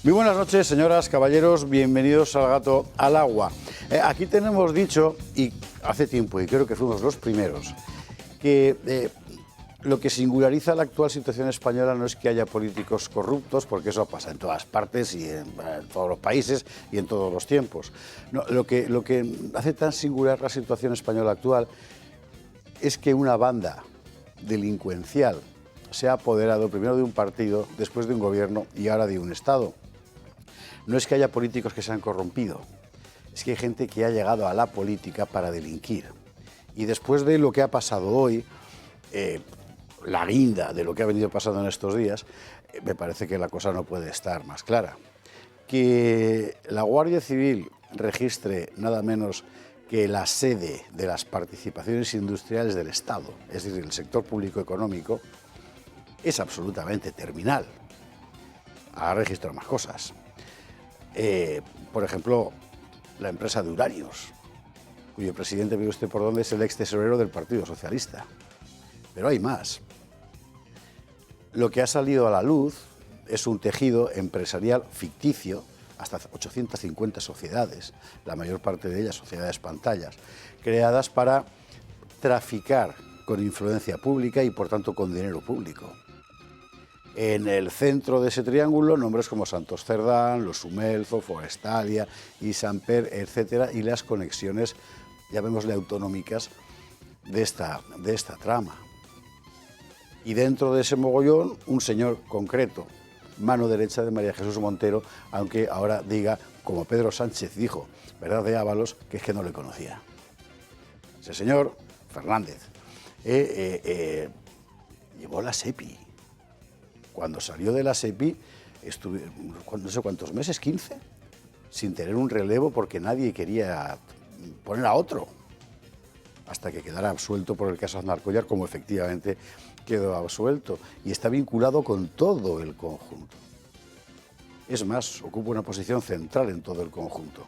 Muy buenas noches, señoras, caballeros, bienvenidos al Gato al Agua. Aquí tenemos dicho, y hace tiempo, y creo que fuimos los primeros, que lo que singulariza la actual situación española no es que haya políticos corruptos, porque eso pasa en todas partes y en todos los países y en todos los tiempos. No, lo que hace tan singular la situación española actual es que una banda delincuencial se ha apoderado primero de un partido, después de un gobierno y ahora de un Estado. No es que haya políticos que se han corrompido, es que hay gente que ha llegado a la política para delinquir. Y después de lo que ha pasado hoy, la guinda de lo que ha venido pasando en estos días, me parece que la cosa no puede estar más clara. Que la Guardia Civil registre nada menos que la sede de las participaciones industriales del Estado, es decir, el sector público económico, es absolutamente terminal. Ha registrado más cosas. Por ejemplo, la empresa de uranios, cuyo presidente, ve usted por dónde, es el ex tesorero del Partido Socialista. Pero hay más. Lo que ha salido a la luz es un tejido empresarial ficticio, hasta 850 sociedades, la mayor parte de ellas sociedades pantallas, creadas para traficar con influencia pública y, por tanto, con dinero público. En el centro de ese triángulo, nombres como Santos Cerdán, Los Sumelzo, Forestalia, Isamper, etcétera, y las conexiones, llamémosle autonómicas, de esta trama. Y dentro de ese mogollón, un señor concreto, mano derecha de María Jesús Montero, aunque ahora diga, como Pedro Sánchez dijo, ¿verdad?, de Ábalos, que es que no le conocía. Ese señor, Fernández, llevó la SEPI. Cuando salió de la SEPI, estuve no sé cuántos meses, 15, sin tener un relevo porque nadie quería poner a otro, hasta que quedara absuelto por el caso Aznarcollar, como efectivamente quedó absuelto, y está vinculado con todo el conjunto. Es más, ocupa una posición central en todo el conjunto.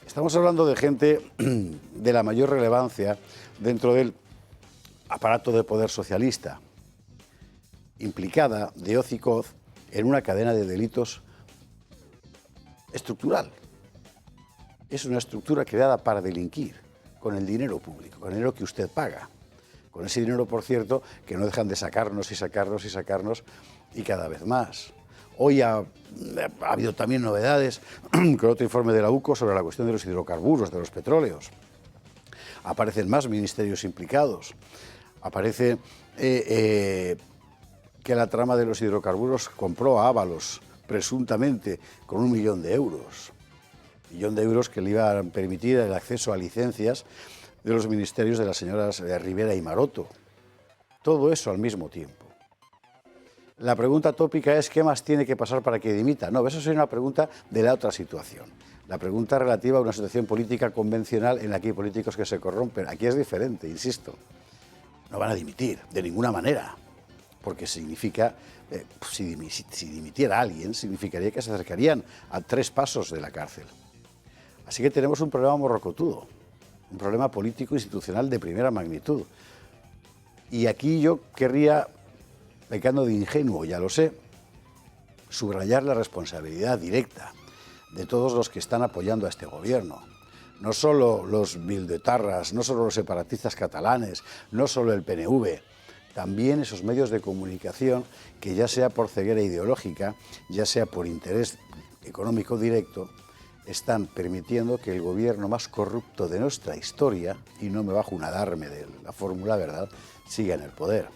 Estamos hablando de gente de la mayor relevancia dentro del aparato de poder socialista, implicada de hoz y coz en una cadena de delitos estructural. Es una estructura creada para delinquir con el dinero público, con el dinero que usted paga. Con ese dinero, por cierto, que no dejan de sacarnos y sacarnos y sacarnos, y cada vez más. Hoy ha habido también novedades con otro informe de la UCO sobre la cuestión de los hidrocarburos, de los petróleos. Aparecen más ministerios implicados. Aparece que la trama de los hidrocarburos compró a Ábalos, presuntamente, con 1 millón de euros. 1 millón de euros que le iban a permitir el acceso a licencias de los ministerios de las señoras Rivera y Maroto. Todo eso al mismo tiempo. La pregunta tópica es, ¿qué más tiene que pasar para que dimita? No, eso sería una pregunta de la otra situación. La pregunta relativa a una situación política convencional en la que hay políticos que se corrompen. Aquí es diferente, insisto. No van a dimitir, de ninguna manera. Porque significa, si dimitiera alguien, significaría que se acercarían a 3 pasos de la cárcel. Así que tenemos un problema morrocotudo, un problema político institucional de primera magnitud. Y aquí yo querría, pecando de ingenuo, ya lo sé, subrayar la responsabilidad directa de todos los que están apoyando a este gobierno. No solo los bildetarras, no solo los separatistas catalanes, no solo el PNV, también esos medios de comunicación que, ya sea por ceguera ideológica, ya sea por interés económico directo, están permitiendo que el gobierno más corrupto de nuestra historia, y no me bajo un adarme de la fórmula, ¿verdad?, siga en el poder.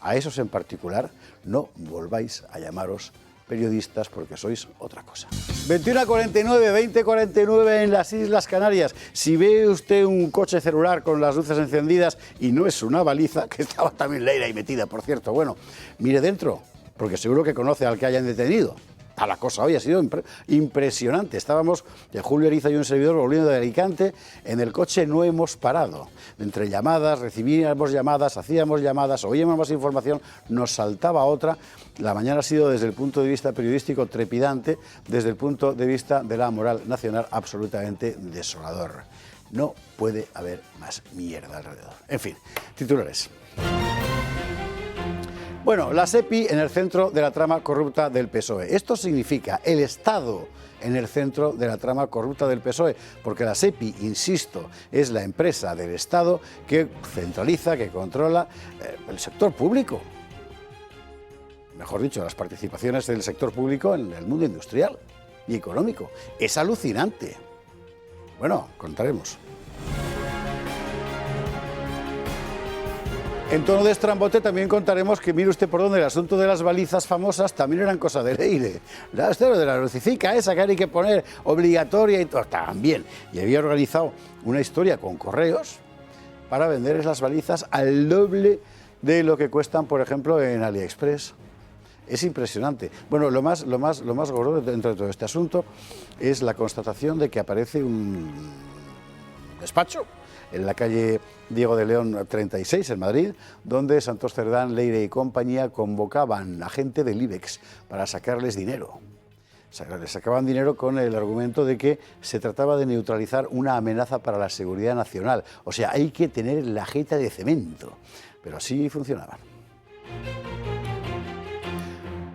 A esos en particular no volváis a llamaros periodistas, porque sois otra cosa. 21:49, 20:49 en las Islas Canarias. Si ve usted un coche celular con las luces encendidas y no es una baliza, que estaba también Leira ahí metida, por cierto, bueno, mire dentro, porque seguro que conoce al que hayan detenido. A la cosa hoy ha sido impresionante. Estábamos, Julio Eriza y un servidor, volviendo de Alicante, en el coche no hemos parado. Entre llamadas, recibíamos llamadas, hacíamos llamadas, oíamos más información, nos saltaba otra. La mañana ha sido, desde el punto de vista periodístico, trepidante, desde el punto de vista de la moral nacional, absolutamente desolador. No puede haber más mierda alrededor. En fin, titulares. Bueno, la SEPI en el centro de la trama corrupta del PSOE. Esto significa el Estado en el centro de la trama corrupta del PSOE, porque la SEPI, insisto, es la empresa del Estado que centraliza, que controla el sector público. Mejor dicho, las participaciones del sector público en el mundo industrial y económico. Es alucinante. Bueno, contaremos. En tono de estrambote también contaremos que mire usted por dónde el asunto de las balizas famosas también eran cosa de Leire. Esto de la lucifica esa que hay que poner obligatoria y todo, también. Y había organizado una historia con correos para vender las balizas al doble de lo que cuestan, por ejemplo, en AliExpress. Es impresionante. Bueno, lo más gordo dentro de todo este asunto es la constatación de que aparece un despacho en la calle Diego de León 36, en Madrid, donde Santos Cerdán, Leire y compañía convocaban a gente del IBEX para sacarles dinero. Les sacaban dinero con el argumento de que se trataba de neutralizar una amenaza para la seguridad nacional. O sea, hay que tener la jeta de cemento. Pero así funcionaban.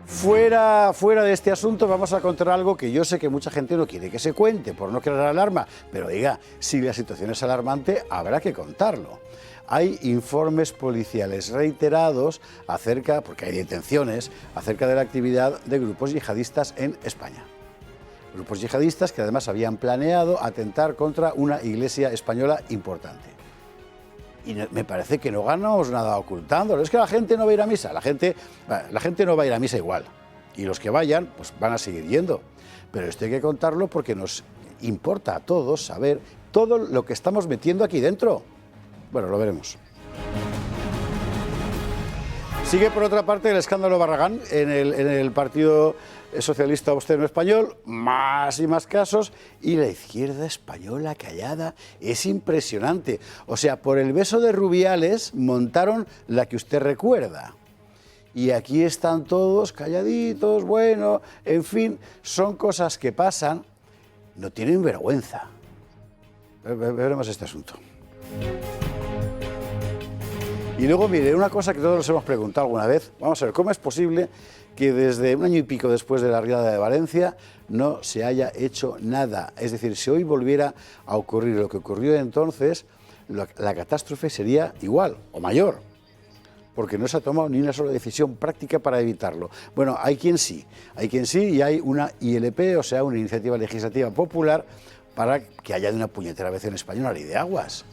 Fuera de este asunto vamos a contar algo que yo sé que mucha gente no quiere que se cuente, por no crear alarma, pero diga, si la situación es alarmante, habrá que contarlo. Hay informes policiales reiterados acerca, porque hay detenciones, acerca de la actividad de grupos yihadistas en España. Grupos yihadistas que además habían planeado atentar contra una iglesia española importante. Y me parece que no ganamos nada ocultándolo. Es que la gente no va a ir a misa. La gente no va a ir a misa igual. Y los que vayan, pues van a seguir yendo. Pero esto hay que contarlo porque nos importa a todos saber todo lo que estamos metiendo aquí dentro. Bueno, lo veremos. Sigue por otra parte el escándalo Barragán en el Partido Socialista Obsceno Español, más y más casos, y la izquierda española callada. Es impresionante. O sea, por el beso de Rubiales montaron la que usted recuerda. Y aquí están todos calladitos, bueno, en fin, son cosas que pasan, no tienen vergüenza. Veremos este asunto. Y luego, mire, una cosa que todos nos hemos preguntado alguna vez, vamos a ver, ¿cómo es posible que desde un año y pico después de la riada de Valencia no se haya hecho nada? Es decir, si hoy volviera a ocurrir lo que ocurrió entonces, la catástrofe sería igual o mayor, porque no se ha tomado ni una sola decisión práctica para evitarlo. Bueno, hay quien sí, y hay una ILP, o sea, una iniciativa legislativa popular, para que haya de una puñetera vez en España una ley de aguas.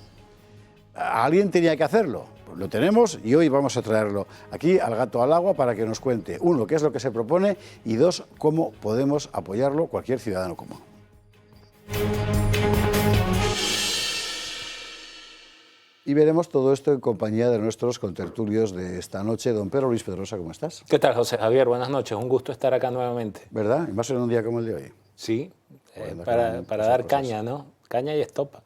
¿Alguien tenía que hacerlo? Pues lo tenemos y hoy vamos a traerlo aquí al Gato al Agua para que nos cuente, uno, qué es lo que se propone y dos, cómo podemos apoyarlo cualquier ciudadano común. Y veremos todo esto en compañía de nuestros contertulios de esta noche. Don Pedro Luis Pedrosa, ¿cómo estás? ¿Qué tal, José Javier? Buenas noches, un gusto estar acá nuevamente. ¿Verdad? Y más en un día como el de hoy. Sí, para dar caña, ¿no? Caña y estopa.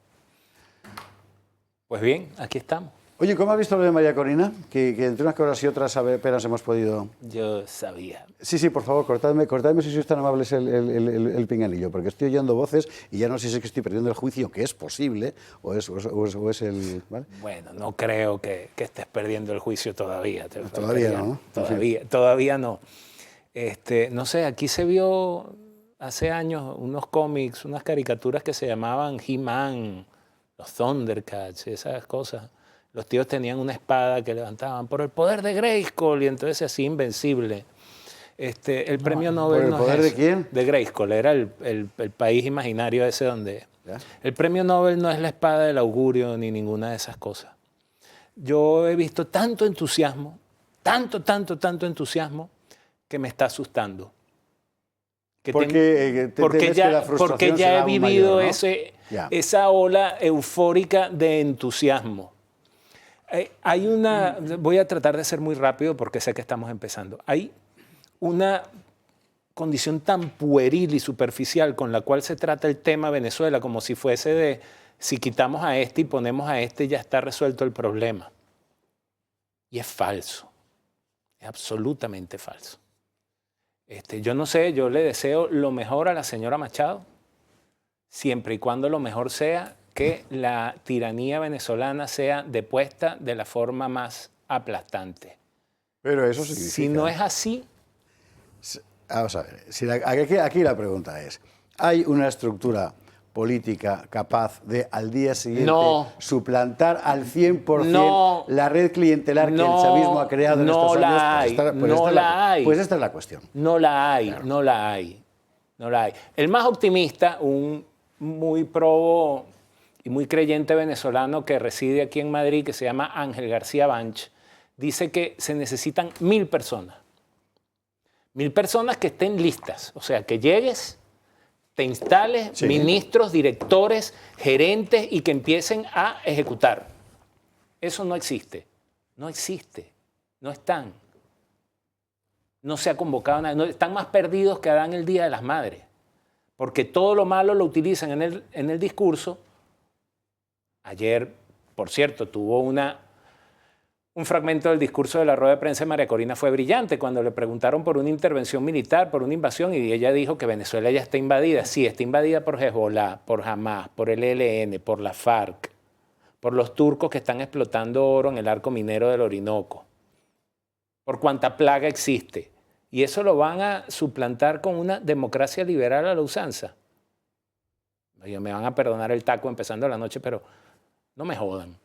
Pues bien, aquí estamos. Oye, ¿cómo has visto lo de María Corina? Que entre unas cosas y otras apenas hemos podido... Yo sabía. Sí, por favor, cortadme si sois tan amables el pinganillo, porque estoy oyendo voces y ya no sé si es que estoy perdiendo el juicio, que es posible, o es el... ¿vale? Bueno, no creo que estés perdiendo el juicio todavía. Todavía no. Todavía no. No sé, aquí se vio hace años unos cómics, unas caricaturas que se llamaban He-Man, los Thundercats, esas cosas. Los tíos tenían una espada que levantaban por el poder de Grayskull y entonces así invencible. El premio Nobel ¿por el poder de quién? De Grayskull, era el país imaginario ese donde... ¿Ya? El premio Nobel no es la espada del augurio ni ninguna de esas cosas. Yo he visto tanto entusiasmo, tanto entusiasmo, que me está asustando. Porque ya he vivido mayor, ¿no? Esa ola eufórica de entusiasmo. Voy a tratar de ser muy rápido porque sé que estamos empezando. Hay una condición tan pueril y superficial con la cual se trata el tema Venezuela, como si fuese de, si quitamos a este y ponemos a este, ya está resuelto el problema. Y es falso, es absolutamente falso. Yo no sé, yo le deseo lo mejor a la señora Machado, siempre y cuando lo mejor sea que la tiranía venezolana sea depuesta de la forma más aplastante. Pero eso significa... Si no es así... Vamos a ver, aquí la pregunta es, ¿hay una estructura política capaz de al día siguiente suplantar al 100% la red clientelar que el chavismo ha creado en estos años? Pues esta es la cuestión. No la hay, claro. No la hay. El más optimista, un muy probo y muy creyente venezolano que reside aquí en Madrid, que se llama Ángel García Banch, dice que se necesitan 1000 personas. 1000 personas que estén listas, o sea, que llegues, te instales, ministros, directores, gerentes y que empiecen a ejecutar. Eso no existe, no están. No se ha convocado nada, están más perdidos que Adán el día de las madres, porque todo lo malo lo utilizan en el discurso. Ayer, por cierto, tuvo un fragmento del discurso de la rueda de prensa de María Corina fue brillante cuando le preguntaron por una intervención militar, por una invasión, y ella dijo que Venezuela ya está invadida. Sí, está invadida por Hezbollah, por Hamas, por el ELN, por la FARC, por los turcos que están explotando oro en el arco minero del Orinoco, por cuanta plaga existe. Y eso lo van a suplantar con una democracia liberal a la usanza. Me van a perdonar el taco empezando la noche, pero no me jodan.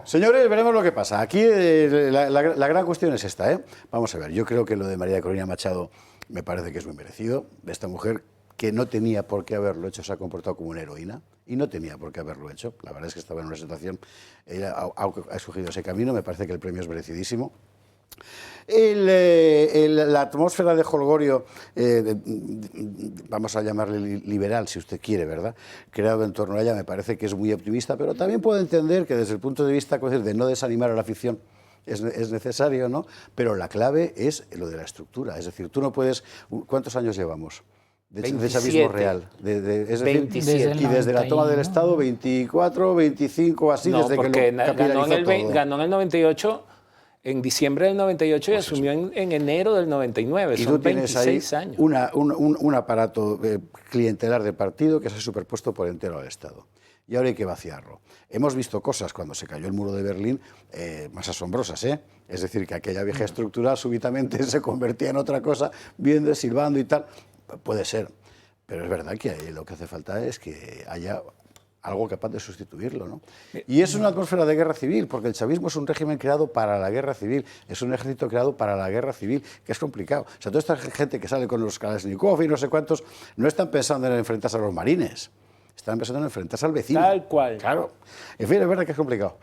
Señores, veremos lo que pasa. Aquí la gran cuestión es esta, ¿eh? Vamos a ver, yo creo que lo de María Corina Machado me parece que es muy merecido. De esta mujer que no tenía por qué haberlo hecho, se ha comportado como una heroína y no tenía por qué haberlo hecho. La verdad es que estaba en una situación, ella ha escogido ese camino, me parece que el premio es merecidísimo. La atmósfera de jolgorio, vamos a llamarle liberal si usted quiere, ¿verdad?, creado en torno a ella, me parece que es muy optimista, pero también puedo entender que desde el punto de vista de no desanimar a la afición es necesario, ¿no? Pero la clave es lo de la estructura, es decir, tú no puedes... ¿Cuántos años llevamos de chavismo real? Es decir, 27. Y desde la toma del Estado, 24, 25, así, no, desde que lo ganó en el 98... En diciembre del 98 y asumió en enero del 99. Y son tú tienes 26 ahí años. Un aparato clientelar de partido que se ha superpuesto por entero al Estado. Y ahora hay que vaciarlo. Hemos visto cosas cuando se cayó el muro de Berlín más asombrosas, ¿eh? Es decir, que aquella vieja estructura súbitamente se convertía en otra cosa, viendo, silbando y tal. Puede ser. Pero es verdad que lo que hace falta es que haya algo capaz de sustituirlo, ¿no? Y es una atmósfera de guerra civil, porque el chavismo es un régimen creado para la guerra civil, es un ejército creado para la guerra civil, que es complicado. O sea, toda esta gente que sale con los Kalashnikov y no sé cuántos, no están pensando en enfrentarse a los marines, están pensando en enfrentarse al vecino. Tal cual. Claro. En fin, es verdad que es complicado.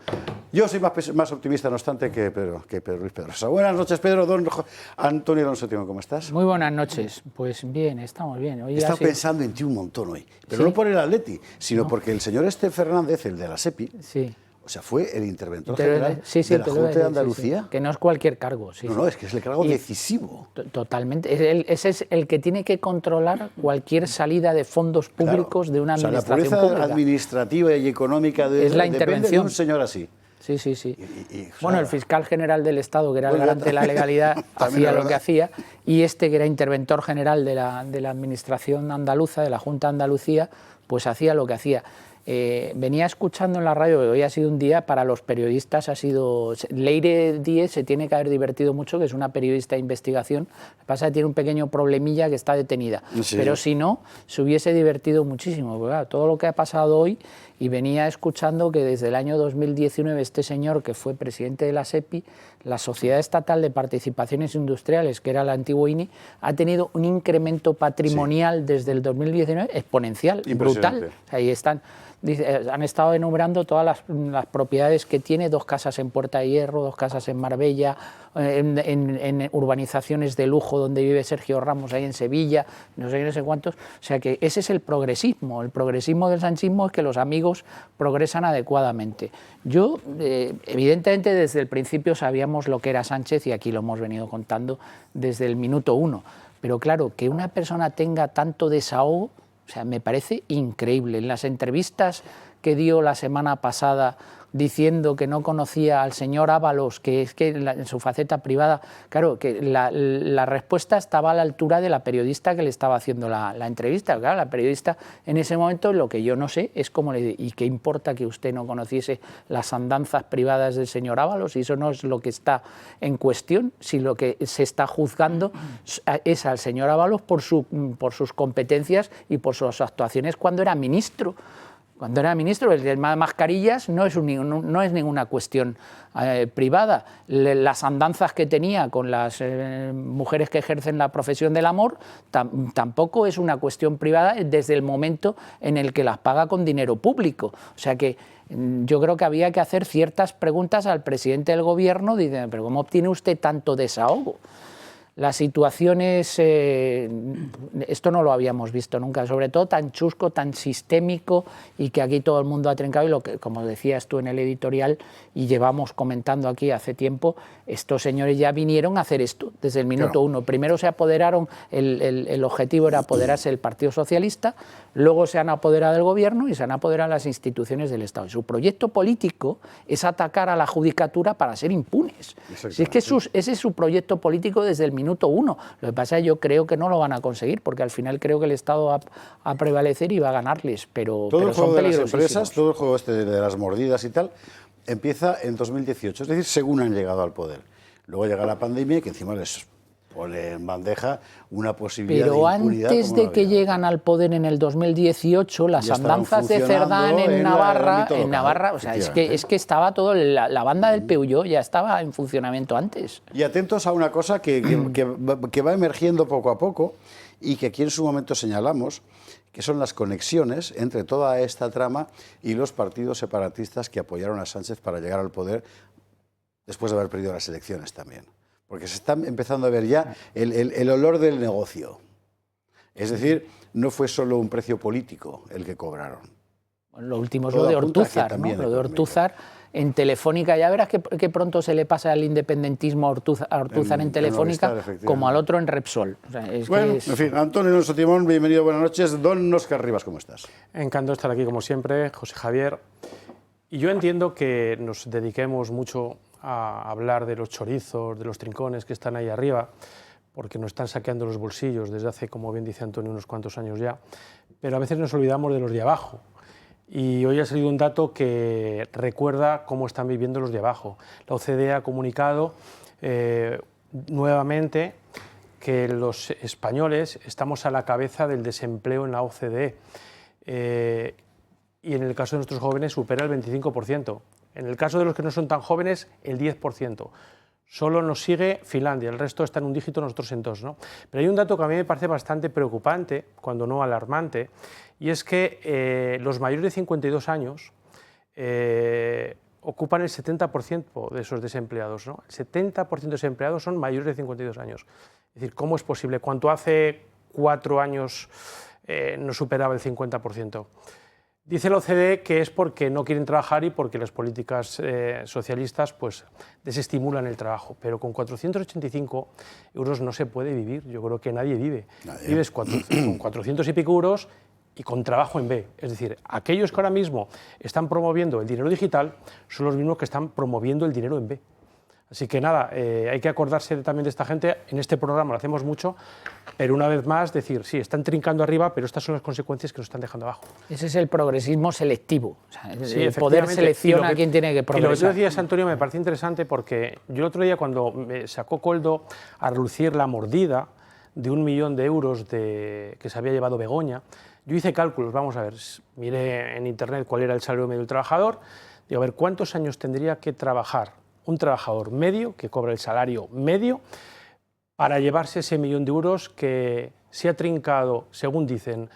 Yo soy más optimista, no obstante, que Pedro Luis Pedrosa. Buenas noches, Pedro. Don Antonio Alonso Timo, ¿cómo estás? Muy buenas noches. Pues bien, estamos bien. He estado pensando en ti un montón hoy, pero no por el Atleti, sino porque el señor Fernández, el de la SEPI, o sea, fue el interventor general de la Junta de Andalucía. Que no es cualquier cargo. No, es que es el cargo decisivo. Totalmente. Ese es el que tiene que controlar cualquier salida de fondos públicos de una administración pública. La pureza administrativa y económica es la intervención depende de un señor así. Sí. Bueno, el fiscal general del Estado, que era el garante de la legalidad, hacía lo que hacía, y este, que era interventor general de la administración andaluza, de la Junta de Andalucía, pues hacía lo que hacía. Venía escuchando en la radio que hoy ha sido un día para los periodistas, ha sido... Leire Díez se tiene que haber divertido mucho, que es una periodista de investigación. Lo que pasa es que tiene un pequeño problemilla, que está detenida. Sí. Pero si no, se hubiese divertido muchísimo. Porque, claro, todo lo que ha pasado hoy, y venía escuchando que desde el año 2019 este señor, que fue presidente de la SEPI, la Sociedad Estatal de Participaciones Industriales, que era la antigua INI, ha tenido un incremento patrimonial desde el 2019 exponencial, brutal. Ahí están... Han estado enumerando todas las propiedades que tiene, 2 casas en Puerta de Hierro, 2 casas en Marbella, en urbanizaciones de lujo donde vive Sergio Ramos, ahí en Sevilla, no sé cuántos. O sea que ese es el progresismo. El progresismo del sanchismo es que los amigos progresan adecuadamente. Yo, evidentemente, desde el principio sabíamos lo que era Sánchez, y aquí lo hemos venido contando desde el minuto 1. Pero claro, que una persona tenga tanto desahogo, o sea, me parece increíble. En las entrevistas que dio la semana pasada diciendo que no conocía al señor Ábalos, que es que en su faceta privada, claro, que la respuesta estaba a la altura de la periodista que le estaba haciendo la entrevista. Claro, la periodista en ese momento, lo que yo no sé es cómo le... ¿Y qué importa que usted no conociese las andanzas privadas del señor Ábalos? Y eso no es lo que está en cuestión, si lo que se está juzgando es al señor Ábalos por sus competencias y por sus actuaciones cuando era ministro. Cuando era ministro, el tema de mascarillas no es ninguna cuestión privada. Las andanzas que tenía con las mujeres que ejercen la profesión del amor tampoco es una cuestión privada desde el momento en el que las paga con dinero público. O sea que yo creo que había que hacer ciertas preguntas al presidente del gobierno, diciendo, pero ¿cómo obtiene usted tanto desahogo? Las situaciones, esto no lo habíamos visto nunca, sobre todo tan chusco, tan sistémico y que aquí todo el mundo ha trincado y lo que, como decías tú en el editorial y llevamos comentando aquí hace tiempo, estos señores ya vinieron a hacer esto desde el minuto uno. Primero se apoderaron, el objetivo era apoderarse del Partido Socialista, luego se han apoderado del gobierno y se han apoderado las instituciones del Estado. Y su proyecto político es atacar a la judicatura para ser impunes. Si es que ese es su proyecto político desde el minuto uno. Lo que pasa es que yo creo que no lo van a conseguir, porque al final creo que el Estado va a prevalecer y va a ganarles, pero son peligrosísimos. Todo el juego este de las mordidas y tal empieza en 2018, es decir, según han llegado al poder. Luego llega la pandemia y que encima les pone en bandeja una posibilidad de impunidad. Pero antes de que llegan al poder en el 2018, las andanzas de Cerdán en Navarra, o sea, es que estaba todo, la banda del Peuyó ya estaba en funcionamiento antes. Y atentos a una cosa que va emergiendo poco a poco y que aquí en su momento señalamos, que son las conexiones entre toda esta trama y los partidos separatistas que apoyaron a Sánchez para llegar al poder después de haber perdido las elecciones también. Porque se está empezando a ver ya el olor del negocio. Es decir, no fue solo un precio político el que cobraron. Lo último es lo de Ortúzar, ¿no? Lo de Ortúzar en Telefónica, ya verás que pronto se le pasa el independentismo a Ortúzar en Telefónica como al otro en Repsol. O sea, en fin, Antonio Alonso Timón, bienvenido, buenas noches. Don Óscar Rivas, ¿cómo estás? Encantado de estar aquí como siempre, José Javier. Y yo entiendo que nos dediquemos mucho a hablar de los chorizos, de los trincones que están ahí arriba, porque nos están saqueando los bolsillos desde hace, como bien dice Antonio, unos cuantos años ya, pero a veces nos olvidamos de los de abajo. Y hoy ha salido un dato que recuerda cómo están viviendo los de abajo. La OCDE ha comunicado nuevamente que los españoles estamos a la cabeza del desempleo en la OCDE. Y en el caso de nuestros jóvenes supera el 25%. En el caso de los que no son tan jóvenes, el 10%. Solo nos sigue Finlandia, el resto está en un dígito, nosotros en dos, ¿no? Pero hay un dato que a mí me parece bastante preocupante, cuando no alarmante, y es que los mayores de 52 años ocupan el 70% de esos desempleados, ¿no? El 70% de desempleados son mayores de 52 años. Es decir, ¿cómo es posible? ¿Cuánto hace 4 años no superaba el 50%? Dice la OCDE que es porque no quieren trabajar y porque las políticas socialistas pues, desestimulan el trabajo. Pero con 485 euros no se puede vivir. Yo creo que nadie vive. Vives con 400 y pico euros y con trabajo en B. Es decir, aquellos que ahora mismo están promoviendo el dinero digital son los mismos que están promoviendo el dinero en B. Así que nada, hay que acordarse también de esta gente. En este programa lo hacemos mucho, pero una vez más decir, sí, están trincando arriba, pero estas son las consecuencias que nos están dejando abajo. Ese es el progresismo selectivo. O sea, sí, el poder selecciona a quien tiene que progresar. Y lo que tú decías, Antonio, me parece interesante porque yo el otro día cuando me sacó Coldo a relucir la mordida de 1 millón de euros que se había llevado Begoña, yo hice cálculos, vamos a ver, miré en internet cuál era el salario medio del trabajador, digo, a ver, ¿cuántos años tendría que trabajar un trabajador medio, que cobra el salario medio, para llevarse ese 1 millón de euros que se ha trincado, según dicen,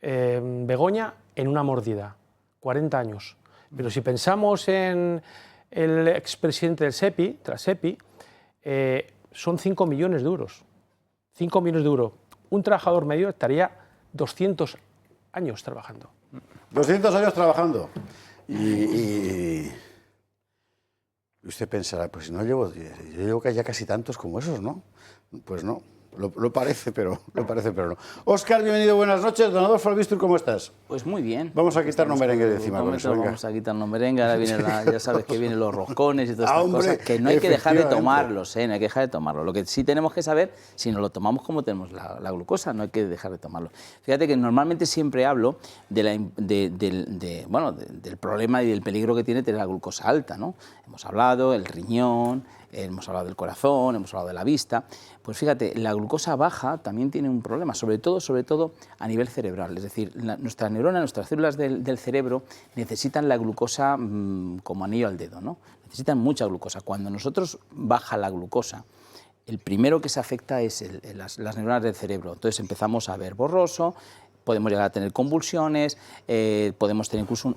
Begoña, en una mordida? 40 años. Pero si pensamos en el expresidente del SEPI, de la SEPI, son 5 millones de euros. 5 millones de euros. Un trabajador medio estaría 200 años trabajando. 200 años trabajando. Y usted pensará, pues si no llevo, yo llevo ya casi tantos como esos, ¿no? Pues no. Lo parece, pero no. Óscar, bienvenido, buenas noches. Don Adolfo Albistur, ¿cómo estás? Pues muy bien. Vamos a quitarnos merengue de encima con eso, venga. Vamos a quitarnos merengue, ahora viene ya sabes que vienen los roscones y todas estas cosas, que no hay que dejar de tomarlos, no hay que dejar de tomarlos. Lo que sí tenemos que saber, si nos lo tomamos como tenemos la glucosa, no hay que dejar de tomarlo. Fíjate que normalmente siempre hablo del problema y del peligro que tiene tener la glucosa alta, ¿no? Hemos hablado del riñón, hemos hablado del corazón, hemos hablado de la vista. Pues fíjate, la glucosa baja también tiene un problema, sobre todo a nivel cerebral. Es decir, nuestras neuronas, nuestras células del cerebro necesitan la glucosa como anillo al dedo, ¿no? Necesitan mucha glucosa. Cuando nosotros baja la glucosa, el primero que se afecta es las neuronas del cerebro. Entonces empezamos a ver borroso, podemos llegar a tener convulsiones, podemos tener incluso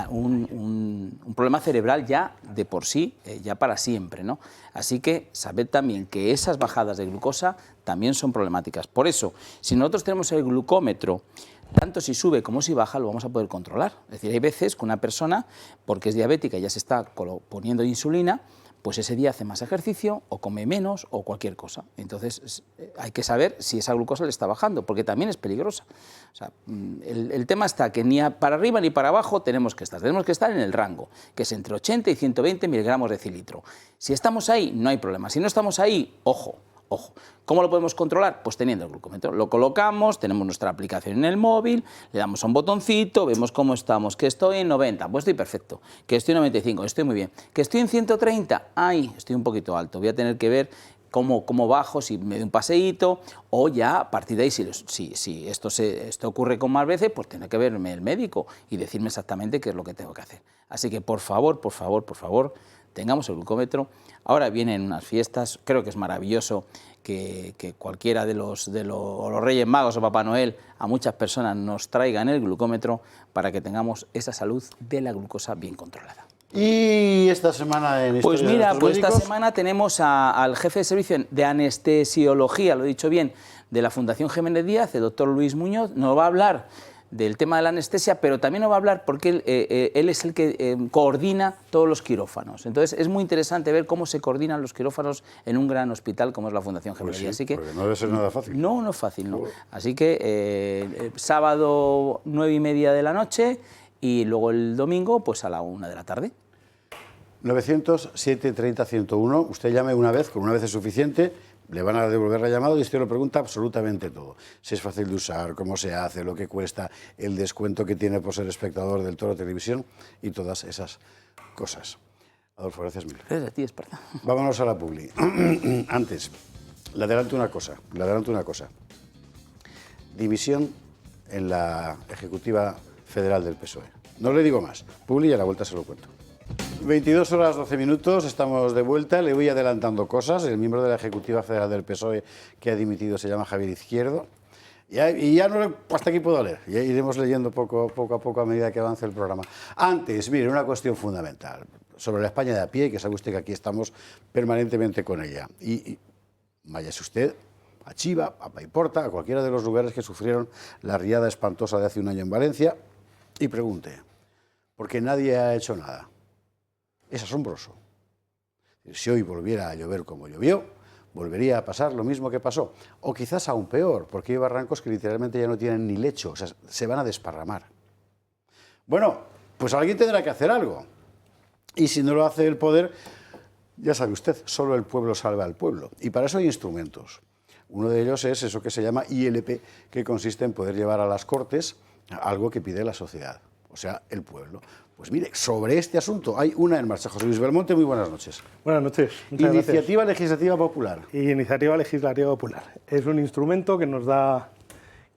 un problema cerebral ya de por sí, ya para siempre, ¿no? Así que sabed también que esas bajadas de glucosa también son problemáticas. Por eso, si nosotros tenemos el glucómetro, tanto si sube como si baja, lo vamos a poder controlar. Es decir, hay veces que una persona, porque es diabética y ya se está poniendo insulina, pues ese día hace más ejercicio o come menos o cualquier cosa. Entonces hay que saber si esa glucosa le está bajando, porque también es peligrosa. O sea, el tema está que ni para arriba ni para abajo tenemos que estar en el rango, que es entre 80 y 120 miligramos de decilitro. Si estamos ahí, no hay problema. Si no estamos ahí, ojo. ¿Cómo lo podemos controlar? Pues teniendo el glucómetro. Lo colocamos, tenemos nuestra aplicación en el móvil, le damos a un botoncito, vemos cómo estamos, que estoy en 90, pues estoy perfecto, que estoy en 95, estoy muy bien, que estoy en 130, ay, estoy un poquito alto, voy a tener que ver cómo bajo, si me doy un paseíto, o ya a partir de ahí, si esto ocurre con más veces, pues tiene que verme el médico y decirme exactamente qué es lo que tengo que hacer. Así que por favor, tengamos el glucómetro. Ahora vienen unas fiestas, creo que es maravilloso que cualquiera de los Reyes Magos o Papá Noel a muchas personas nos traigan el glucómetro para que tengamos esa salud de la glucosa bien controlada. ¿Y esta semana en Pues Historia mira, de pues Médicos? esta semana tenemos al jefe de servicio de anestesiología, lo he dicho bien, de la Fundación Jiménez Díaz, el doctor Luis Muñoz, nos va a hablar del tema de la anestesia, pero también nos va a hablar porque él es el que coordina todos los quirófanos. Entonces es muy interesante ver cómo se coordinan los quirófanos en un gran hospital como es la Fundación Jiménez Díaz. Sí, Así que porque no debe ser nada fácil. No es fácil, no. Así que sábado 9:30 de la noche y luego el domingo pues a la 1 de la tarde. 900-730-101, usted llame una vez, con una vez es suficiente, le van a devolver la llamada y usted lo pregunta absolutamente todo. Si es fácil de usar, cómo se hace, lo que cuesta, el descuento que tiene por ser espectador del Toro Televisión y todas esas cosas. Adolfo, gracias mil. Gracias a ti, Esparta. Vámonos a la publi. Antes, le adelanto una cosa. División en la Ejecutiva Federal del PSOE. No le digo más. Publi y a la vuelta se lo cuento. 22 horas 12 minutos, estamos de vuelta, le voy adelantando cosas. El miembro de la Ejecutiva Federal del PSOE que ha dimitido se llama Javier Izquierdo. Y ya no, hasta aquí puedo leer, ya iremos leyendo poco a poco a medida que avance el programa. Antes, mire, una cuestión fundamental sobre la España de a pie, que sabe usted que aquí estamos permanentemente con ella. Y váyase usted a Chiva, a Paiporta, a cualquiera de los lugares que sufrieron la riada espantosa de hace un año en Valencia y pregunte, porque nadie ha hecho nada. Es asombroso. Si hoy volviera a llover como llovió, volvería a pasar lo mismo que pasó. O quizás aún peor, porque hay barrancos que literalmente ya no tienen ni lecho, o sea, se van a desparramar. Bueno, pues alguien tendrá que hacer algo. Y si no lo hace el poder, ya sabe usted, solo el pueblo salva al pueblo. Y para eso hay instrumentos. Uno de ellos es eso que se llama ILP, que consiste en poder llevar a las Cortes algo que pide la sociedad, o sea, el pueblo. Pues mire, sobre este asunto hay una en marcha. José Luis Belmonte, muy buenas noches. Buenas noches. Muchas Iniciativa gracias. Legislativa Popular. Iniciativa Legislativa Popular. Es un instrumento que nos da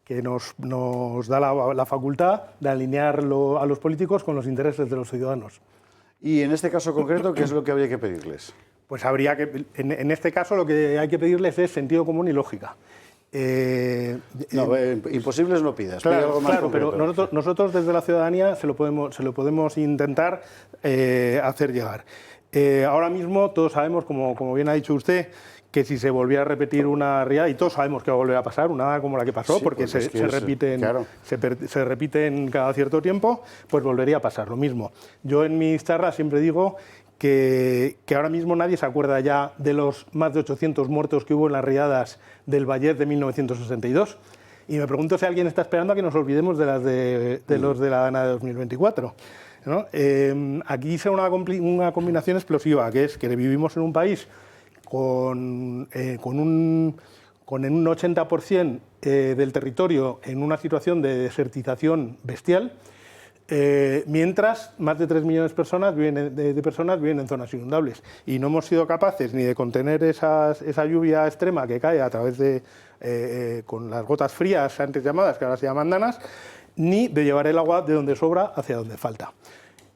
la facultad de alinear a los políticos con los intereses de los ciudadanos. Y en este caso concreto, ¿qué es lo que habría que pedirles? Pues habría que, en este caso, lo que hay que pedirles es sentido común y lógica. Imposibles no pidas. Claro, algo más claro, concreto. pero nosotros desde la ciudadanía se lo podemos intentar hacer llegar. Ahora mismo todos sabemos, como bien ha dicho usted, que si se volviera a repetir una riada, y todos sabemos que va a volver a pasar, una como la que pasó, Sí, porque se repiten cada cierto tiempo, pues volvería a pasar lo mismo. Yo en mis charlas siempre digo que ahora mismo nadie se acuerda ya de los más de 800 muertos que hubo en las riadas del Vallet de 1962. Y me pregunto si alguien está esperando a que nos olvidemos de los de la Dana de 2024. ¿No? Aquí se una combinación explosiva, que es que vivimos en un país con un 80% del territorio en una situación de desertización bestial, mientras más de 3 millones de personas viven en zonas inundables. Y no hemos sido capaces ni de contener esa lluvia extrema que cae a través de, con las gotas frías antes llamadas, que ahora se llaman danas, ni de llevar el agua de donde sobra hacia donde falta.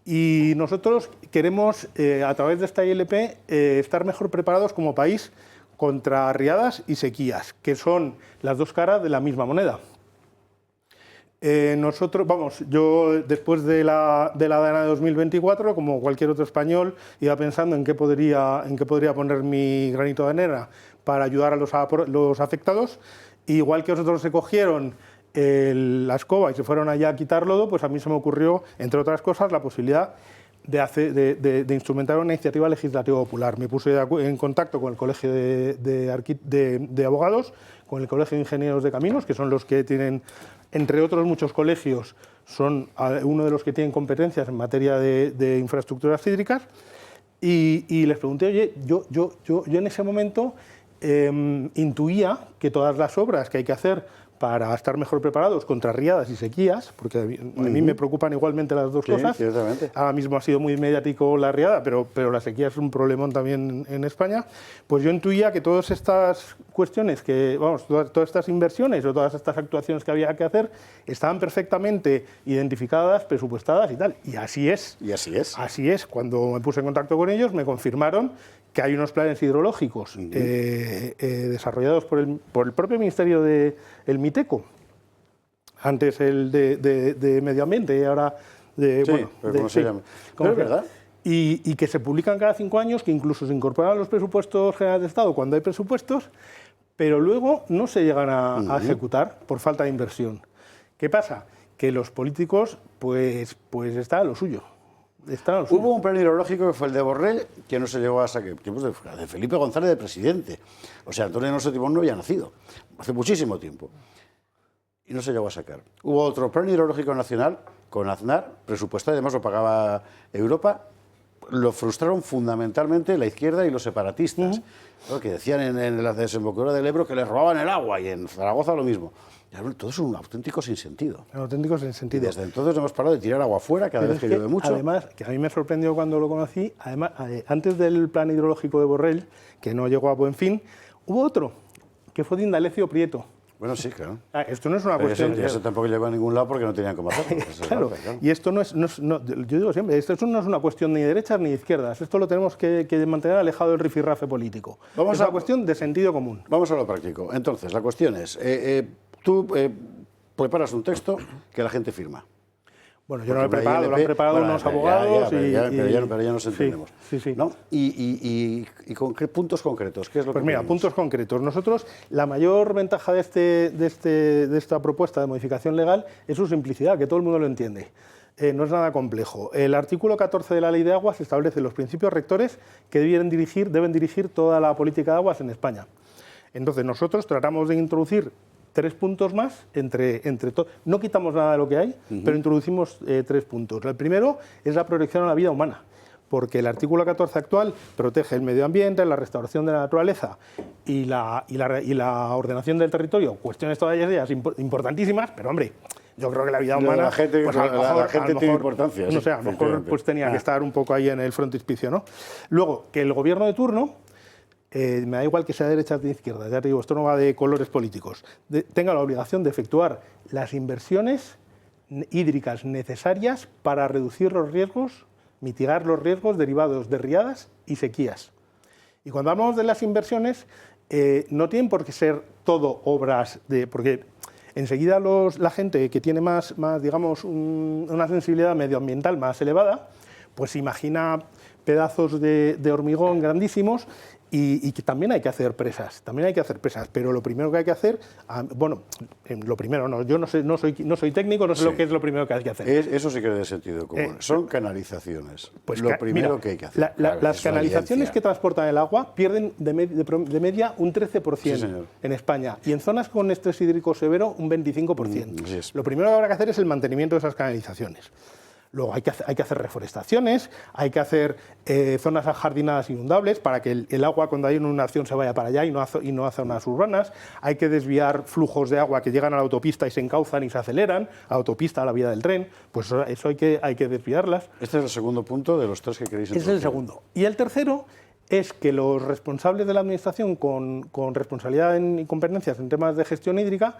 Y nosotros queremos, a través de esta ILP, estar mejor preparados como país contra riadas y sequías, que son las dos caras de la misma moneda. Yo después de la Dana de 2024, como cualquier otro español, iba pensando en qué podría poner mi granito de arena para ayudar a los afectados. Igual que otros se cogieron la escoba y se fueron allá a quitar lodo, pues a mí se me ocurrió, entre otras cosas, la posibilidad de instrumentar una iniciativa legislativa popular. Me puse en contacto con el Colegio de Abogados, con el Colegio de Ingenieros de Caminos, que son los que tienen, entre otros muchos colegios, son uno de los que tienen competencias en materia de infraestructuras hídricas, y les pregunté, oye, yo en ese momento intuía que todas las obras que hay que hacer para estar mejor preparados contra riadas y sequías, porque a mí me preocupan igualmente las dos cosas. Ciertamente. Ahora mismo ha sido muy mediático la riada, pero la sequía es un problemón también en España. Pues yo intuía que todas estas cuestiones, todas estas inversiones o todas estas actuaciones que había que hacer estaban perfectamente identificadas, presupuestadas y tal. Y así es. Y así es. Así es. Cuando me puse en contacto con ellos, me confirmaron que hay unos planes hidrológicos desarrollados por el propio Ministerio del MITECO, antes el de Medio Ambiente y ahora ¿Cómo se llama? Pero es verdad. Y que se publican cada 5 años, que incluso se incorporan a los presupuestos generales de Estado cuando hay presupuestos, pero luego no se llegan a ejecutar por falta de inversión. ¿Qué pasa? Que los políticos, pues está a lo suyo. Hubo un plan hidrológico que fue el de Borrell, que no se llegó a sacar, tiempos de Felipe González de presidente. O sea, Antonio Alonso Timón no había nacido, hace muchísimo tiempo. Y no se llegó a sacar. Hubo otro plan hidrológico nacional con Aznar, presupuestario, además lo pagaba Europa. Lo frustraron fundamentalmente la izquierda y los separatistas, ¿no? Que decían en la desembocadura del Ebro que les robaban el agua, y en Zaragoza lo mismo. Todo es un auténtico sinsentido. Un auténtico sinsentido. Y desde entonces hemos parado de tirar agua fuera cada vez que llueve mucho. Además, que a mí me sorprendió cuando lo conocí, además, antes del plan hidrológico de Borrell, que no llegó a buen fin, hubo otro, que fue de Indalecio Prieto. Bueno, sí, claro. Esto no es una cuestión... Eso tampoco llegó a ningún lado porque no tenían cómo hacerlo. Claro, y esto no es... yo digo siempre, esto no es una cuestión ni de derechas ni de izquierdas. Esto lo tenemos que mantener alejado del rifirrafe político. Es una cuestión de sentido común. Vamos a lo práctico. Entonces, la cuestión es, tú preparas un texto que la gente firma. Bueno, yo no lo he preparado, lo han preparado unos abogados pero ya nos entendemos. Sí. ¿No? ¿Y con qué puntos concretos? ¿Qué es lo pues que mira, pedimos? puntos concretos. Nosotros, la mayor ventaja de esta propuesta de modificación legal es su simplicidad, que todo el mundo lo entiende. No es nada complejo. El artículo 14 de la Ley de Aguas establece los principios rectores que deben dirigir toda la política de aguas en España. Entonces, nosotros tratamos de introducir 3 puntos más entre todos. No quitamos nada de lo que hay, pero introducimos 3 puntos. El primero es la protección a la vida humana, porque el artículo 14 actual protege el medio ambiente, la restauración de la naturaleza y la ordenación del territorio, cuestiones todas ellas importantísimas, pero hombre, yo creo que la vida humana... La gente, pues la gente tiene importancia. No sé, a lo mejor pues tenía que estar un poco ahí en el frontispicio, ¿no? Luego, que el gobierno de turno... me da igual que sea de derecha o de izquierda, ya te digo, esto no va de colores políticos, tenga la obligación de efectuar las inversiones hídricas necesarias para reducir los riesgos, mitigar los riesgos derivados de riadas y sequías. Y cuando hablamos de las inversiones, no tienen por qué ser todo obras porque enseguida la gente que tiene más digamos, una sensibilidad medioambiental más elevada, pues imagina pedazos de hormigón grandísimos Y que también hay que hacer presas, pero lo primero que hay que hacer, bueno, lo primero, no, yo no soy técnico, no sé lo que es lo primero que hay que hacer. Eso sí que es de sentido común, son canalizaciones, pues lo primero que hay que hacer. Las canalizaciones que transportan el agua pierden de media un 13% en España, y en zonas con estrés hídrico severo un 25%. Lo primero que habrá que hacer es el mantenimiento de esas canalizaciones. Luego hay que hacer reforestaciones, hay que hacer zonas ajardinadas inundables para que el agua cuando hay una inundación se vaya para allá y no a zonas urbanas. Hay que desviar flujos de agua que llegan a la autopista y se encauzan y se aceleran, a la autopista, a la vía del tren. Pues eso hay que desviarlas. Este es el segundo punto de los tres que queréis introducir. Es el segundo. Y el tercero es que los responsables de la Administración con responsabilidad y competencias en temas de gestión hídrica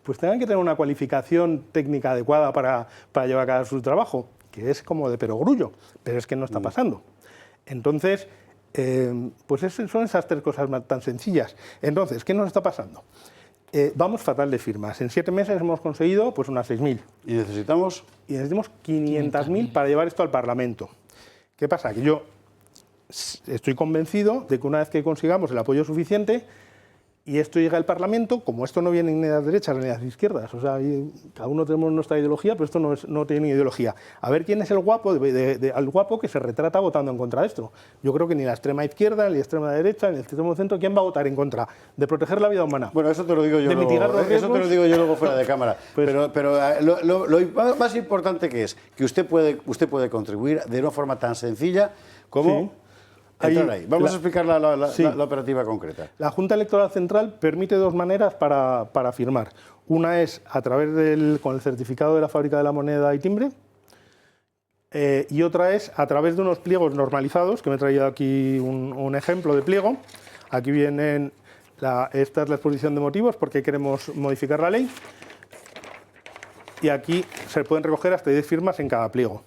pues tengan que tener una cualificación técnica adecuada para llevar a cabo su trabajo, que es como de perogrullo, pero es que no está pasando. Entonces, pues son esas tres cosas tan sencillas. Entonces, ¿qué nos está pasando? Vamos fatal de firmas. En 7 meses hemos conseguido pues unas 6.000. ¿Y necesitamos? Y necesitamos 500.000 para llevar esto al Parlamento. ¿Qué pasa? Que yo estoy convencido de que una vez que consigamos el apoyo suficiente, y esto llega al Parlamento, como esto no viene ni de las derechas ni de las izquierdas, o sea, cada uno tenemos nuestra ideología, pero esto no tiene ideología. A ver quién es el guapo, el guapo que se retrata votando en contra de esto. Yo creo que ni la extrema izquierda, ni la extrema derecha, ni el extremo centro, ¿quién va a votar en contra? De proteger la vida humana. Bueno, eso te lo digo yo, luego fuera de cámara. Pues, pero lo más importante que es que usted puede contribuir de una forma tan sencilla como... Sí. Vamos a explicar la operativa concreta. La Junta Electoral Central permite 2 maneras para firmar. Una es a través con el certificado de la fábrica de la moneda y timbre, y otra es a través de unos pliegos normalizados, que me he traído aquí un ejemplo de pliego. Aquí vienen, esta es la exposición de motivos, porque queremos modificar la ley, y aquí se pueden recoger hasta 10 firmas en cada pliego.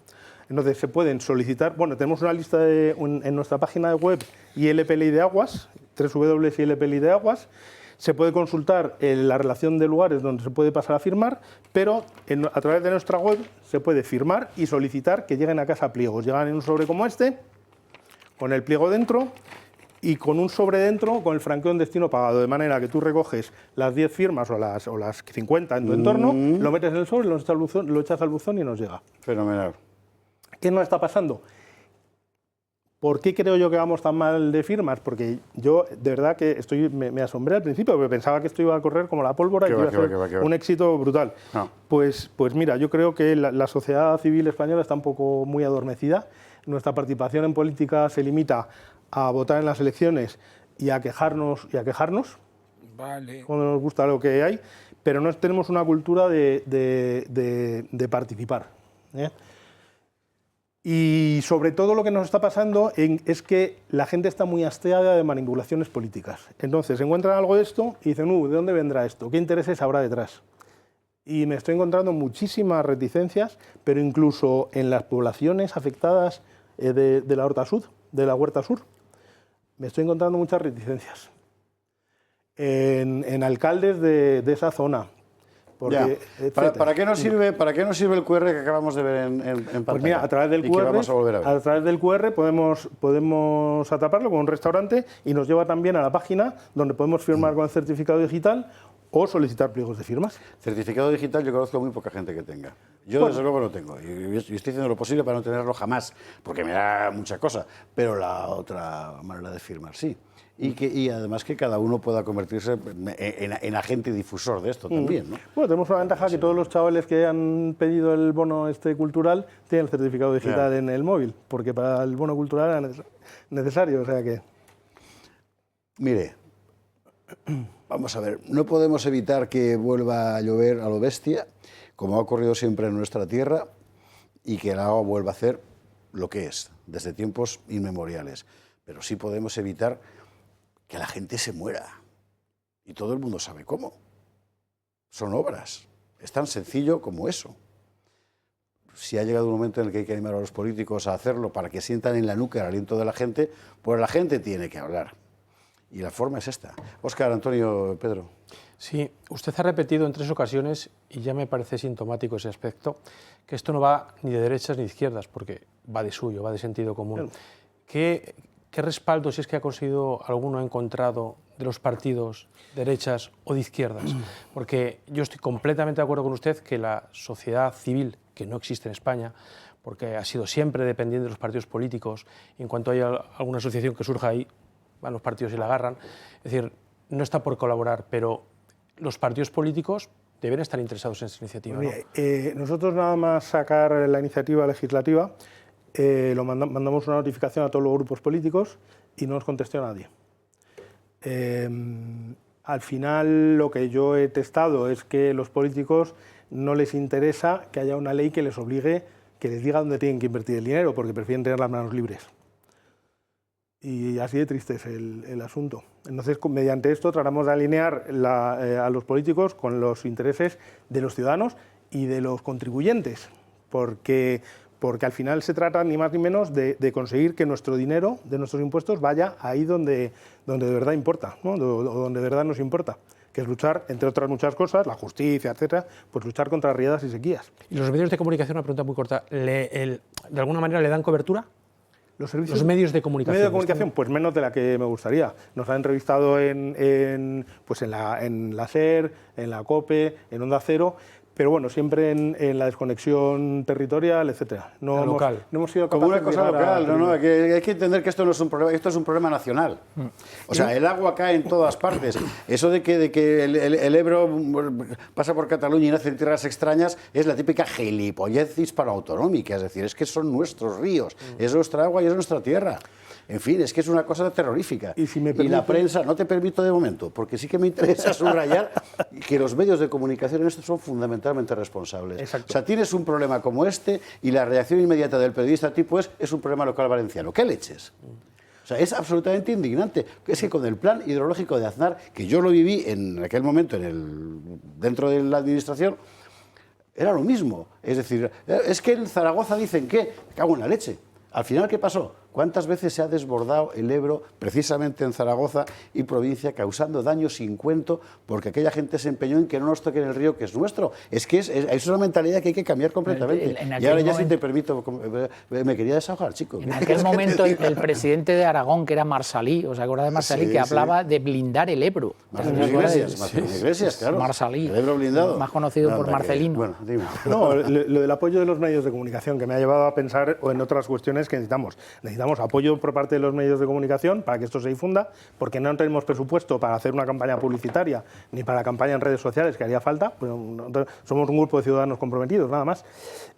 Entonces se pueden solicitar, bueno, tenemos una lista en nuestra página de web ILP Ley de Aguas, www.ilp Ley de Aguas. Se puede consultar la relación de lugares donde se puede pasar a firmar, pero a través de nuestra web se puede firmar y solicitar que lleguen a casa pliegos. Llegan en un sobre como este, con el pliego dentro y con un sobre dentro con el franqueo en destino pagado, de manera que tú recoges las 10 firmas o las 50 en tu entorno, lo metes en el sobre, lo echas al buzón y nos llega. Fenomenal. ¿Qué nos está pasando? ¿Por qué creo yo que vamos tan mal de firmas? Porque yo, de verdad, que me asombré al principio, porque pensaba que esto iba a correr como la pólvora y que iba a ser un éxito brutal. No. Pues mira, yo creo que la sociedad civil española está un poco muy adormecida. Nuestra participación en política se limita a votar en las elecciones y a quejarnos. Vale. Cuando nos gusta lo que hay, pero no tenemos una cultura de participar. Y sobre todo lo que nos está pasando es que la gente está muy hastiada de manipulaciones políticas. Entonces encuentran algo de esto y dicen, ¿de dónde vendrá esto? ¿Qué intereses habrá detrás? Y me estoy encontrando muchísimas reticencias, pero incluso en las poblaciones afectadas de la Horta Sur, de la Huerta Sur, me estoy encontrando muchas reticencias. En alcaldes de esa zona. Porque, ¿Para qué nos sirve el QR que acabamos de ver en pantalla? Pues mira, a través del QR podemos atraparlo con un restaurante y nos lleva también a la página donde podemos firmar con el certificado digital o solicitar pliegos de firmas. Certificado digital yo conozco muy poca gente que tenga. Yo desde luego lo tengo y estoy haciendo lo posible para no tenerlo jamás, porque me da mucha cosa, pero la otra manera de firmar sí. Y además que cada uno pueda convertirse en agente difusor de esto también, ¿no? Bueno, tenemos una ventaja que todos los chavales que han pedido el bono cultural tienen el certificado digital en el móvil, porque para el bono cultural era necesario, o sea que... Mire, vamos a ver, no podemos evitar que vuelva a llover a lo bestia, como ha ocurrido siempre en nuestra tierra, y que el agua vuelva a hacer lo que es, desde tiempos inmemoriales. Pero sí podemos evitar que la gente se muera. Y todo el mundo sabe cómo. Son obras. Es tan sencillo como eso. Si ha llegado un momento en el que hay que animar a los políticos a hacerlo para que sientan en la nuca el aliento de la gente, pues la gente tiene que hablar. Y la forma es esta. Óscar, Antonio, Pedro. Sí, usted ha repetido en 3 ocasiones, y ya me parece sintomático ese aspecto, que esto no va ni de derechas ni de izquierdas, porque va de suyo, va de sentido común. ¿Qué ¿qué respaldo, si es que ha conseguido alguno, ha encontrado de los partidos derechas o de izquierdas? Porque yo estoy completamente de acuerdo con usted que la sociedad civil, que no existe en España, porque ha sido siempre dependiente de los partidos políticos, y en cuanto haya alguna asociación que surja ahí, van los partidos y la agarran, es decir, no está por colaborar, pero los partidos políticos deben estar interesados en esta iniciativa, ¿no? Nosotros nada más sacar la iniciativa legislativa, mandamos una notificación a todos los grupos políticos y no nos contestó nadie. Al final lo que yo he testado es que los políticos no les interesa que haya una ley que les obligue, que les diga dónde tienen que invertir el dinero, porque prefieren tener las manos libres. Y así de triste es el asunto. Entonces, mediante esto tratamos de alinear a los políticos con los intereses de los ciudadanos y de los contribuyentes, porque al final se trata ni más ni menos de conseguir que nuestro dinero, de nuestros impuestos, vaya ahí donde de verdad importa, ¿no? O donde de verdad nos importa, que es luchar, entre otras muchas cosas, la justicia, etcétera, pues luchar contra riadas y sequías. ¿Y los medios de comunicación, una pregunta muy corta, de alguna manera le dan cobertura? Los servicios, los medios de comunicación. Medios de comunicación, pues menos de la que me gustaría. Nos han entrevistado en la SER, en la COPE, en Onda Cero, pero bueno, siempre en la desconexión territorial, etcétera. No hemos sido capaces como una cosa local, hay que entender que esto no es un problema, esto es un problema nacional. O sea, el agua cae en todas partes. Eso de que el Ebro pasa por Cataluña y nace en tierras extrañas es la típica gilipollez hispanoautonómica, es decir, es que son nuestros ríos, es nuestra agua y es nuestra tierra. En fin, es que es una cosa terrorífica. Y la prensa, no te permito de momento, porque sí que me interesa subrayar que los medios de comunicación en esto son fundamentalmente responsables. Exacto. O sea, tienes un problema como este y la reacción inmediata del periodista tipo es un problema local valenciano. ¿Qué leches? O sea, es absolutamente indignante. Es que con el plan hidrológico de Aznar, que yo lo viví en aquel momento dentro de la administración, era lo mismo. Es decir, es que en Zaragoza dicen que, cago en la leche. Al final, ¿qué pasó? ¿Cuántas veces se ha desbordado el Ebro, precisamente en Zaragoza y provincia, causando daño sin cuento, porque aquella gente se empeñó en que no nos toquen el río que es nuestro? Es que es una mentalidad que hay que cambiar completamente. Y ahora ya, si te permito, me quería desahogar, chico. En aquel momento el presidente de Aragón, que era Marsalí, ¿os acordáis de Marsalí? Sí, que hablaba de blindar el Ebro. Marcelino Iglesias, claro. Marsalí, el Ebro blindado. Más conocido por Marcelino. Bueno, dime. No, lo del apoyo de los medios de comunicación, que me ha llevado a pensar en otras cuestiones que necesitamos. Necesitamos apoyo por parte de los medios de comunicación para que esto se difunda, porque no tenemos presupuesto para hacer una campaña publicitaria ni para la campaña en redes sociales, que haría falta. Pues somos un grupo de ciudadanos comprometidos, nada más.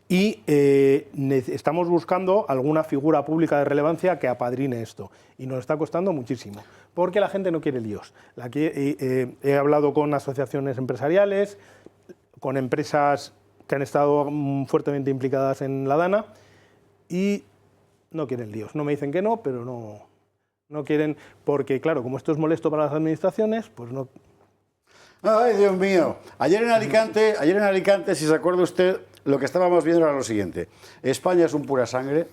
Y estamos buscando alguna figura pública de relevancia que apadrine esto. Y nos está costando muchísimo, porque la gente no quiere líos. He hablado con asociaciones empresariales, con empresas que han estado fuertemente implicadas en la Dana, y no quieren líos. No me dicen que no, pero no quieren, porque claro, como esto es molesto para las administraciones, pues no. Ay, Dios mío. Ayer en Alicante, si se acuerda usted, lo que estábamos viendo era lo siguiente. España es un pura sangre,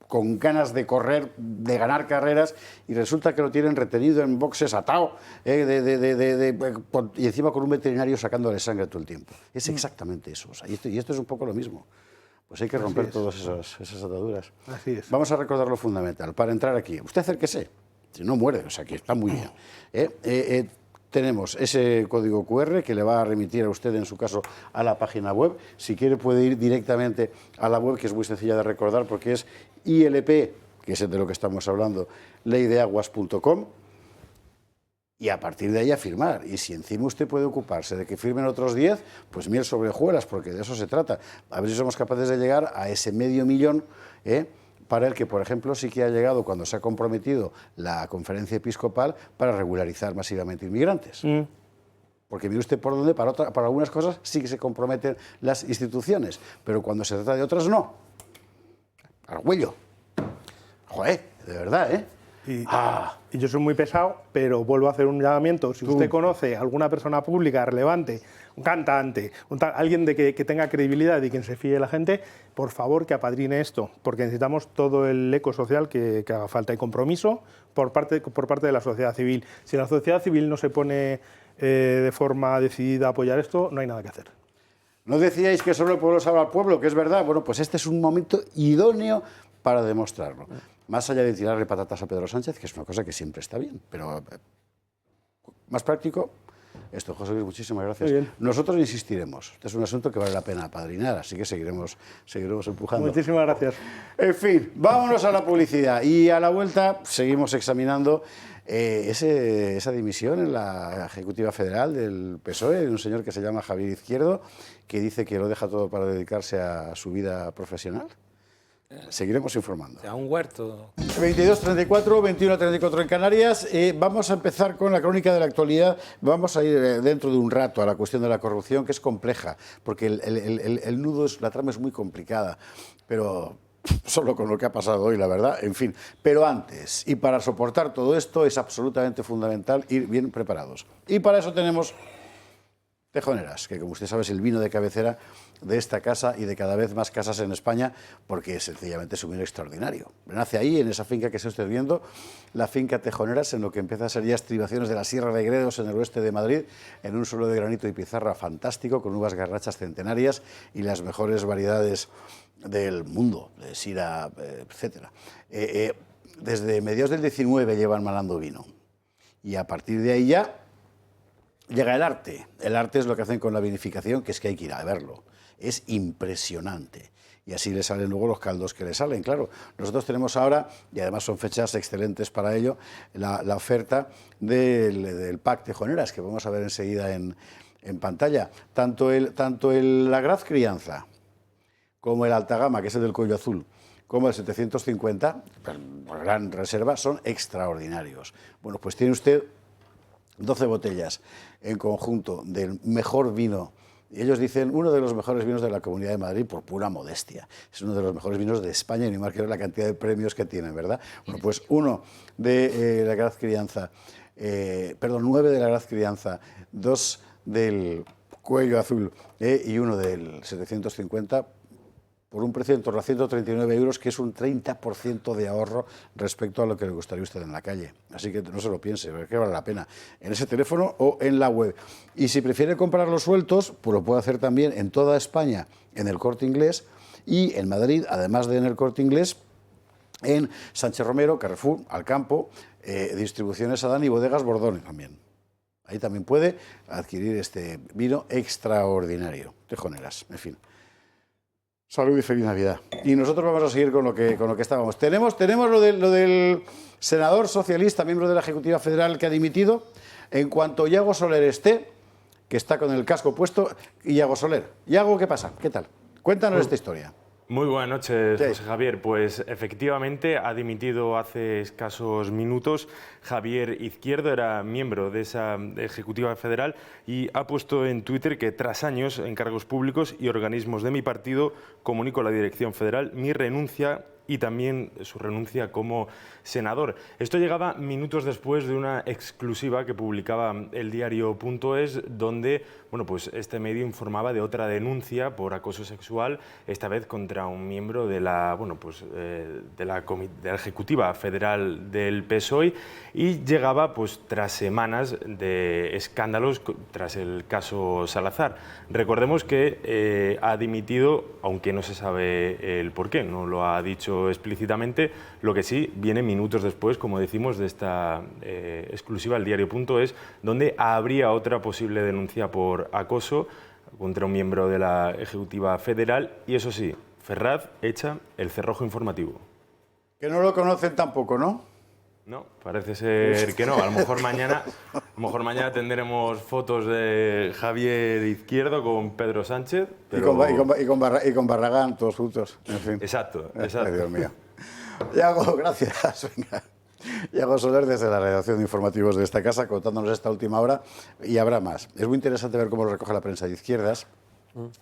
con ganas de correr, de ganar carreras, y resulta que lo tienen retenido en boxes, atado, y encima con un veterinario sacándole sangre todo el tiempo. Es exactamente eso. O sea, y esto es un poco lo mismo. Pues hay que romper todas esas ataduras. Así es. Vamos a recordar lo fundamental. Para entrar aquí, usted acérquese, si no muere, o sea que está muy bien. Tenemos ese código QR que le va a remitir a usted, en su caso, a la página web. Si quiere puede ir directamente a la web, que es muy sencilla de recordar, porque es ILP, que es de lo que estamos hablando, leydeaguas.com. Y a partir de ahí a firmar. Y si encima usted puede ocuparse de que firmen otros 10, pues miel sobre hojuelas, porque de eso se trata. A ver si somos capaces de llegar a ese $500,000, para el que, por ejemplo, sí que ha llegado cuando se ha comprometido la conferencia episcopal para regularizar masivamente inmigrantes. Porque mire usted por dónde, para algunas cosas sí que se comprometen las instituciones, pero cuando se trata de otras no. Argüello. Joder, de verdad, ¿eh? Y yo soy muy pesado, pero vuelvo a hacer un llamamiento. Si usted conoce a alguna persona pública relevante, un cantante, alguien que tenga credibilidad y quien se fíe de la gente, por favor que apadrine esto, porque necesitamos todo el eco social que haga falta y compromiso por parte de la sociedad civil. Si la sociedad civil no se pone de forma decidida a apoyar esto, no hay nada que hacer. ¿No decíais que solo el pueblo salva al pueblo? Que es verdad. Bueno, pues este es un momento idóneo para demostrarlo. Más allá de tirarle patatas a Pedro Sánchez, que es una cosa que siempre está bien, pero más práctico, esto, José Luis, muchísimas gracias. Nosotros insistiremos. Este es un asunto que vale la pena apadrinar, así que seguiremos empujando. Muchísimas gracias. En fin, vámonos a la publicidad y a la vuelta seguimos examinando esa dimisión en la Ejecutiva Federal del PSOE, de un señor que se llama Javier Izquierdo, que dice que lo deja todo para dedicarse a su vida profesional. Seguiremos informando. A un huerto. 22:34, 21:34 en Canarias. Vamos a empezar con la crónica de la actualidad. Vamos a ir dentro de un rato a la cuestión de la corrupción, que es compleja, porque el nudo, la trama es muy complicada, pero solo con lo que ha pasado hoy, la verdad, en fin. Pero antes, y para soportar todo esto, es absolutamente fundamental ir bien preparados. Y para eso tenemos Tejoneras, que como usted sabe es el vino de cabecera de esta casa y de cada vez más casas en España, porque sencillamente es un vino extraordinario. Nace ahí, en esa finca que está usted viendo, la finca Tejoneras, en lo que empieza a ser ya estribaciones de la Sierra de Gredos, en el oeste de Madrid, en un suelo de granito y pizarra fantástico, con uvas garnachas centenarias y las mejores variedades del mundo, de Syrah, etc. Desde mediados del 19 llevan malando vino, y a partir de ahí ya llega el arte. El arte es lo que hacen con la vinificación, que es que hay que ir a verlo. Es impresionante. Y así le salen luego los caldos que le salen, claro. Nosotros tenemos ahora, y además son fechas excelentes para ello, la oferta del pack Tejoneras, que vamos a ver enseguida en pantalla. Tanto la Graz Crianza como el Alta Gama, que es el del cuello azul, como el 750, por gran reserva, son extraordinarios. Bueno, pues tiene usted 12 botellas en conjunto del mejor vino, y ellos dicen uno de los mejores vinos de la Comunidad de Madrid por pura modestia. Es uno de los mejores vinos de España, y ni más que ver la cantidad de premios que tienen, ¿verdad? Bueno, pues uno de la Graz Crianza, 9 de la Graz Crianza, 2 del cuello azul y uno del 750, por un precio en torno a 139 euros, que es un 30% de ahorro respecto a lo que le gustaría a usted en la calle. Así que no se lo piense, que vale la pena, en ese teléfono o en la web. Y si prefiere comprarlos sueltos, pues lo puede hacer también en toda España, en el Corte Inglés, y en Madrid, además de en el Corte Inglés, en Sánchez Romero, Carrefour, Alcampo, Distribuciones Adán y Bodegas Bordone también. Ahí también puede adquirir este vino extraordinario. Tejoneras, en fin. Salud y feliz Navidad. Y nosotros vamos a seguir con lo que estábamos. Tenemos lo del senador socialista, miembro de la Ejecutiva Federal, que ha dimitido. En cuanto Iago Soler esté, que está con el casco puesto, y Iago Soler. Iago, ¿qué pasa? ¿Qué tal? Cuéntanos esta historia. Muy buenas noches, José Javier. Pues efectivamente ha dimitido hace escasos minutos. Javier Izquierdo era miembro de esa Ejecutiva Federal y ha puesto en Twitter que tras años en cargos públicos y organismos de mi partido comunico a la Dirección Federal mi renuncia y también su renuncia como senador. Esto llegaba minutos después de una exclusiva que publicaba el diario.es, donde pues este medio informaba de otra denuncia por acoso sexual, esta vez contra un miembro de la, de la Ejecutiva Federal del PSOE, y llegaba tras semanas de escándalos tras el caso Salazar. Recordemos que ha dimitido, aunque no se sabe el porqué, no lo ha dicho explícitamente. Lo que sí viene minutos después, como decimos, de esta exclusiva del diario.es, donde habría otra posible denuncia por acoso contra un miembro de la Ejecutiva Federal, y eso sí, Ferraz echa el cerrojo informativo. Que no lo conocen tampoco, ¿no? No, parece ser que no. A lo mejor mañana tendremos fotos de Javier Izquierdo con Pedro Sánchez. Pero... Y con Barragán, todos juntos. En fin. Exacto. Ay, Dios mío. Iago, gracias. Venga. Iago Soler, desde la redacción de informativos de esta casa, contándonos esta última hora, y habrá más. Es muy interesante ver cómo lo recoge la prensa de izquierdas,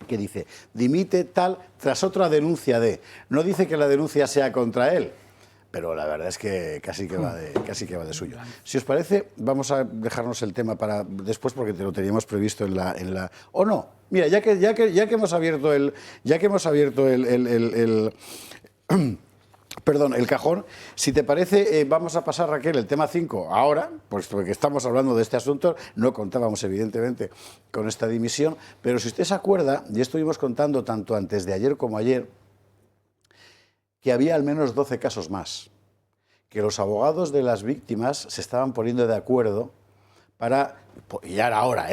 que dice, dimite tal tras otra denuncia de... No dice que la denuncia sea contra él, pero la verdad es que casi que va de suyo. Si os parece, vamos a dejarnos el tema para después, porque te lo teníamos previsto en la o no. Mira, ya que hemos abierto el cajón, si te parece, vamos a pasar, Raquel, el tema 5 ahora, pues porque estamos hablando de este asunto. No contábamos, evidentemente, con esta dimisión, pero si usted se acuerda, y estuvimos contando tanto antes de ayer como ayer, que había al menos 12 casos más, que los abogados de las víctimas se estaban poniendo de acuerdo para, y ya era hora,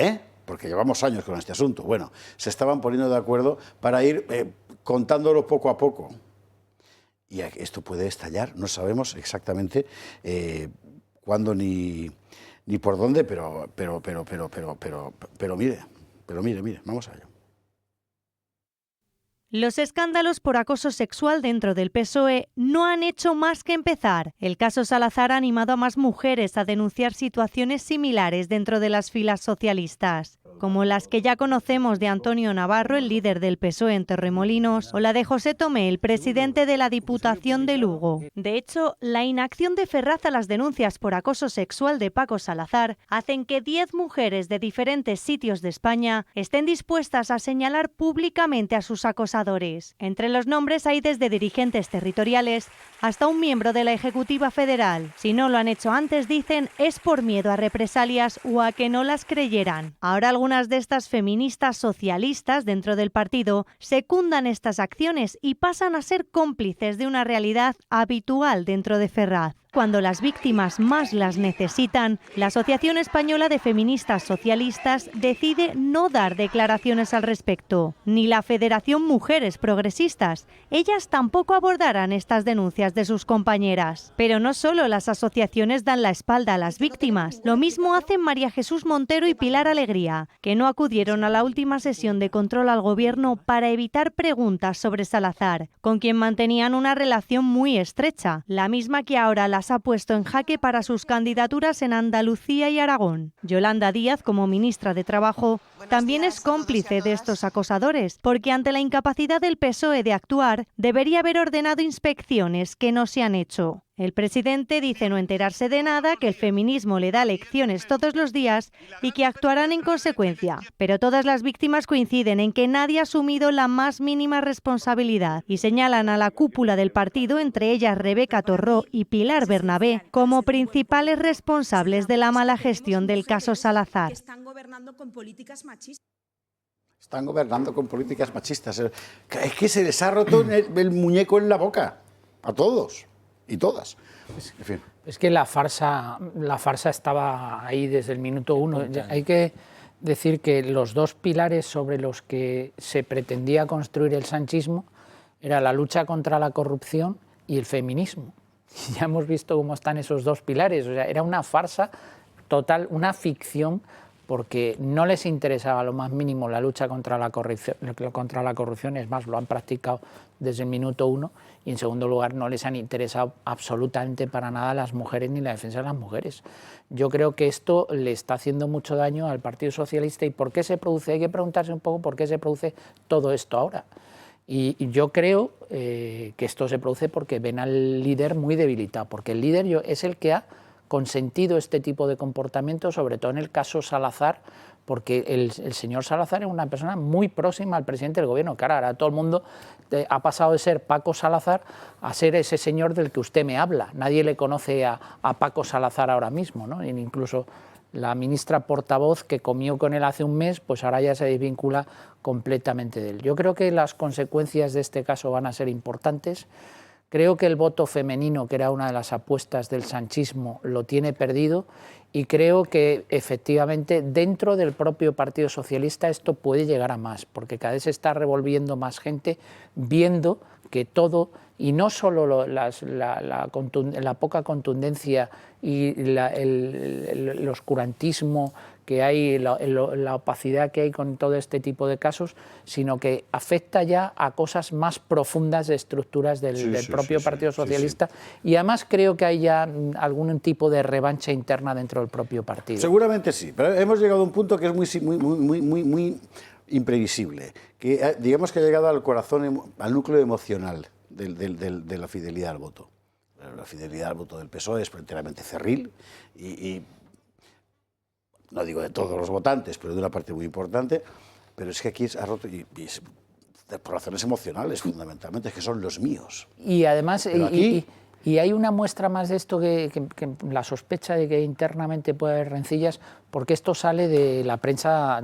porque llevamos años con este asunto, bueno, se estaban poniendo de acuerdo para ir contándolo poco a poco. Y esto puede estallar, no sabemos exactamente cuándo ni por dónde, pero mire, vamos allá. Los escándalos por acoso sexual dentro del PSOE no han hecho más que empezar. El caso Salazar ha animado a más mujeres a denunciar situaciones similares dentro de las filas socialistas, como las que ya conocemos de Antonio Navarro, el líder del PSOE en Torremolinos, o la de José Tomé, el presidente de la Diputación de Lugo. De hecho, la inacción de Ferraz a las denuncias por acoso sexual de Paco Salazar hacen que 10 mujeres de diferentes sitios de España estén dispuestas a señalar públicamente a sus acosadores. Entre los nombres hay desde dirigentes territoriales hasta un miembro de la Ejecutiva Federal. Si no lo han hecho antes, dicen, es por miedo a represalias o a que no las creyeran. Ahora algunas de estas feministas socialistas dentro del partido secundan estas acciones y pasan a ser cómplices de una realidad habitual dentro de Ferraz. Cuando las víctimas más las necesitan, la Asociación Española de Feministas Socialistas decide no dar declaraciones al respecto. Ni la Federación Mujeres Progresistas. Ellas tampoco abordarán estas denuncias de sus compañeras. Pero no solo las asociaciones dan la espalda a las víctimas. Lo mismo hacen María Jesús Montero y Pilar Alegría, que no acudieron a la última sesión de control al Gobierno para evitar preguntas sobre Salazar, con quien mantenían una relación muy estrecha, la misma que ahora las ha puesto en jaque para sus candidaturas en Andalucía y Aragón. Yolanda Díaz, como ministra de Trabajo, también es cómplice de estos acosadores, porque ante la incapacidad del PSOE de actuar, debería haber ordenado inspecciones que no se han hecho. El presidente dice no enterarse de nada, que el feminismo le da lecciones todos los días y que actuarán en consecuencia. Pero todas las víctimas coinciden en que nadie ha asumido la más mínima responsabilidad y señalan a la cúpula del partido, entre ellas Rebeca Torró y Pilar Bernabé, como principales responsables de la mala gestión del caso Salazar. Están gobernando con políticas machistas. Están gobernando con políticas machistas. Es que se les ha roto el muñeco en la boca a todos. Y todas. En fin. Es que la farsa estaba ahí desde el minuto 1. Hay que decir que los dos pilares sobre los que se pretendía construir el sanchismo era la lucha contra la corrupción y el feminismo. Y ya hemos visto cómo están esos dos pilares. O sea, era una farsa total, una ficción, porque no les interesaba lo más mínimo la lucha contra la corrupción, es más, lo han practicado desde el minuto 1, y en segundo lugar no les han interesado absolutamente para nada las mujeres ni la defensa de las mujeres. Yo creo que esto le está haciendo mucho daño al Partido Socialista. ¿Y por qué se produce? Hay que preguntarse un poco por qué se produce todo esto ahora. Y yo creo que esto se produce porque ven al líder muy debilitado, porque el líder es el que ha consentido este tipo de comportamiento, sobre todo en el caso Salazar, porque el señor Salazar es una persona muy próxima al presidente del Gobierno. Claro, ahora todo el mundo ha pasado de ser Paco Salazar a ser ese señor del que usted me habla. Nadie le conoce a Paco Salazar ahora mismo, ¿no? Incluso la ministra portavoz que comió con él hace un mes, pues ahora ya se desvincula completamente de él. Yo creo que las consecuencias de este caso van a ser importantes. Creo que el voto femenino, que era una de las apuestas del sanchismo, lo tiene perdido, y creo que efectivamente dentro del propio Partido Socialista esto puede llegar a más, porque cada vez se está revolviendo más gente viendo que todo, y no solo la poca contundencia y el oscurantismo que hay, la opacidad que hay con todo este tipo de casos, sino que afecta ya a cosas más profundas de estructuras del propio Partido Socialista. Y además creo que hay ya algún tipo de revancha interna dentro del propio partido. Seguramente sí, pero hemos llegado a un punto que es muy imprevisible, que digamos que ha llegado al corazón, al núcleo emocional de la fidelidad al voto. La fidelidad al voto del PSOE es enteramente cerril y no digo de todos los votantes, pero de una parte muy importante, pero es que aquí ha roto por razones emocionales fundamentalmente, es que son los míos. Y además, Y hay una muestra más de esto que la sospecha de que internamente puede haber rencillas, porque esto sale de la prensa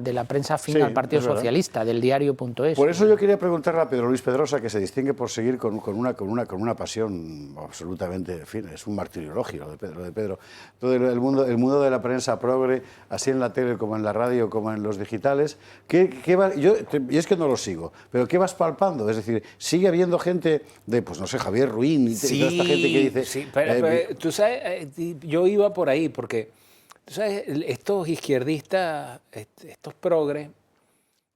afín al Partido Socialista, del diario.es. Por eso yo quería preguntarle a Pedro Luis Pedrosa, que se distingue por seguir con una pasión absolutamente, en fin, es un martiriologio lo de Pedro. Todo el mundo de la prensa progre, así en la tele como en la radio, como en los digitales, y es que no lo sigo, pero ¿qué vas palpando? Es decir, sigue habiendo gente de, pues no sé, Javier Ruín y toda esta gente que dice... Sí, pero tú sabes, yo iba por ahí, porque tú sabes, estos izquierdistas, estos progres,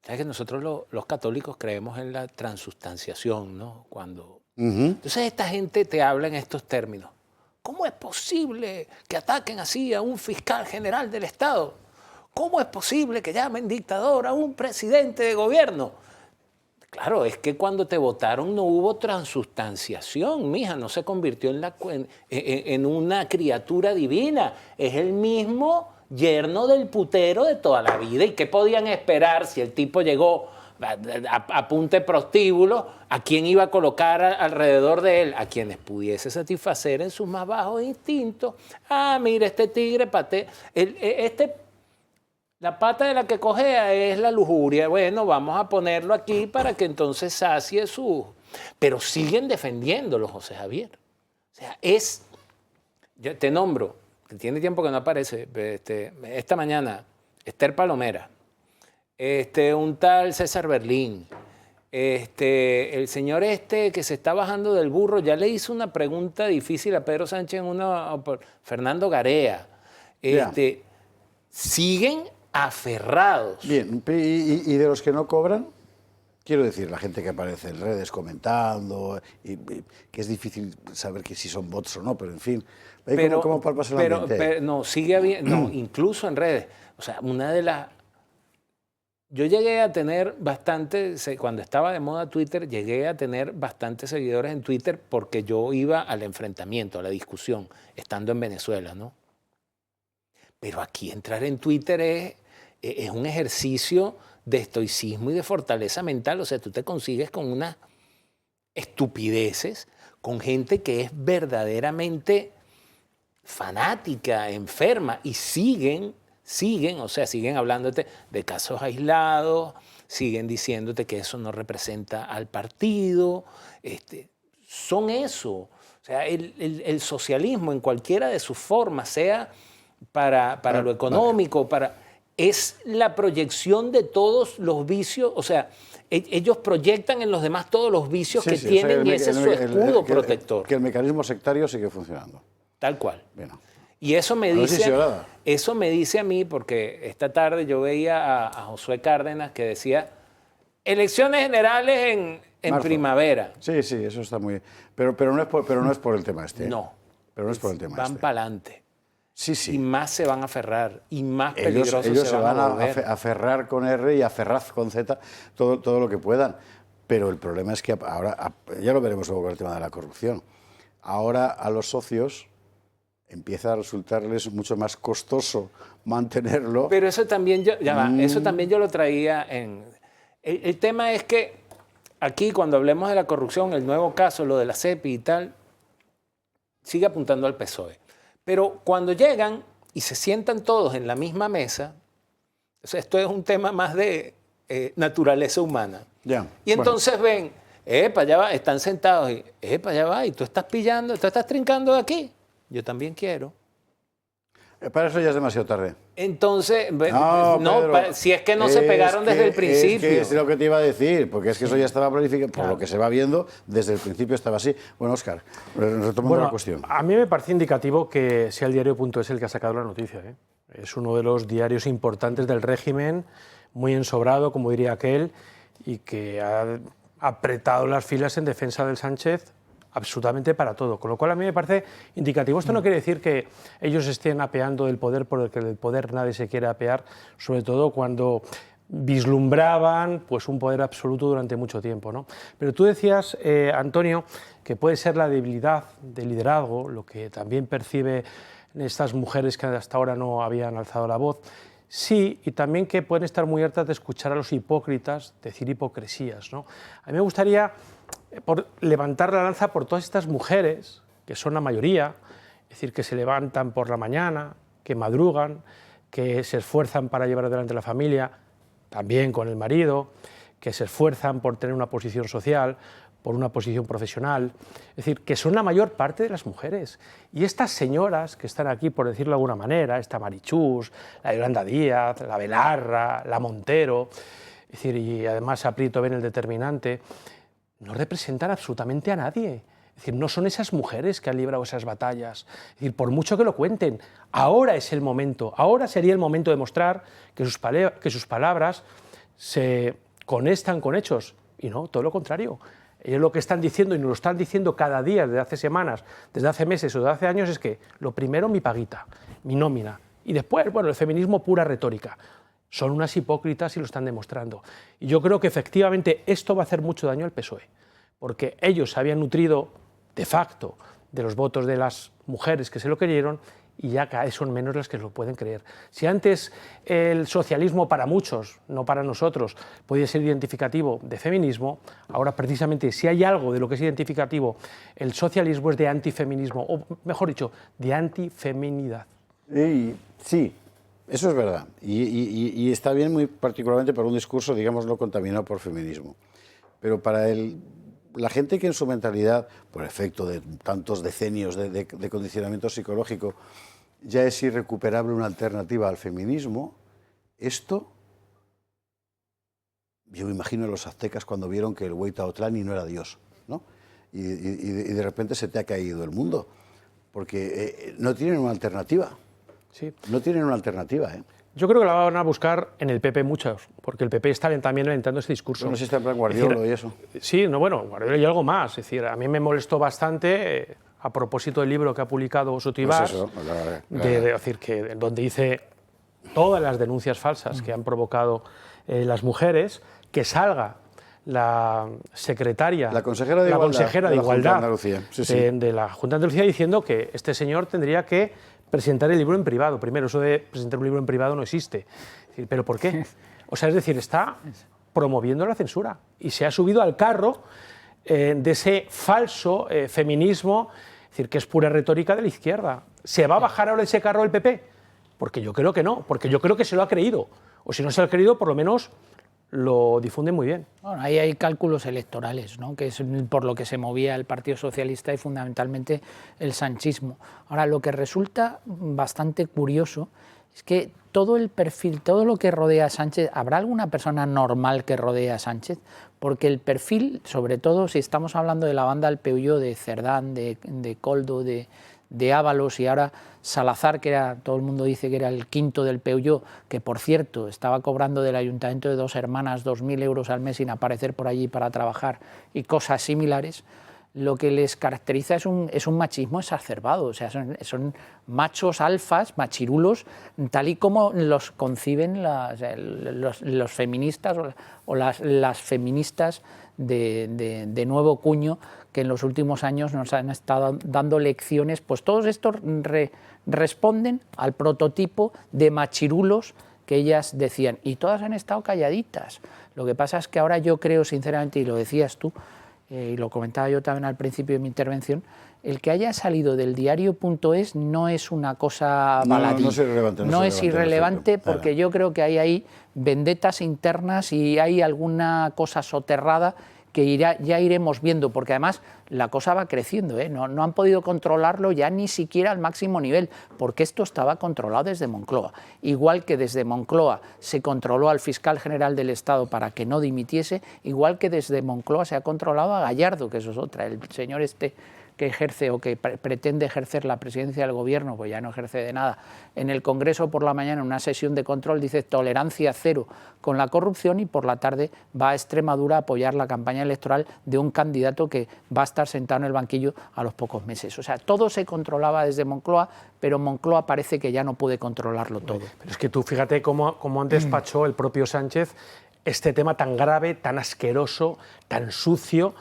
sabes que nosotros los católicos creemos en la transustanciación, ¿no? Cuando... Entonces esta gente te habla en estos términos. ¿Cómo es posible que ataquen así a un fiscal general del Estado? ¿Cómo es posible que llamen dictador a un presidente de gobierno? Claro, es que cuando te votaron no hubo transustanciación, mija, no se convirtió en una criatura divina. Es el mismo yerno del putero de toda la vida. ¿Y qué podían esperar si el tipo llegó a punta de prostíbulo? ¿A quién iba a colocar alrededor de él? A quienes pudiese satisfacer en sus más bajos instintos. Ah, mira, este tigre la pata de la que cojea es la lujuria. Bueno, vamos a ponerlo aquí para que entonces sacie su... Pero siguen defendiéndolo, José Javier. O sea, yo te nombro, que tiene tiempo que no aparece, esta mañana, Esther Palomera, un tal César Berlín, el señor que se está bajando del burro, ya le hizo una pregunta difícil a Pedro Sánchez, Fernando Garea. Siguen aferrados. Bien, ¿y de los que no cobran? Quiero decir, la gente que aparece en redes comentando, que es difícil saber que si son bots o no, pero en fin. ¿Cómo palpas el ambiente? Pero no, sigue habiendo, no, incluso en redes. O sea, yo llegué a tener cuando estaba de moda Twitter, llegué a tener bastantes seguidores en Twitter porque yo iba al enfrentamiento, a la discusión, estando en Venezuela, ¿no? Pero aquí entrar en Twitter es un ejercicio de estoicismo y de fortaleza mental. O sea, tú te consigues con unas estupideces, con gente que es verdaderamente fanática, enferma, y siguen hablándote de casos aislados, siguen diciéndote que eso no representa al partido. Son eso. O sea, el socialismo en cualquiera de sus formas, sea para lo económico, es la proyección de todos los vicios. O sea, ellos proyectan en los demás todos los vicios que tienen, y ese es su escudo protector. Que el mecanismo sectario sigue funcionando. Tal cual. Bien. Y eso me dice a mí, porque esta tarde yo veía a Josué Cárdenas que decía elecciones generales en primavera. Sí, eso está muy bien. Pero no es por el tema este. No. Pero no es por el tema van para adelante. Sí. Y más se van a aferrar, y más peligrosos ellos se van a volver. con R y a ferraz con Z, todo lo que puedan. Pero el problema es que ahora, ya lo veremos luego con el tema de la corrupción, ahora a los socios empieza a resultarles mucho más costoso mantenerlo. Pero eso también eso también yo lo traía en... El tema es que aquí, cuando hablemos de la corrupción, el nuevo caso, lo de la CEPI y tal, sigue apuntando al PSOE. Pero cuando llegan y se sientan todos en la misma mesa, o sea, esto es un tema más de naturaleza humana. Y entonces ven, allá va, están sentados y, allá va, y tú estás pillando, tú estás trincando de aquí. Yo también quiero. Para eso ya es demasiado tarde. Entonces, si es que no se pegaron desde el principio. Es lo que te iba a decir, porque es que eso ya estaba planificado, por lo que se va viendo, desde el principio estaba así. Bueno, Óscar, retomando la cuestión. A mí me parece indicativo que sea el diario.es el que ha sacado la noticia. Es uno de los diarios importantes del régimen, muy ensobrado, como diría aquel, y que ha apretado las filas en defensa del Sánchez absolutamente para todo, con lo cual a mí me parece indicativo. Esto no quiere decir que ellos estén apeando del poder por el que del poder nadie se quiere apear, sobre todo cuando vislumbraban pues un poder absoluto durante mucho tiempo, ¿no? Pero tú decías, Antonio, que puede ser la debilidad del liderazgo, lo que también perciben estas mujeres que hasta ahora no habían alzado la voz. Sí, y también que pueden estar muy hartas de escuchar a los hipócritas decir hipocresías, ¿no? A mí me gustaría levantar la lanza por todas estas mujeres que son la mayoría, es decir, que se levantan por la mañana, que madrugan, que se esfuerzan para llevar adelante la familia, también con el marido, que se esfuerzan por tener una posición social, por una posición profesional, es decir, que son la mayor parte de las mujeres. Y estas señoras que están aquí, por decirlo de alguna manera, esta Marichus, la Yolanda Díaz, la Belarra, la Montero, es decir, y además aprieto bien el determinante, no representan absolutamente a nadie. Es decir, no son esas mujeres que han librado esas batallas. Es decir, por mucho que lo cuenten, ahora es el momento, ahora sería el momento de mostrar que sus palabras se conectan con hechos, y no, todo lo contrario. Ellos lo que están diciendo, y nos lo están diciendo cada día, desde hace semanas, desde hace meses o desde hace años, es que lo primero mi paguita, mi nómina, y después, bueno, el feminismo pura retórica. Son unas hipócritas y lo están demostrando. Y yo creo que efectivamente esto va a hacer mucho daño al PSOE, porque ellos se habían nutrido de facto de los votos de las mujeres que se lo creyeron, y ya cada vez son menos las que lo pueden creer. Si antes el socialismo para muchos, no para nosotros, podía ser identificativo de feminismo, ahora precisamente si hay algo de lo que es identificativo, el socialismo es de antifeminismo, o mejor dicho, de antifeminidad. Sí, eso es verdad. Y está bien muy particularmente para un discurso, digamos, no contaminado por feminismo. Pero para la gente que en su mentalidad, por efecto de tantos decenios de condicionamiento psicológico, ya es irrecuperable una alternativa al feminismo, esto, yo me imagino a los aztecas cuando vieron que el Hueytaotlani no era Dios, ¿no? Y de repente se te ha caído el mundo, porque no tienen una alternativa. Sí. No tienen una alternativa, ¿eh? Yo creo que la van a buscar en el PP muchos, porque el PP está también alentando este discurso. No sé si está en plan Guardiola y eso. Sí, no, bueno, Guardiola y algo más. Es decir, a mí me molestó bastante, a propósito del libro que ha publicado Sotoibars, decir, donde dice todas las denuncias falsas que han provocado las mujeres, que salga la secretaria, la consejera de Igualdad de la Junta de Andalucía diciendo que este señor tendría que presentar el libro en privado. Primero, eso de presentar un libro en privado no existe. ¿Pero por qué? O sea, es decir, está promoviendo la censura y se ha subido al carro de ese falso feminismo, es decir, que es pura retórica de la izquierda. ¿Se va a bajar ahora ese carro el PP? Porque yo creo que no, porque yo creo que se lo ha creído. O si no se lo ha creído, por lo menos lo difunden muy bien. Bueno, ahí hay cálculos electorales, ¿no? Que es por lo que se movía el Partido Socialista y fundamentalmente el sanchismo. Ahora, lo que resulta bastante curioso es que todo el perfil, todo lo que rodea a Sánchez, ¿habrá alguna persona normal que rodea a Sánchez? Porque el perfil, sobre todo si estamos hablando de la banda del Peuyó, de Cerdán, de Koldo, de Ábalos y ahora Salazar, que era, todo el mundo dice que era el quinto del Peuyó, que por cierto estaba cobrando del Ayuntamiento de Dos Hermanas 2.000 euros al mes sin aparecer por allí para trabajar y cosas similares, lo que les caracteriza es un machismo exacerbado, o sea, son machos alfas, machirulos, tal y como los conciben los feministas o las feministas de nuevo cuño, que en los últimos años nos han estado dando lecciones. Pues todos estos responden al prototipo de machirulos que ellas decían, y todas han estado calladitas. Lo que pasa es que ahora yo creo sinceramente, y lo decías tú, y lo comentaba yo también al principio de mi intervención, el que haya salido del diario.es no es una cosa baladí. No es irrelevante porque yo creo que hay ahí vendetas internas y hay alguna cosa soterrada que ya iremos viendo, porque además la cosa va creciendo, ¿eh? No han podido controlarlo ya ni siquiera al máximo nivel, porque esto estaba controlado desde Moncloa. Igual que desde Moncloa se controló al fiscal general del Estado para que no dimitiese, igual que desde Moncloa se ha controlado a Gallardo, que eso es otra, el señor este que ejerce o que pretende ejercer la presidencia del gobierno, pues ya no ejerce de nada. En el Congreso por la mañana, en una sesión de control, dice tolerancia cero con la corrupción y por la tarde va a Extremadura a apoyar la campaña electoral de un candidato que va a estar sentado en el banquillo a los pocos meses. O sea, todo se controlaba desde Moncloa, pero Moncloa parece que ya no puede controlarlo todo. Pero es que tú fíjate cómo despachó el propio Sánchez este tema tan grave, tan asqueroso, tan sucio,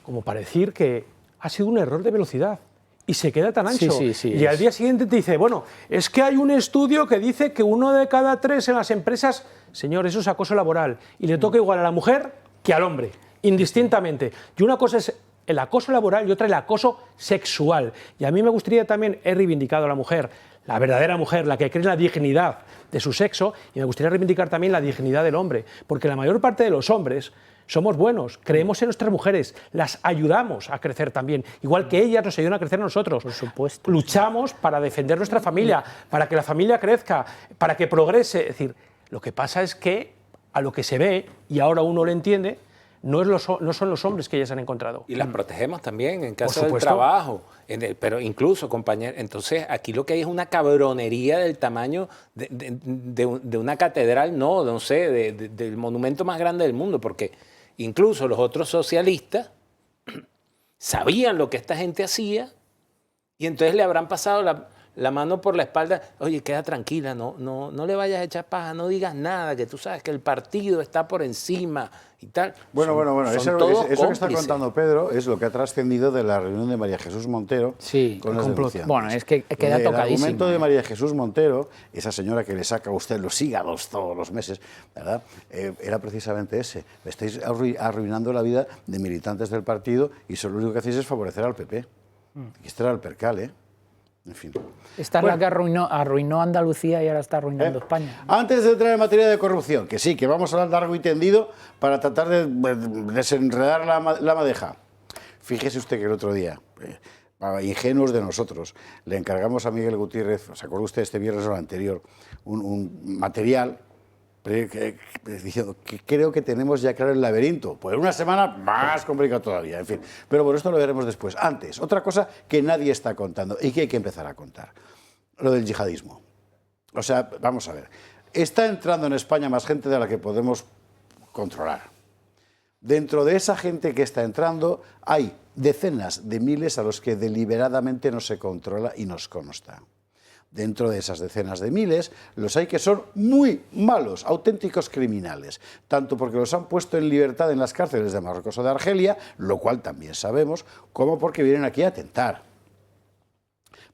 como para decir que ha sido un error de velocidad y se queda tan ancho. Sí, y al día siguiente te dice, bueno, es que hay un estudio que dice que 1 de cada 3 en las empresas, señor, eso es acoso laboral y le toca igual a la mujer que al hombre, indistintamente. Y una cosa es el acoso laboral y otra el acoso sexual. Y a mí me gustaría también, he reivindicado a la mujer, la verdadera mujer, la que cree en la dignidad de su sexo, y me gustaría reivindicar también la dignidad del hombre, porque la mayor parte de los hombres somos buenos, creemos en nuestras mujeres, las ayudamos a crecer también, igual que ellas nos ayudan a crecer a nosotros. Por supuesto. Luchamos para defender nuestra familia, para que la familia crezca, para que progrese. Es decir, lo que pasa es que a lo que se ve, y ahora uno lo entiende, no son los hombres que ellas han encontrado. Y las protegemos también en caso del trabajo. Pero incluso, compañeros, entonces aquí lo que hay es una cabronería del tamaño de una catedral, no sé, del monumento más grande del mundo, porque incluso los otros socialistas sabían lo que esta gente hacía y entonces le habrán pasado la mano por la espalda. Oye, queda tranquila, no le vayas a echar paja, no digas nada, que tú sabes que el partido está por encima y tal. Bueno, eso que está contando Pedro es lo que ha trascendido de la reunión de María Jesús Montero con los denunciantes. Bueno, es que queda tocadísimo. El argumento de María Jesús Montero, esa señora que le saca a usted los hígados todos los meses, ¿verdad? Era precisamente ese. Estáis arruinando la vida de militantes del partido y solo lo único que hacéis es favorecer al PP. Y este era el percal, ¿eh? En fin. Esta es la que arruinó Andalucía y ahora está arruinando España. Antes de entrar en materia de corrupción, que sí, que vamos a hablar largo y tendido para tratar de desenredar la madeja. Fíjese usted que el otro día, ingenuos de nosotros, le encargamos a Miguel Gutiérrez, ¿se acuerda usted este viernes o el anterior? Un material diciendo que creo que tenemos ya claro el laberinto. Pues una semana más complicado todavía, en fin. Pero bueno, esto lo veremos después. Antes, otra cosa que nadie está contando y que hay que empezar a contar. Lo del yihadismo. O sea, vamos a ver. Está entrando en España más gente de la que podemos controlar. Dentro de esa gente que está entrando hay decenas de miles a los que deliberadamente no se controla y nos consta. Dentro de esas decenas de miles, los hay que son muy malos, auténticos criminales, tanto porque los han puesto en libertad en las cárceles de Marruecos o de Argelia, lo cual también sabemos, como porque vienen aquí a atentar.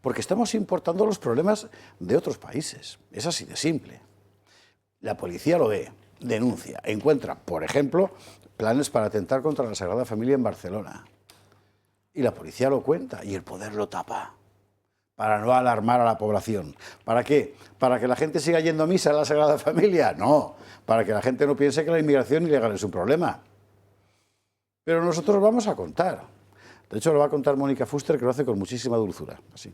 Porque estamos importando los problemas de otros países, es así de simple. La policía lo ve, denuncia, encuentra, por ejemplo, planes para atentar contra la Sagrada Familia en Barcelona. Y la policía lo cuenta y el poder lo tapa. Para no alarmar a la población. ¿Para qué? ¿Para que la gente siga yendo a misa en la Sagrada Familia? No, para que la gente no piense que la inmigración ilegal es un problema. Pero nosotros vamos a contar. De hecho, lo va a contar Mónica Fuster, que lo hace con muchísima dulzura. Así.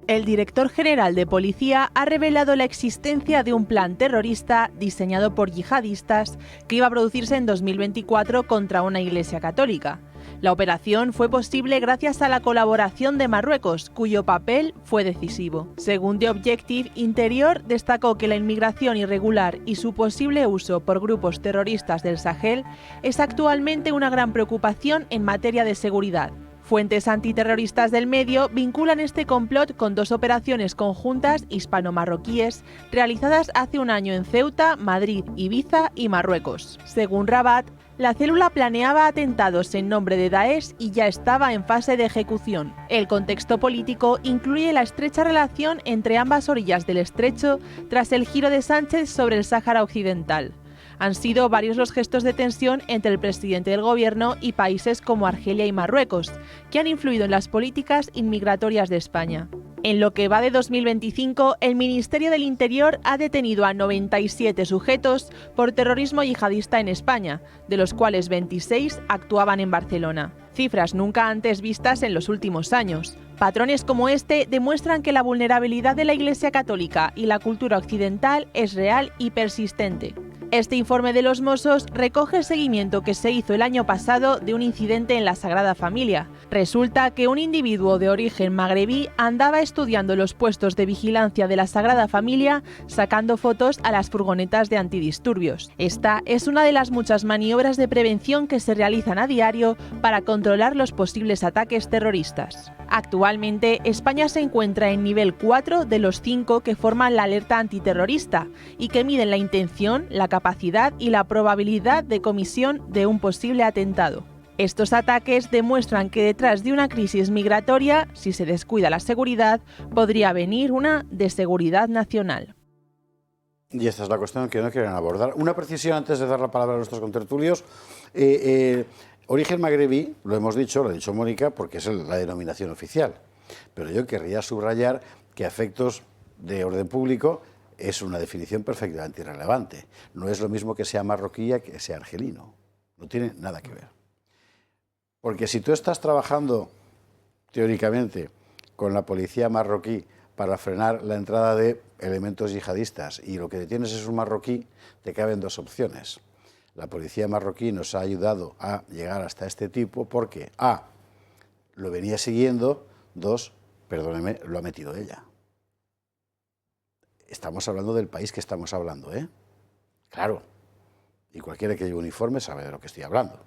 El director general de Policía ha revelado la existencia de un plan terrorista diseñado por yihadistas que iba a producirse en 2024 contra una iglesia católica. La operación fue posible gracias a la colaboración de Marruecos, cuyo papel fue decisivo. Según The Objective, Interior destacó que la inmigración irregular y su posible uso por grupos terroristas del Sahel es actualmente una gran preocupación en materia de seguridad. Fuentes antiterroristas del medio vinculan este complot con dos operaciones conjuntas hispano-marroquíes realizadas hace un año en Ceuta, Madrid, Ibiza y Marruecos. Según Rabat, la célula planeaba atentados en nombre de Daesh y ya estaba en fase de ejecución. El contexto político incluye la estrecha relación entre ambas orillas del estrecho tras el giro de Sánchez sobre el Sáhara Occidental. Han sido varios los gestos de tensión entre el presidente del gobierno y países como Argelia y Marruecos, que han influido en las políticas inmigratorias de España. En lo que va de 2025, el Ministerio del Interior ha detenido a 97 sujetos por terrorismo yihadista en España, de los cuales 26 actuaban en Barcelona. Cifras nunca antes vistas en los últimos años. Patrones como este demuestran que la vulnerabilidad de la Iglesia Católica y la cultura occidental es real y persistente. Este informe de los Mossos recoge el seguimiento que se hizo el año pasado de un incidente en la Sagrada Familia. Resulta que un individuo de origen magrebí andaba estudiando los puestos de vigilancia de la Sagrada Familia, sacando fotos a las furgonetas de antidisturbios. Esta es una de las muchas maniobras de prevención que se realizan a diario para controlar los posibles ataques terroristas. Actualmente, España se encuentra en nivel 4 de los 5 que forman la alerta antiterrorista y que miden la intención, la capacidad y la probabilidad de comisión de un posible atentado. Estos ataques demuestran que detrás de una crisis migratoria, si se descuida la seguridad, podría venir una de seguridad nacional. Y esta es la cuestión que no quieren abordar. Una precisión antes de dar la palabra a nuestros contertulios. Origen magrebí, lo hemos dicho, lo ha dicho Mónica, porque es la denominación oficial. Pero yo querría subrayar que a efectos de orden público es una definición perfectamente irrelevante. No es lo mismo que sea marroquí que sea argelino. No tiene nada que ver. Porque si tú estás trabajando, teóricamente, con la policía marroquí para frenar la entrada de elementos yihadistas y lo que tienes es un marroquí, te caben dos opciones. La policía marroquí nos ha ayudado a llegar hasta este tipo porque, A, lo venía siguiendo, 2, perdóneme, lo ha metido ella. Estamos hablando del país que estamos hablando, ¿eh? Claro. Y cualquiera que lleve uniforme sabe de lo que estoy hablando.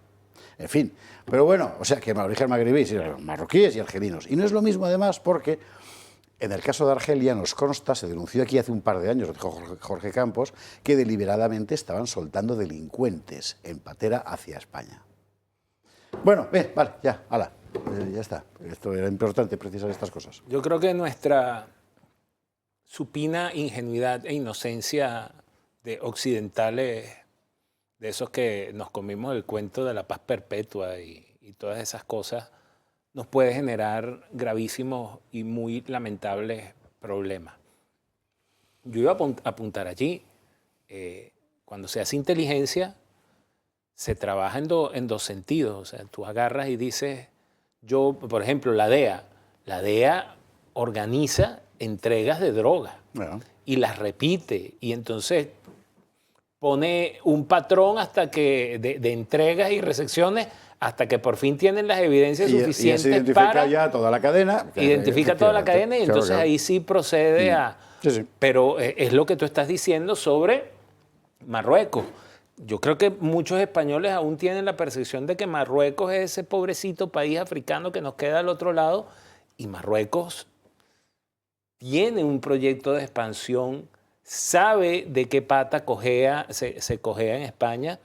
En fin, pero bueno, o sea, que origen magrebí, marroquíes y argelinos. Y no es lo mismo, además, porque en el caso de Argelia nos consta, se denunció aquí hace un par de años, lo dijo Jorge Campos, que deliberadamente estaban soltando delincuentes en patera hacia España. Bueno, vale, ya, hala, ya está. Esto era importante precisar estas cosas. Yo creo que nuestra supina ingenuidad e inocencia de occidentales, de esos que nos comimos el cuento de la paz perpetua y todas esas cosas, nos puede generar gravísimos y muy lamentables problemas. Yo iba a apuntar allí, cuando se hace inteligencia, se trabaja en dos sentidos. O sea, tú agarras y dices, yo, por ejemplo, la DEA organiza entregas de droga y las repite, y entonces pone un patrón hasta que de entregas y recepciones hasta que por fin tienen las evidencias suficientes y se identifica ya toda la cadena. Identifica toda la cadena y entonces claro. Ahí sí procede a... Sí. Pero es lo que tú estás diciendo sobre Marruecos. Yo creo que muchos españoles aún tienen la percepción de que Marruecos es ese pobrecito país africano que nos queda al otro lado, y Marruecos tiene un proyecto de expansión, sabe de qué pata se cojea en España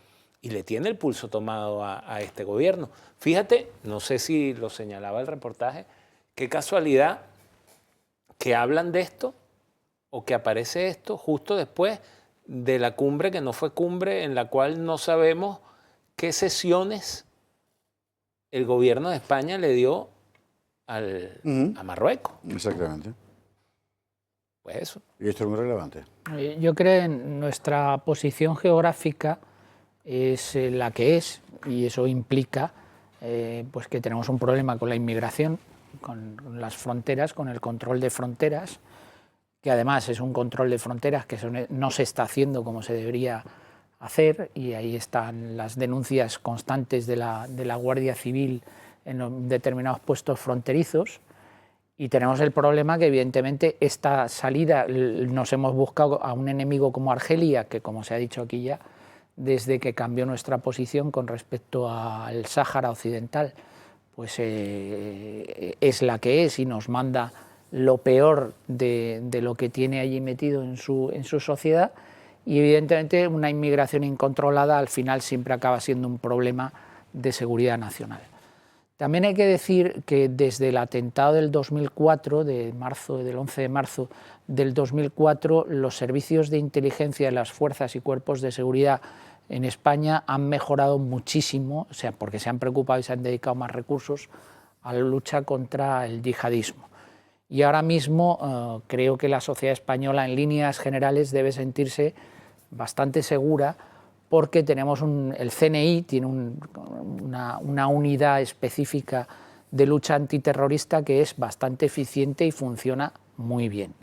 y le tiene el pulso tomado a este gobierno. Fíjate, no sé si lo señalaba el reportaje, qué casualidad que hablan de esto o que aparece esto justo después de la cumbre que no fue cumbre, en la cual no sabemos qué sesiones el gobierno de España le dio a Marruecos. Exactamente. Pues eso. Y esto es muy relevante. Yo creo que nuestra posición geográfica es la que es, y eso implica pues que tenemos un problema con la inmigración, con las fronteras, con el control de fronteras, que además es un control de fronteras que no se está haciendo como se debería hacer, y ahí están las denuncias constantes de la Guardia Civil en determinados puestos fronterizos. Y tenemos el problema que, evidentemente, esta salida nos hemos buscado a un enemigo como Argelia, que, como se ha dicho aquí ya, desde que cambió nuestra posición con respecto al Sáhara Occidental, pues es la que es y nos manda lo peor de lo que tiene allí metido en su sociedad, y evidentemente una inmigración incontrolada al final siempre acaba siendo un problema de seguridad nacional. También hay que decir que desde el atentado del 2004, del 11 de marzo del 2004, los servicios de inteligencia de las fuerzas y cuerpos de seguridad en España han mejorado muchísimo, o sea, porque se han preocupado y se han dedicado más recursos a la lucha contra el yihadismo. Y ahora mismo creo que la sociedad española en líneas generales debe sentirse bastante segura, porque tenemos el CNI tiene una unidad específica de lucha antiterrorista que es bastante eficiente y funciona muy bien.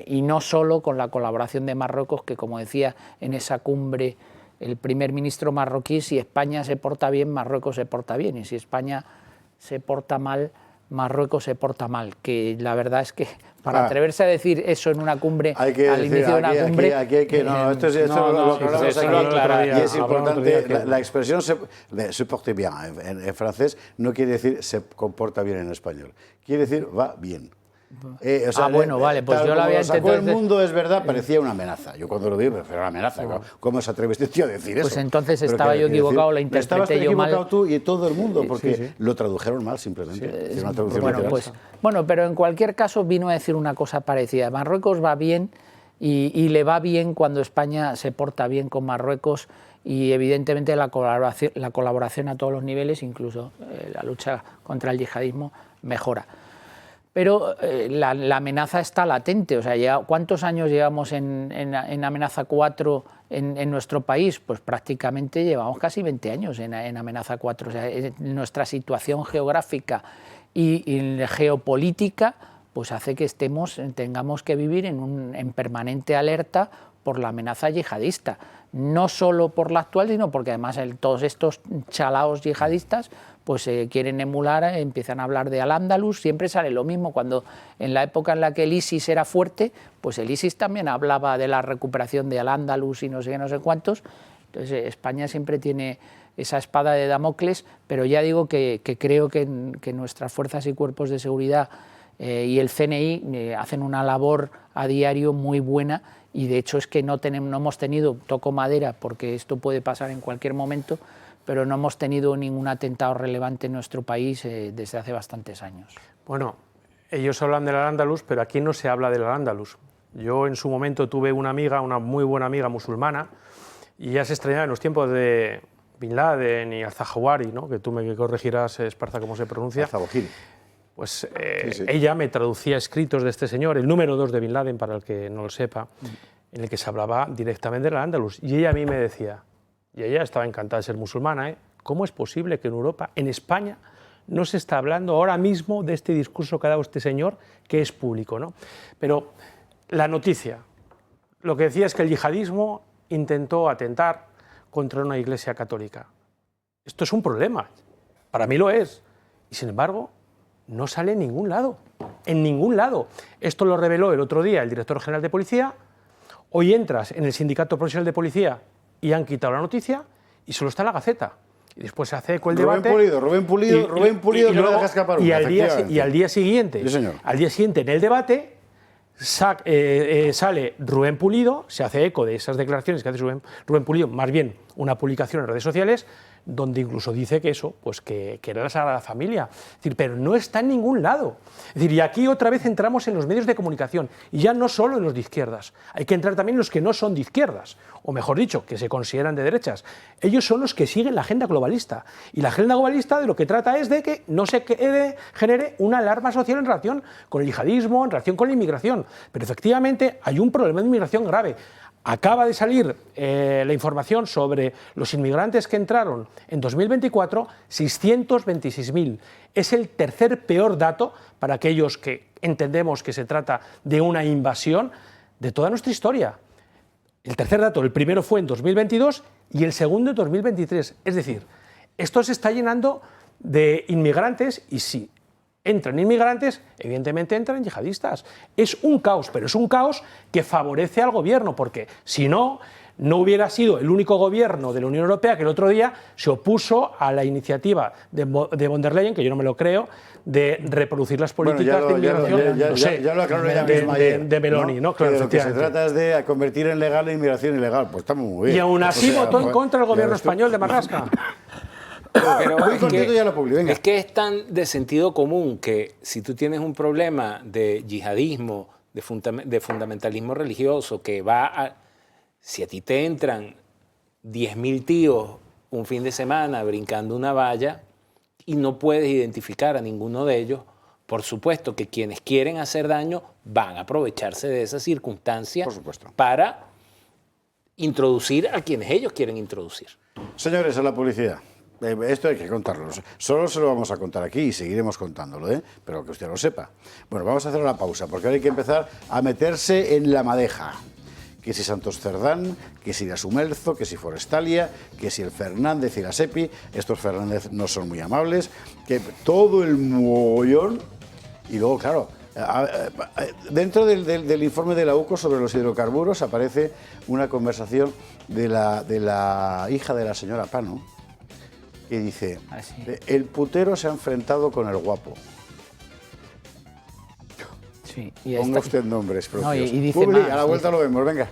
Y no solo con la colaboración de Marruecos, que, como decía en esa cumbre el primer ministro marroquí, si España se porta bien, Marruecos se porta bien, y si España se porta mal, Marruecos se porta mal, que la verdad es que para atreverse a decir eso en una cumbre, al inicio de una cumbre... Y es importante, la expresión se porte bien en francés no quiere decir se comporta bien en español, quiere decir va bien. O sea, bueno, vale, pues yo lo había entendido. El mundo, es verdad, parecía una amenaza. Yo cuando lo vi, pero era una amenaza. ¿Cómo se atreve este tío a decir eso? Pues entonces estaba yo equivocado, la interpreté yo mal. Estabas equivocado tú y todo el mundo, porque lo tradujeron mal simplemente. Sí. Bueno, pero en cualquier caso vino a decir una cosa parecida. Marruecos va bien, y le va bien cuando España se porta bien con Marruecos y evidentemente la colaboración a todos los niveles, incluso la lucha contra el yihadismo, mejora. Pero la amenaza está latente. O sea, ¿cuántos años llevamos en amenaza 4 en nuestro país? Pues prácticamente llevamos casi 20 años en amenaza 4. O sea, nuestra situación geográfica y geopolítica pues hace que tengamos que vivir en permanente alerta por la amenaza yihadista. No solo por la actual, sino porque además todos estos chalaos yihadistas pues quieren emular, empiezan a hablar de Al-Ándalus, siempre sale lo mismo. Cuando en la época en la que el ISIS era fuerte, pues el ISIS también hablaba de la recuperación de Al-Ándalus y no sé qué, no sé cuántos. Entonces España siempre tiene esa espada de Damocles, pero ya digo que creo que nuestras fuerzas y cuerpos de seguridad y el CNI hacen una labor a diario muy buena, y de hecho es que no hemos tenido, toco madera porque esto puede pasar en cualquier momento, pero no hemos tenido ningún atentado relevante en nuestro país desde hace bastantes años. Bueno, ellos hablan del Al-Ándalus, pero aquí no se habla del Al-Ándalus. Yo en su momento tuve una amiga, una muy buena amiga musulmana, y ya se extrañaba en los tiempos de Bin Laden y Al-Zawahiri, ¿no? Que tú me corregirás, Esparza, cómo se pronuncia. Al-Zawahiri. Pues sí. Ella me traducía escritos de este señor, el número 2 de Bin Laden, para el que no lo sepa, en el que se hablaba directamente del Al-Ándalus. Y ella a mí me decía, y ella estaba encantada de ser musulmana, ¿cómo es posible que en Europa, en España, no se está hablando ahora mismo de este discurso que ha dado este señor, que es público, ¿no? Pero la noticia, lo que decía es que el yihadismo intentó atentar contra una iglesia católica. Esto es un problema, para mí lo es, y sin embargo no sale en ningún lado, en ningún lado. Esto lo reveló el otro día el director general de policía. Hoy entras en el sindicato profesional de policía y han quitado la noticia y solo está en la Gaceta. Y después se hace eco el debate. Rubén Pulido, que no deja escapar una, y al día siguiente, sí, en el debate, sale Rubén Pulido, se hace eco de esas declaraciones que hace Rubén Pulido, más bien una publicación en redes sociales, donde incluso dice que eso, pues que era la Sagrada Familia. Es decir, pero no está en ningún lado. Es decir, y aquí otra vez entramos en los medios de comunicación, y ya no solo en los de izquierdas, hay que entrar también en los que no son de izquierdas, o mejor dicho, que se consideran de derechas. Ellos son los que siguen la agenda globalista, y la agenda globalista de lo que trata es de que no se genere una alarma social en relación con el yihadismo, en relación con la inmigración. Pero efectivamente hay un problema de inmigración grave. Acaba de salir la información sobre los inmigrantes que entraron en 2024, 626.000. Es el tercer peor dato para aquellos que entendemos que se trata de una invasión de toda nuestra historia. El tercer dato, el primero fue en 2022 y el segundo en 2023. Es decir, esto se está llenando de inmigrantes y sí. Entran inmigrantes, evidentemente entran yihadistas. Es un caos, pero es un caos que favorece al gobierno, porque si no, no hubiera sido el único gobierno de la Unión Europea que el otro día se opuso a la iniciativa de von der Leyen, que yo no me lo creo, de reproducir las políticas de inmigración de Meloni, ¿no? Claro, lo que se trata es de convertir en legal la inmigración ilegal. Pues estamos muy bien. Y aún así votó en contra del gobierno español de Marlaska. Pero es que es tan de sentido común que si tú tienes un problema de yihadismo, de fundamentalismo religioso, que va a... Si a ti te entran 10.000 tíos un fin de semana brincando una valla y no puedes identificar a ninguno de ellos, por supuesto que quienes quieren hacer daño van a aprovecharse de esa circunstancia para introducir a quienes ellos quieren introducir. Señores, a la publicidad. Esto hay que contarlo. Solo se lo vamos a contar aquí y seguiremos contándolo, pero que usted lo sepa. Bueno, vamos a hacer una pausa porque ahora hay que empezar a meterse en la madeja. Que si Santos Cerdán, que si la Sumelzo, que si Forestalia, que si el Fernández y la SEPI, estos Fernández no son muy amables, que todo el mogollón. Y luego, claro, dentro del informe de la UCO sobre los hidrocarburos aparece una conversación de la hija de la señora Pano, que dice, el putero se ha enfrentado con el guapo. Sí, ponga usted nombres propios. No, y dice Publi, más, a la vuelta lo vemos, venga.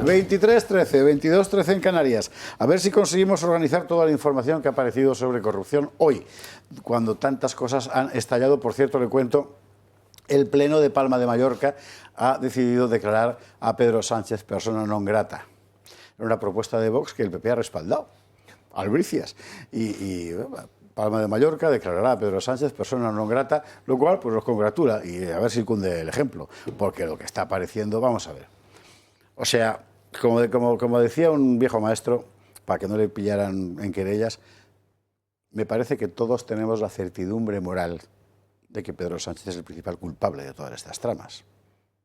23-13, 22-13 en Canarias. A ver si conseguimos organizar toda la información que ha aparecido sobre corrupción hoy, cuando tantas cosas han estallado. Por cierto, le cuento el Pleno de Palma de Mallorca ha decidido declarar a Pedro Sánchez persona non grata. Era una propuesta de Vox que el PP ha respaldado, albricias. Y Palma de Mallorca declarará a Pedro Sánchez persona non grata, lo cual pues nos congratula, y a ver si cunde el ejemplo, porque lo que está apareciendo, vamos a ver. O sea, como decía un viejo maestro, para que no le pillaran en querellas, me parece que todos tenemos la certidumbre moral de que Pedro Sánchez es el principal culpable de todas estas tramas.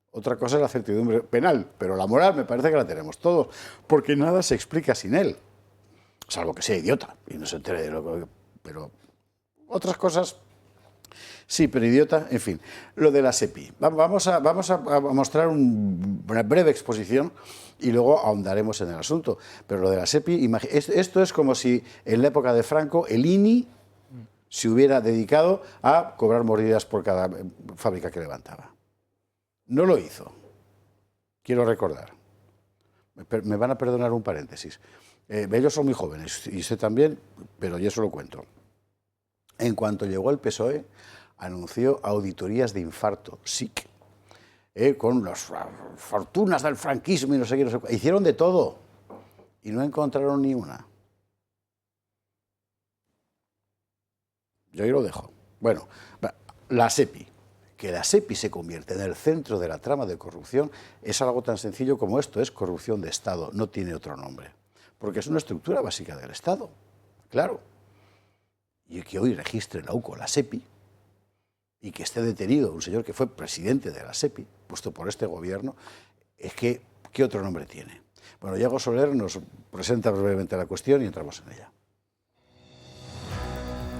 Otra cosa es la certidumbre penal, pero la moral me parece que la tenemos todos, porque nada se explica sin él, salvo que sea idiota y no se entere de lo que... Pero otras cosas, sí, pero idiota, en fin. Lo de la SEPI. Vamos a mostrar una breve exposición y luego ahondaremos en el asunto. Pero lo de la SEPI, esto es como si en la época de Franco el INI se hubiera dedicado a cobrar mordidas por cada fábrica que levantaba. No lo hizo. Quiero recordar. Me van a perdonar un paréntesis. Ellos son muy jóvenes, y usted también, pero yo se lo cuento. En cuanto llegó el PSOE, anunció auditorías de infarto, SIC, con las fortunas del franquismo y no sé qué, no sé qué. Hicieron de todo y no encontraron ni una. Yo ahí lo dejo. Bueno, la SEPI. Que la SEPI se convierte en el centro de la trama de corrupción es algo tan sencillo como esto, es corrupción de Estado, no tiene otro nombre. Porque es una estructura básica del Estado, claro. Y que hoy registre la UCO la SEPI y que esté detenido un señor que fue presidente de la SEPI, puesto por este gobierno, es que, ¿qué otro nombre tiene? Bueno, Iago Soler nos presenta brevemente la cuestión y entramos en ella.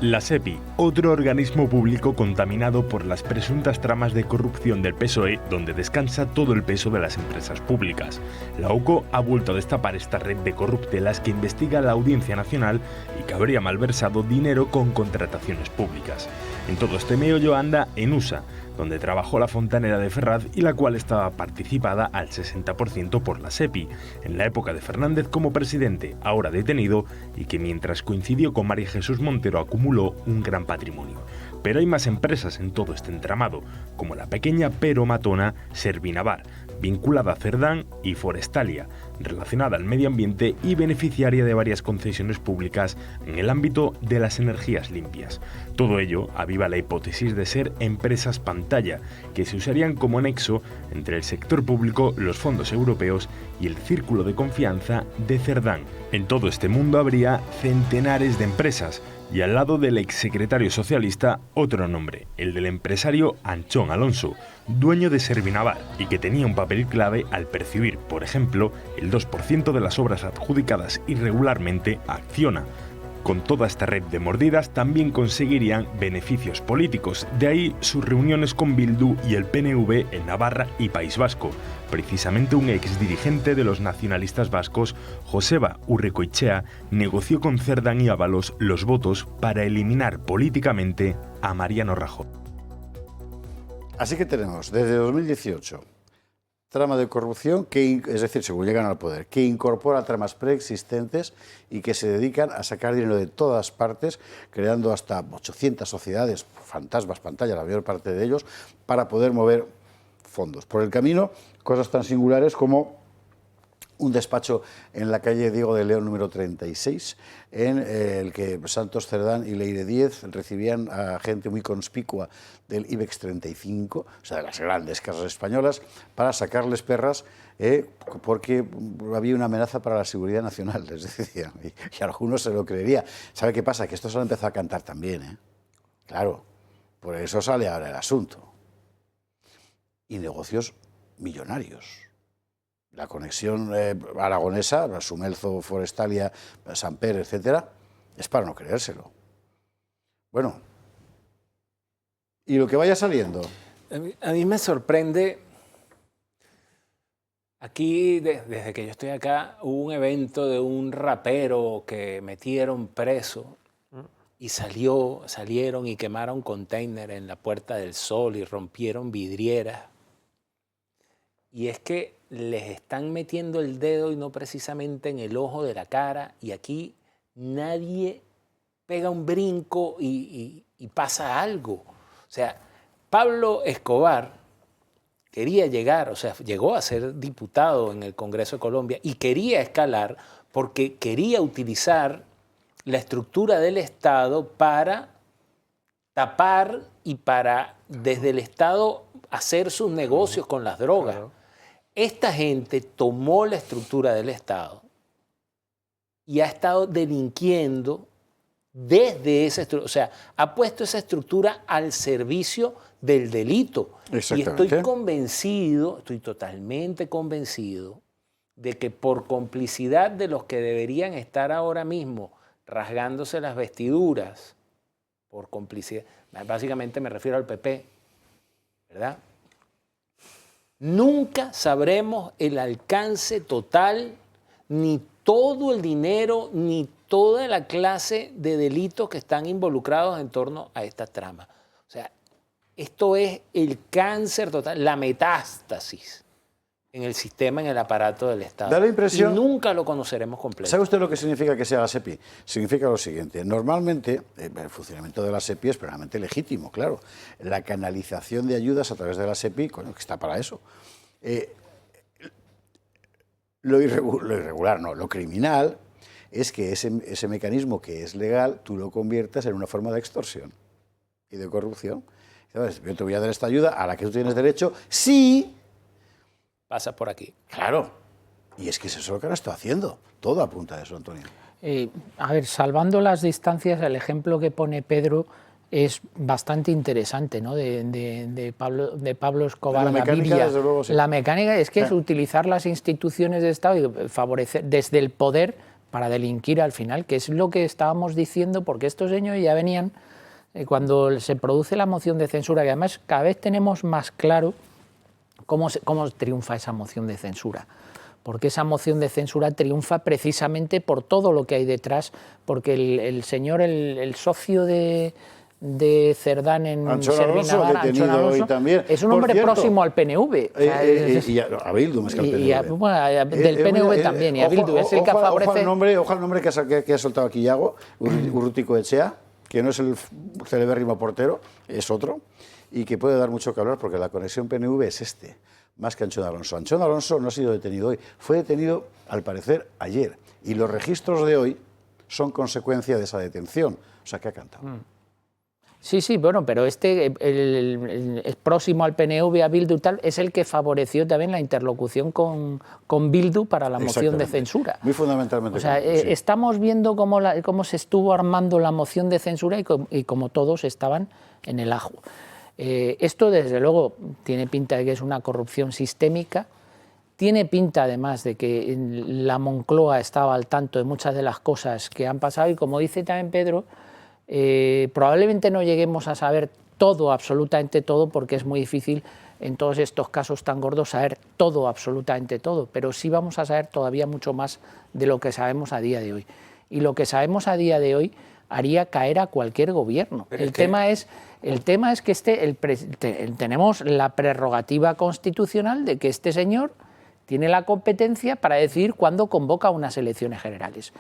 La SEPI, otro organismo público contaminado por las presuntas tramas de corrupción del PSOE, donde descansa todo el peso de las empresas públicas. La UCO ha vuelto a destapar esta red de corruptelas que investiga la Audiencia Nacional y que habría malversado dinero con contrataciones públicas. En todo este meollo anda ENUSA, donde trabajó la fontanera de Ferraz y la cual estaba participada al 60% por la SEPI, en la época de Fernández como presidente, ahora detenido, y que mientras coincidió con María Jesús Montero acumuló un gran patrimonio. Pero hay más empresas en todo este entramado, como la pequeña pero matona Servinavar, vinculada a Cerdán y Forestalia, relacionada al medio ambiente y beneficiaria de varias concesiones públicas en el ámbito de las energías limpias. Todo ello aviva la hipótesis de ser empresas pantalla, que se usarían como nexo entre el sector público, los fondos europeos y el círculo de confianza de Cerdán. En todo este mundo habría centenares de empresas, y al lado del exsecretario socialista, otro nombre, el del empresario Anchón Alonso, dueño de Servinavar, y que tenía un papel clave al percibir, por ejemplo, el 2% de las obras adjudicadas irregularmente a Acciona. Con toda esta red de mordidas también conseguirían beneficios políticos, de ahí sus reuniones con Bildu y el PNV en Navarra y País Vasco. Precisamente un exdirigente de los nacionalistas vascos, Joseba Urrekoitxea, negoció con Cerdán y Ábalos los votos para eliminar políticamente a Mariano Rajoy. Así que tenemos, desde 2018, trama de corrupción, es decir, según llegan al poder, que incorpora tramas preexistentes y que se dedican a sacar dinero de todas partes, creando hasta 800 sociedades, fantasmas, pantalla, la mayor parte de ellos, para poder mover fondos. Por el camino, cosas tan singulares como un despacho en la calle Diego de León número 36, en el que Santos Cerdán y Leire Díez recibían a gente muy conspicua del IBEX 35, o sea, de las grandes casas españolas, para sacarles perras, porque había una amenaza para la seguridad nacional, les decían, y algunos se lo creería. ¿Sabe qué pasa? Que esto se lo empezó a cantar también, Claro, por eso sale ahora el asunto. Y negocios millonarios. La conexión aragonesa, Sumelzo, Forestalia, Samper, etcétera, es para no creérselo. Bueno, y lo que vaya saliendo. A mí me sorprende, aquí desde que yo estoy acá, hubo un evento de un rapero que metieron preso y salieron y quemaron container en la Puerta del Sol y rompieron vidrieras. Y es que les están metiendo el dedo y no precisamente en el ojo de la cara, y aquí nadie pega un brinco y pasa algo. O sea, Pablo Escobar quería llegar, o sea, llegó a ser diputado en el Congreso de Colombia y quería escalar porque quería utilizar la estructura del Estado para tapar y para, desde el Estado, hacer sus negocios con las drogas. Claro. Esta gente tomó la estructura del Estado y ha estado delinquiendo desde esa estructura, o sea, ha puesto esa estructura al servicio del delito. Y estoy convencido, estoy totalmente convencido de que por complicidad de los que deberían estar ahora mismo rasgándose las vestiduras, por complicidad, básicamente me refiero al PP, ¿verdad? Nunca sabremos el alcance total, ni todo el dinero, ni toda la clase de delitos que están involucrados en torno a esta trama. O sea, esto es el cáncer total, la metástasis en el sistema, en el aparato del Estado. Da la impresión, y nunca lo conoceremos completo. ¿Sabe usted lo que significa que sea la SEPI? Significa lo siguiente. Normalmente, el funcionamiento de la SEPI es plenamente legítimo, claro. La canalización de ayudas a través de la SEPI, que está para eso. Lo irregular, no, lo criminal es que ese mecanismo que es legal, tú lo conviertas en una forma de extorsión y de corrupción. ¿Sabes? Yo te voy a dar esta ayuda a la que tú tienes derecho, sí. Pasa por aquí. Claro. Y es que eso es lo que ahora está haciendo. Todo apunta a eso, Antonio. A ver, salvando las distancias, el ejemplo que pone Pedro es bastante interesante, ¿no? de Pablo Escobar. La mecánica, desde luego, sí. La mecánica es que es utilizar las instituciones de Estado y favorecer desde el poder para delinquir al final, que es lo que estábamos diciendo, porque estos señores ya venían, cuando se produce la moción de censura, que además cada vez tenemos más claro cómo triunfa esa moción de censura. Porque esa moción de censura triunfa precisamente por todo lo que hay detrás, porque el señor, el socio de Cerdán en Anchón Alonso, detenido hoy también. Es un hombre próximo al PNV. Y a Bildu más que al PNV. Del PNV también, y a Bildu. Es el que favorece... Ojo al nombre que ha soltado aquí Iago, Urrutico Echea, que no es el celebérrimo portero, es otro, y que puede dar mucho que hablar porque la conexión PNV es más que Anchón Alonso. Anchón Alonso no ha sido detenido hoy, fue detenido al parecer ayer, y los registros de hoy son consecuencia de esa detención, o sea que ha cantado. Sí, bueno, pero el próximo al PNV, a Bildu y tal, es el que favoreció también la interlocución con Bildu para la moción de censura. Muy fundamentalmente. O sea, sí. Estamos viendo cómo se estuvo armando la moción de censura y cómo todos estaban en el ajo. Esto, desde luego, tiene pinta de que es una corrupción sistémica, tiene pinta, además, de que la Moncloa estaba al tanto de muchas de las cosas que han pasado y, como dice también Pedro, probablemente no lleguemos a saber todo, absolutamente todo, porque es muy difícil en todos estos casos tan gordos saber todo, absolutamente todo, pero sí vamos a saber todavía mucho más de lo que sabemos a día de hoy. Y lo que sabemos a día de hoy haría caer a cualquier gobierno. El tema es que tenemos la prerrogativa constitucional de que este señor tiene la competencia para decidir cuándo convoca unas elecciones generales.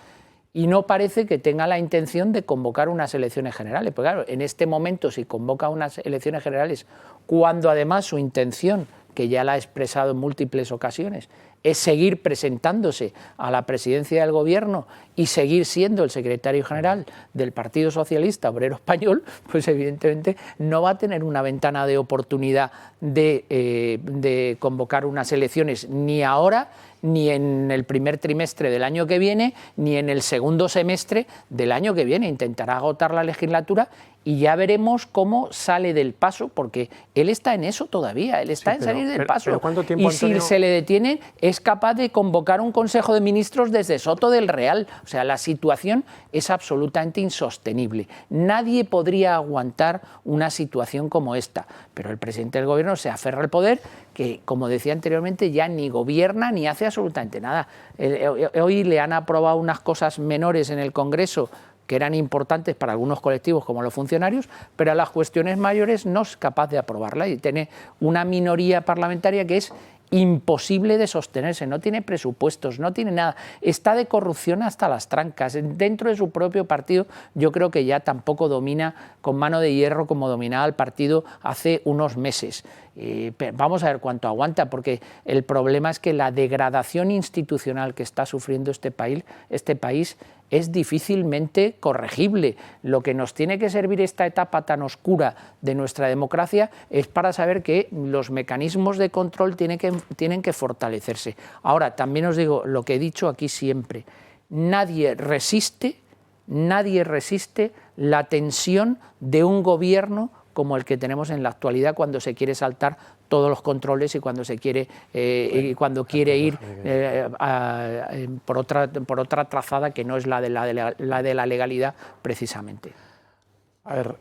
Y no parece que tenga la intención de convocar unas elecciones generales. Porque claro, en este momento, si convoca unas elecciones generales, cuando además su intención, que ya la ha expresado en múltiples ocasiones, es seguir presentándose a la presidencia del Gobierno y seguir siendo el secretario general del Partido Socialista Obrero Español, pues evidentemente no va a tener una ventana de oportunidad de convocar unas elecciones ni ahora, ni en el primer trimestre del año que viene, ni en el segundo semestre del año que viene. Intentará agotar la legislatura y ya veremos cómo sale del paso, porque él está en eso todavía, él está en salir del paso. Pero ¿cuánto tiempo, y Antonio? Si se le detiene, es capaz de convocar un Consejo de Ministros desde Soto del Real. O sea, la situación es absolutamente insostenible. Nadie podría aguantar una situación como esta, pero el presidente del Gobierno se aferra al poder, que, como decía anteriormente, ya ni gobierna ni hace absolutamente nada. Hoy le han aprobado unas cosas menores en el Congreso que eran importantes para algunos colectivos como los funcionarios, pero a las cuestiones mayores no es capaz de aprobarla y tiene una minoría parlamentaria que es imposible de sostenerse, no tiene presupuestos, no tiene nada, está de corrupción hasta las trancas. Dentro de su propio partido yo creo que ya tampoco domina con mano de hierro como dominaba el partido hace unos meses. Vamos a ver cuánto aguanta, porque el problema es que la degradación institucional que está sufriendo este país es difícilmente corregible. Lo que nos tiene que servir esta etapa tan oscura de nuestra democracia es para saber que los mecanismos de control tienen que fortalecerse. Ahora, también os digo lo que he dicho aquí siempre, nadie resiste la tensión de un gobierno como el que tenemos en la actualidad, cuando se quiere saltar todos los controles y cuando quiere ir por otra trazada que no es la de la legalidad precisamente. A ver,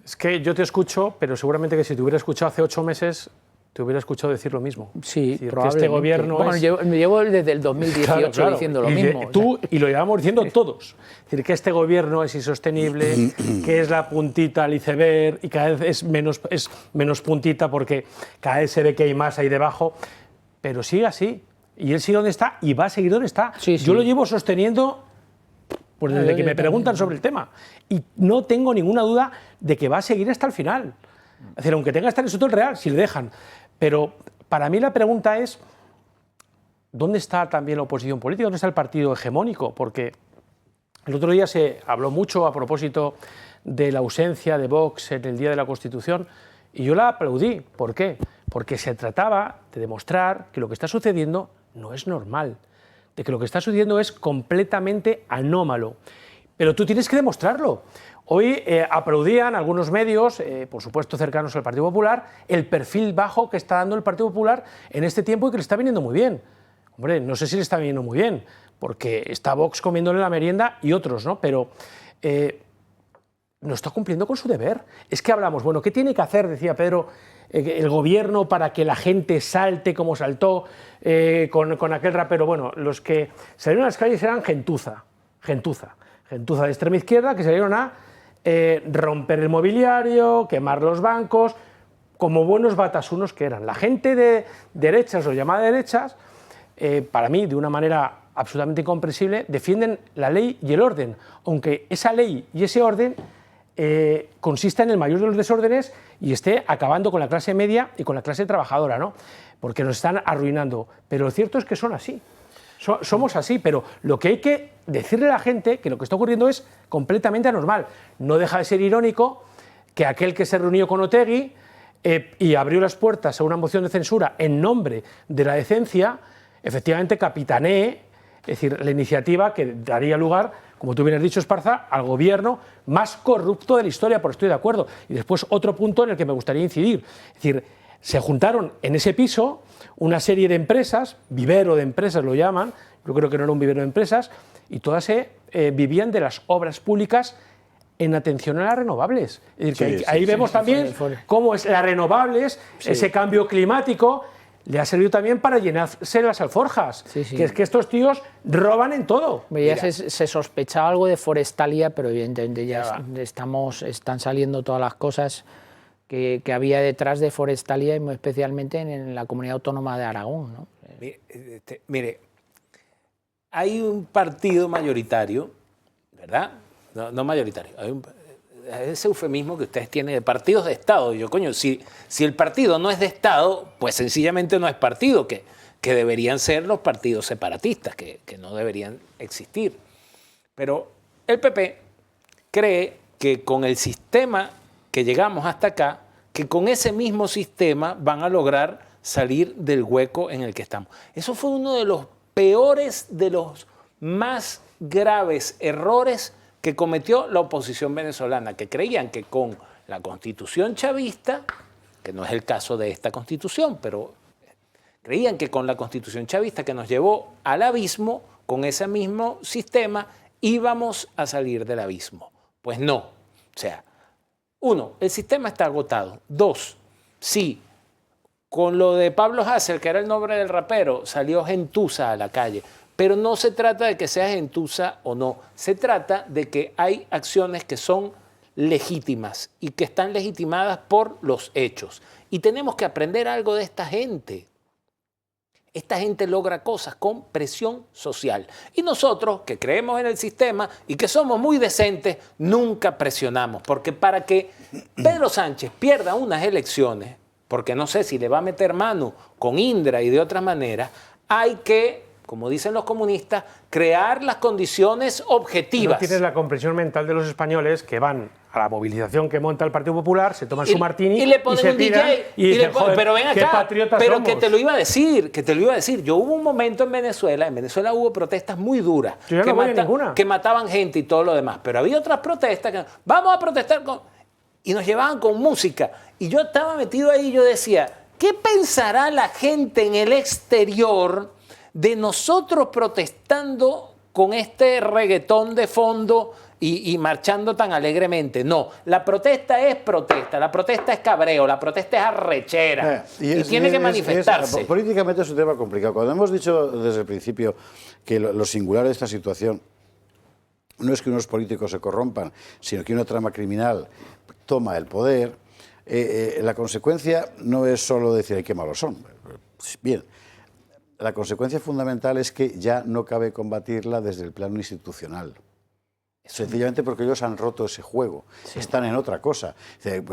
es que yo te escucho, pero seguramente que si te hubiera escuchado hace 8 meses te hubiera escuchado decir lo mismo. Sí, decir, probablemente. Que este gobierno bueno, me llevo desde el 2018 claro, diciendo lo mismo. Y lo llevamos diciendo todos. Es decir, que este gobierno es insostenible, que es la puntita al iceberg y cada vez es menos puntita porque cada vez se ve que hay más ahí debajo, pero sigue así. Y él sigue donde está y va a seguir donde está. Sí. Yo lo llevo sosteniendo pues desde que me preguntan sobre el tema. Y no tengo ninguna duda de que va a seguir hasta el final. Es decir, aunque tenga este resultado real, si le dejan. Pero para mí la pregunta es, ¿dónde está también la oposición política? ¿Dónde está el partido hegemónico? Porque el otro día se habló mucho a propósito de la ausencia de Vox en el Día de la Constitución y yo la aplaudí. ¿Por qué? Porque se trataba de demostrar que lo que está sucediendo no es normal, de que lo que está sucediendo es completamente anómalo. Pero tú tienes que demostrarlo. Hoy aplaudían algunos medios, por supuesto cercanos al Partido Popular, el perfil bajo que está dando el Partido Popular en este tiempo y que le está viniendo muy bien. Hombre, no sé si le está viniendo muy bien, porque está Vox comiéndole la merienda y otros, ¿no? Pero no está cumpliendo con su deber. Es que hablamos, bueno, ¿qué tiene que hacer, decía Pedro, el gobierno para que la gente salte como saltó con aquel rapero? Bueno, los que salieron a las calles eran gentuza de extrema izquierda, que salieron a romper el mobiliario, quemar los bancos, como buenos batasunos que eran. La gente de derechas o llamada derechas, para mí, de una manera absolutamente incomprensible, defienden la ley y el orden, aunque esa ley y ese orden consista en el mayor de los desórdenes y esté acabando con la clase media y con la clase trabajadora, ¿no? Porque nos están arruinando. Pero lo cierto es que son así. Somos así, pero lo que hay que decirle a la gente que lo que está ocurriendo es completamente anormal. No deja de ser irónico que aquel que se reunió con Otegi y abrió las puertas a una moción de censura en nombre de la decencia, efectivamente capitanee, es decir, la iniciativa que daría lugar, como tú bien has dicho, Esparza, al gobierno más corrupto de la historia, por estoy de acuerdo. Y después otro punto en el que me gustaría incidir. Es decir, se juntaron en ese piso una serie de empresas, vivero de empresas lo llaman, yo creo que no era un vivero de empresas, y todas vivían de las obras públicas en atención a las renovables. Es decir, que ahí vemos también cómo es las renovables, ese cambio climático, le ha servido también para llenarse las alforjas. Que es que estos tíos roban en todo. Ya se sospechaba algo de Forestalia, pero evidentemente ya están saliendo todas las cosas que había detrás de Forestalia, y muy especialmente en la comunidad autónoma de Aragón, ¿no? Mire, hay un partido mayoritario, ¿verdad? No mayoritario, hay ese eufemismo que ustedes tienen de partidos de Estado. Yo, coño, si el partido no es de Estado, pues sencillamente no es partido, que deberían ser los partidos separatistas, que no deberían existir. Pero el PP cree que con el sistema que llegamos hasta acá, que con ese mismo sistema van a lograr salir del hueco en el que estamos. Eso fue uno de los peores, de los más graves errores que cometió la oposición venezolana, que creían que con la constitución chavista, que no es el caso de esta constitución, pero creían que con la constitución chavista que nos llevó al abismo, con ese mismo sistema íbamos a salir del abismo. Pues no. O sea, 1, el sistema está agotado. 2, sí, con lo de Pablo Hasél, que era el nombre del rapero, salió gentuza a la calle. Pero no se trata de que sea gentuza o no. Se trata de que hay acciones que son legítimas y que están legitimadas por los hechos. Y tenemos que aprender algo de esta gente. esta gente logra cosas con presión social. Y nosotros, que creemos en el sistema y que somos muy decentes, nunca presionamos. Porque para que Pedro Sánchez pierda unas elecciones, porque no sé si le va a meter mano con Indra y de otra manera, hay que, como dicen los comunistas, crear las condiciones objetivas. No tienes la comprensión mental de los españoles que van a la movilización que monta el Partido Popular, se toman su martini y le ponen se un tiran DJ y dicen, joder, pero ven qué acá, patriotas pero somos. que te lo iba a decir, Yo hubo un momento en Venezuela hubo protestas muy duras, Yo ya no voy a ninguna. que mataban gente y todo lo demás, pero había otras protestas que vamos a protestar y nos llevaban con música. Y yo estaba metido ahí y yo decía, ¿qué pensará la gente en el exterior de nosotros protestando con este reggaetón de fondo y marchando tan alegremente? No, la protesta es cabreo, la protesta es arrechera y tiene que manifestarse. Políticamente es un tema complicado. Cuando hemos dicho desde el principio que lo singular de esta situación no es que unos políticos se corrompan, sino que una trama criminal toma el poder, la consecuencia no es solo decir ay, qué malos son. Bien, la consecuencia fundamental es que ya no cabe combatirla desde el plano institucional. Sencillamente porque ellos han roto ese juego, están en otra cosa.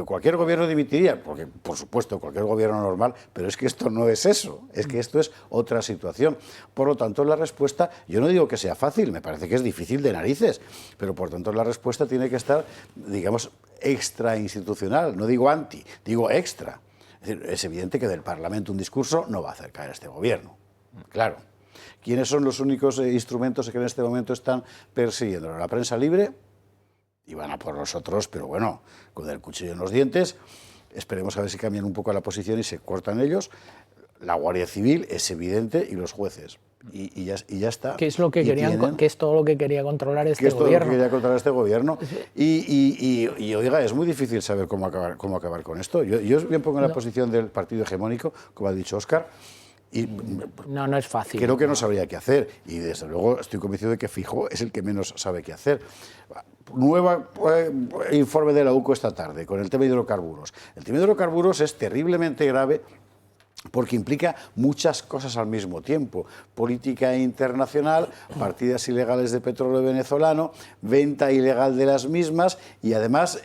Cualquier gobierno dimitiría, porque por supuesto cualquier gobierno normal, pero es que esto no es eso, es que esto es otra situación. Por lo tanto, la respuesta, yo no digo que sea fácil, me parece que es difícil de narices, pero por tanto la respuesta tiene que estar, digamos, extrainstitucional, no digo anti, digo extra. Es decir, es evidente que del Parlamento un discurso no va a hacer caer a este gobierno, claro. ¿Quiénes son los únicos instrumentos que en este momento están persiguiendo? La prensa libre, y van a por los otros, pero bueno, con el cuchillo en los dientes. Esperemos a ver si cambian un poco la posición y se cortan ellos. La Guardia Civil es evidente y los jueces. Y ya está. Que es lo que querían, que es todo lo que quería controlar este gobierno. Que es todo lo que quería controlar este gobierno. Y oiga, es muy difícil saber cómo acabar con esto. Yo me pongo en la posición del partido hegemónico, como ha dicho Óscar. Y no es fácil. Creo que no sabría qué hacer y desde luego estoy convencido de que Feijóo es el que menos sabe qué hacer. Nuevo informe de la UCO esta tarde con el tema de hidrocarburos. El tema de hidrocarburos es terriblemente grave porque implica muchas cosas al mismo tiempo. Política internacional, partidas ilegales de petróleo venezolano, venta ilegal de las mismas y además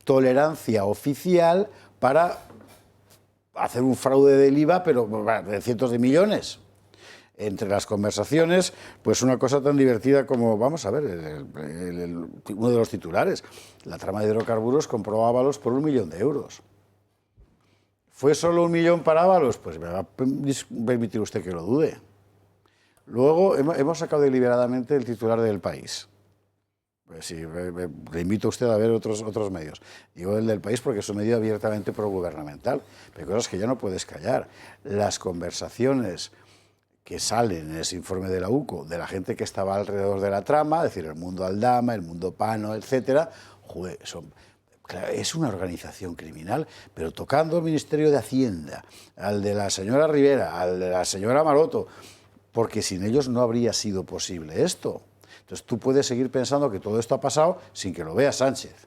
tolerancia oficial para hacer un fraude del IVA, pero de cientos de millones. Entre las conversaciones, pues una cosa tan divertida como, vamos a ver, uno de los titulares, la trama de hidrocarburos compró Ábalos por 1 millón de euros. ¿Fue solo 1 millón para Ábalos? Pues me va a permitir usted que lo dude. Luego hemos sacado deliberadamente el titular del País. Pues sí, le invito a usted a ver otros medios. Digo el del País porque es un medio abiertamente progubernamental. Pero hay cosas que ya no puedes callar. Las conversaciones que salen en ese informe de la UCO de la gente que estaba alrededor de la trama, es decir, el mundo Aldama, el mundo Pano, etcétera, claro, es una organización criminal, pero tocando el Ministerio de Hacienda, al de la señora Rivera, al de la señora Maroto, porque sin ellos no habría sido posible esto. Entonces tú puedes seguir pensando que todo esto ha pasado sin que lo vea Sánchez.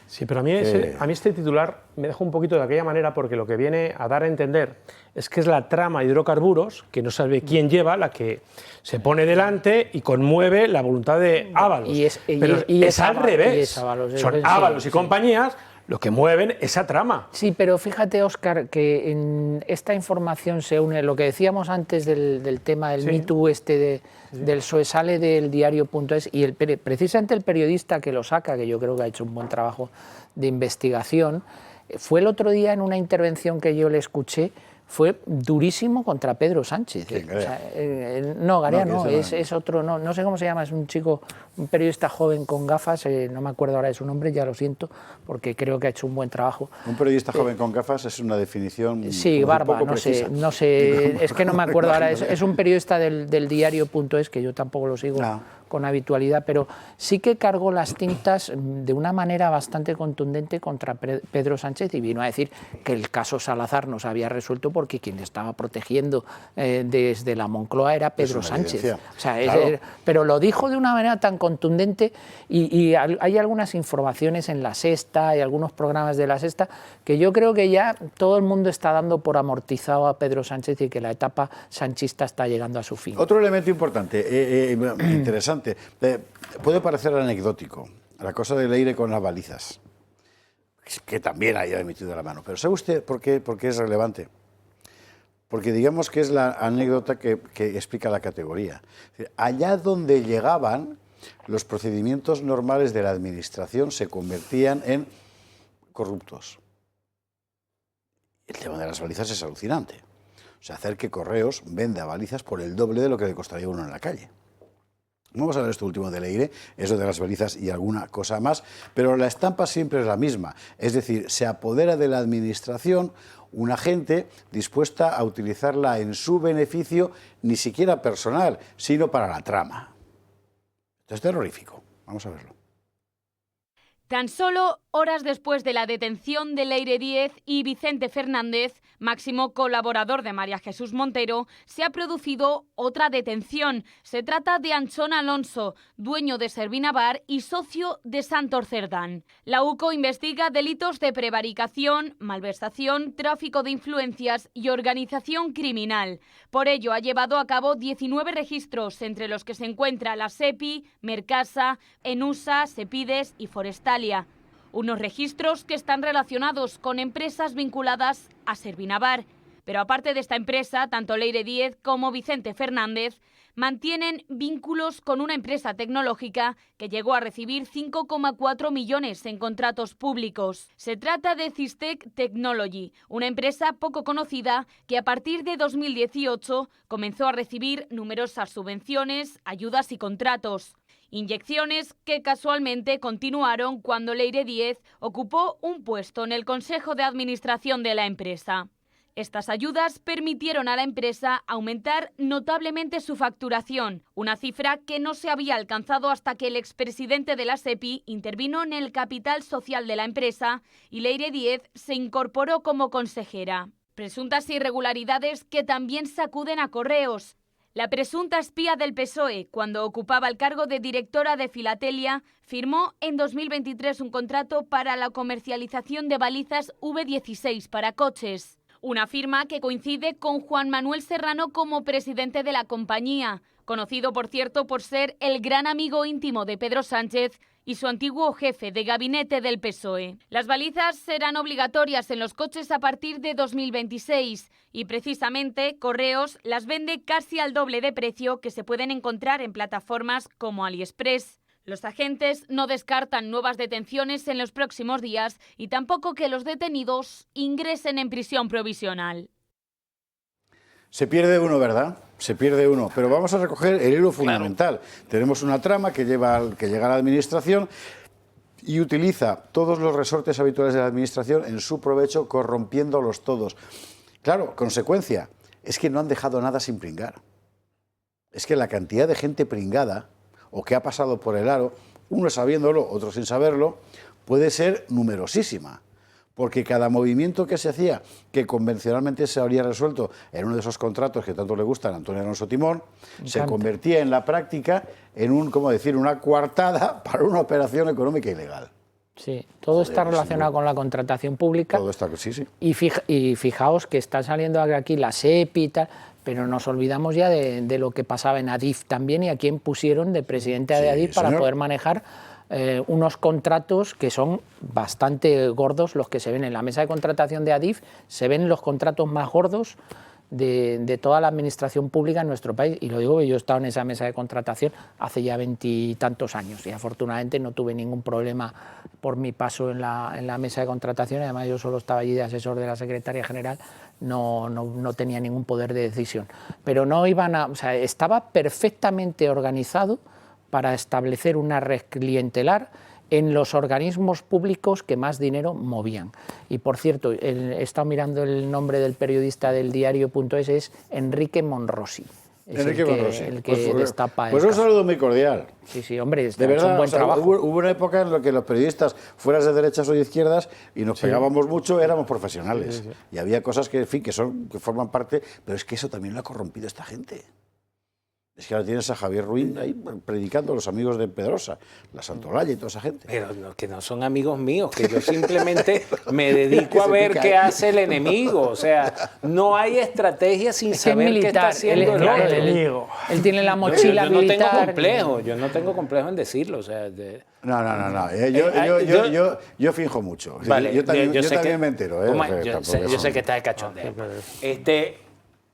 Sí, pero a mí este titular me deja un poquito de aquella manera porque lo que viene a dar a entender es que es la trama de hidrocarburos, que no sabe quién lleva, la que se pone delante y conmueve la voluntad de Ábalos. Pero es al revés. Son Ábalos y compañías los que mueven esa trama. Sí, pero fíjate, Óscar, que en esta información se une lo que decíamos antes del tema del Me Too del PSOE, sale del diario.es y precisamente el periodista que lo saca, que yo creo que ha hecho un buen trabajo de investigación, fue el otro día en una intervención que yo le escuché, fue durísimo contra Pedro Sánchez. O sea, no, Garea no, es otro, no sé cómo se llama, es un chico, un periodista joven con gafas, no me acuerdo ahora de su nombre, ya lo siento, porque creo que ha hecho un buen trabajo. Un periodista joven con gafas es una definición sí, barba, no sé, es que no me acuerdo ahora, es un periodista del diario.es, que yo tampoco lo sigo con habitualidad, pero sí que cargó las tintas de una manera bastante contundente contra Pedro Sánchez y vino a decir que el caso Salazar no se había resuelto porque quien le estaba protegiendo desde la Moncloa era Pedro Sánchez. O sea, claro. Pero lo dijo de una manera tan contundente y hay algunas informaciones en La Sexta, hay algunos programas de La Sexta que yo creo que ya todo el mundo está dando por amortizado a Pedro Sánchez y que la etapa sanchista está llegando a su fin. Otro elemento importante, interesante, puede parecer anecdótico, la cosa de Leire con las balizas, que también haya emitido la mano. Pero ¿sabe usted por qué es relevante? Porque digamos que es la anécdota que explica la categoría. Allá donde llegaban, los procedimientos normales de la administración se convertían en corruptos. El tema de las balizas es alucinante. O sea, hacer que Correos venda balizas por el doble de lo que le costaría uno en la calle. Vamos a ver esto último de Leire, eso de las balizas y alguna cosa más, pero la estampa siempre es la misma. Es decir, se apodera de la administración una gente dispuesta a utilizarla en su beneficio, ni siquiera personal, sino para la trama. Esto es terrorífico. Vamos a verlo. Tan solo horas después de la detención de Leire Díez y Vicente Fernández, máximo colaborador de María Jesús Montero, se ha producido otra detención. Se trata de Anchón Alonso, dueño de Servina Bar y socio de Santor Cerdán. La UCO investiga delitos de prevaricación, malversación, tráfico de influencias y organización criminal. Por ello, ha llevado a cabo 19 registros, entre los que se encuentra la SEPI, Mercasa, Enusa, Sepides y Forestalia. Unos registros que están relacionados con empresas vinculadas a Servina Bar. Pero aparte de esta empresa, tanto Leire Díez como Vicente Fernández mantienen vínculos con una empresa tecnológica que llegó a recibir 5,4 millones en contratos públicos. Se trata de Cistec Technology, una empresa poco conocida que a partir de 2018 comenzó a recibir numerosas subvenciones, ayudas y contratos. Inyecciones que casualmente continuaron cuando Leire Díez ocupó un puesto en el Consejo de Administración de la empresa. Estas ayudas permitieron a la empresa aumentar notablemente su facturación, una cifra que no se había alcanzado hasta que el expresidente de la SEPI intervino en el capital social de la empresa y Leire Díez se incorporó como consejera. Presuntas irregularidades que también sacuden a Correos. La presunta espía del PSOE, cuando ocupaba el cargo de directora de Filatelia, firmó en 2023 un contrato para la comercialización de balizas V16 para coches. Una firma que coincide con Juan Manuel Serrano como presidente de la compañía, conocido por cierto por ser el gran amigo íntimo de Pedro Sánchez y su antiguo jefe de gabinete del PSOE. Las balizas serán obligatorias en los coches a partir de 2026 y precisamente Correos las vende casi al doble de precio que se pueden encontrar en plataformas como AliExpress. Los agentes no descartan nuevas detenciones en los próximos días y tampoco que los detenidos ingresen en prisión provisional. Se pierde uno, ¿verdad? Se pierde uno, pero vamos a recoger el hilo fundamental. Claro. Tenemos una trama que llega a la administración y utiliza todos los resortes habituales de la administración en su provecho, corrompiéndolos todos. Claro, consecuencia, es que no han dejado nada sin pringar. Es que la cantidad de gente pringada, o que ha pasado por el aro, uno sabiéndolo, otro sin saberlo, puede ser numerosísima. Porque cada movimiento que se hacía, que convencionalmente se habría resuelto en uno de esos contratos que tanto le gustan a Antonio Alonso Timón, se convertía en la práctica en una coartada para una operación económica ilegal. Sí, todo está relacionado con la contratación pública. Todo está, sí. Y fijaos que está saliendo aquí la SEPI y tal, pero nos olvidamos ya de lo que pasaba en Adif también y a quién pusieron de presidente de Adif para poder manejar unos contratos que son bastante gordos, los que se ven en la mesa de contratación de Adif, se ven los contratos más gordos de toda la administración pública en nuestro país, y lo digo porque yo he estado en esa mesa de contratación hace ya 20 y tantos años y afortunadamente no tuve ningún problema por mi paso en la mesa de contratación. Además yo solo estaba allí de asesor de la secretaria general, no tenía ningún poder de decisión, pero estaba perfectamente organizado para establecer una red clientelar en los organismos públicos que más dinero movían. Y por cierto, he estado mirando el nombre del periodista del diario.es, es Enrique Monrosi. es el que destapa. Pues un saludo muy cordial. Sí, sí, hombre, de verdad, un buen trabajo. Hubo una época en la que los periodistas, fueras de derechas o de izquierdas, y nos pegábamos mucho, éramos profesionales. Sí, sí. Y había cosas que, en fin, que forman parte, pero es que eso también lo ha corrompido esta gente. Es que ahora tienes a Javier Ruín ahí predicando a los amigos de Pedrosa, la Santolaya y toda esa gente. Pero no, que no son amigos míos, que yo simplemente me dedico a ver qué hace el enemigo. O sea, no hay estrategia sin saber qué está haciendo el enemigo. Él tiene la mochila militar. Yo no tengo complejo, yo no tengo complejo en decirlo. O sea, No. Yo finjo mucho. Vale, yo también me entero. Yo sé que está de cachondeo.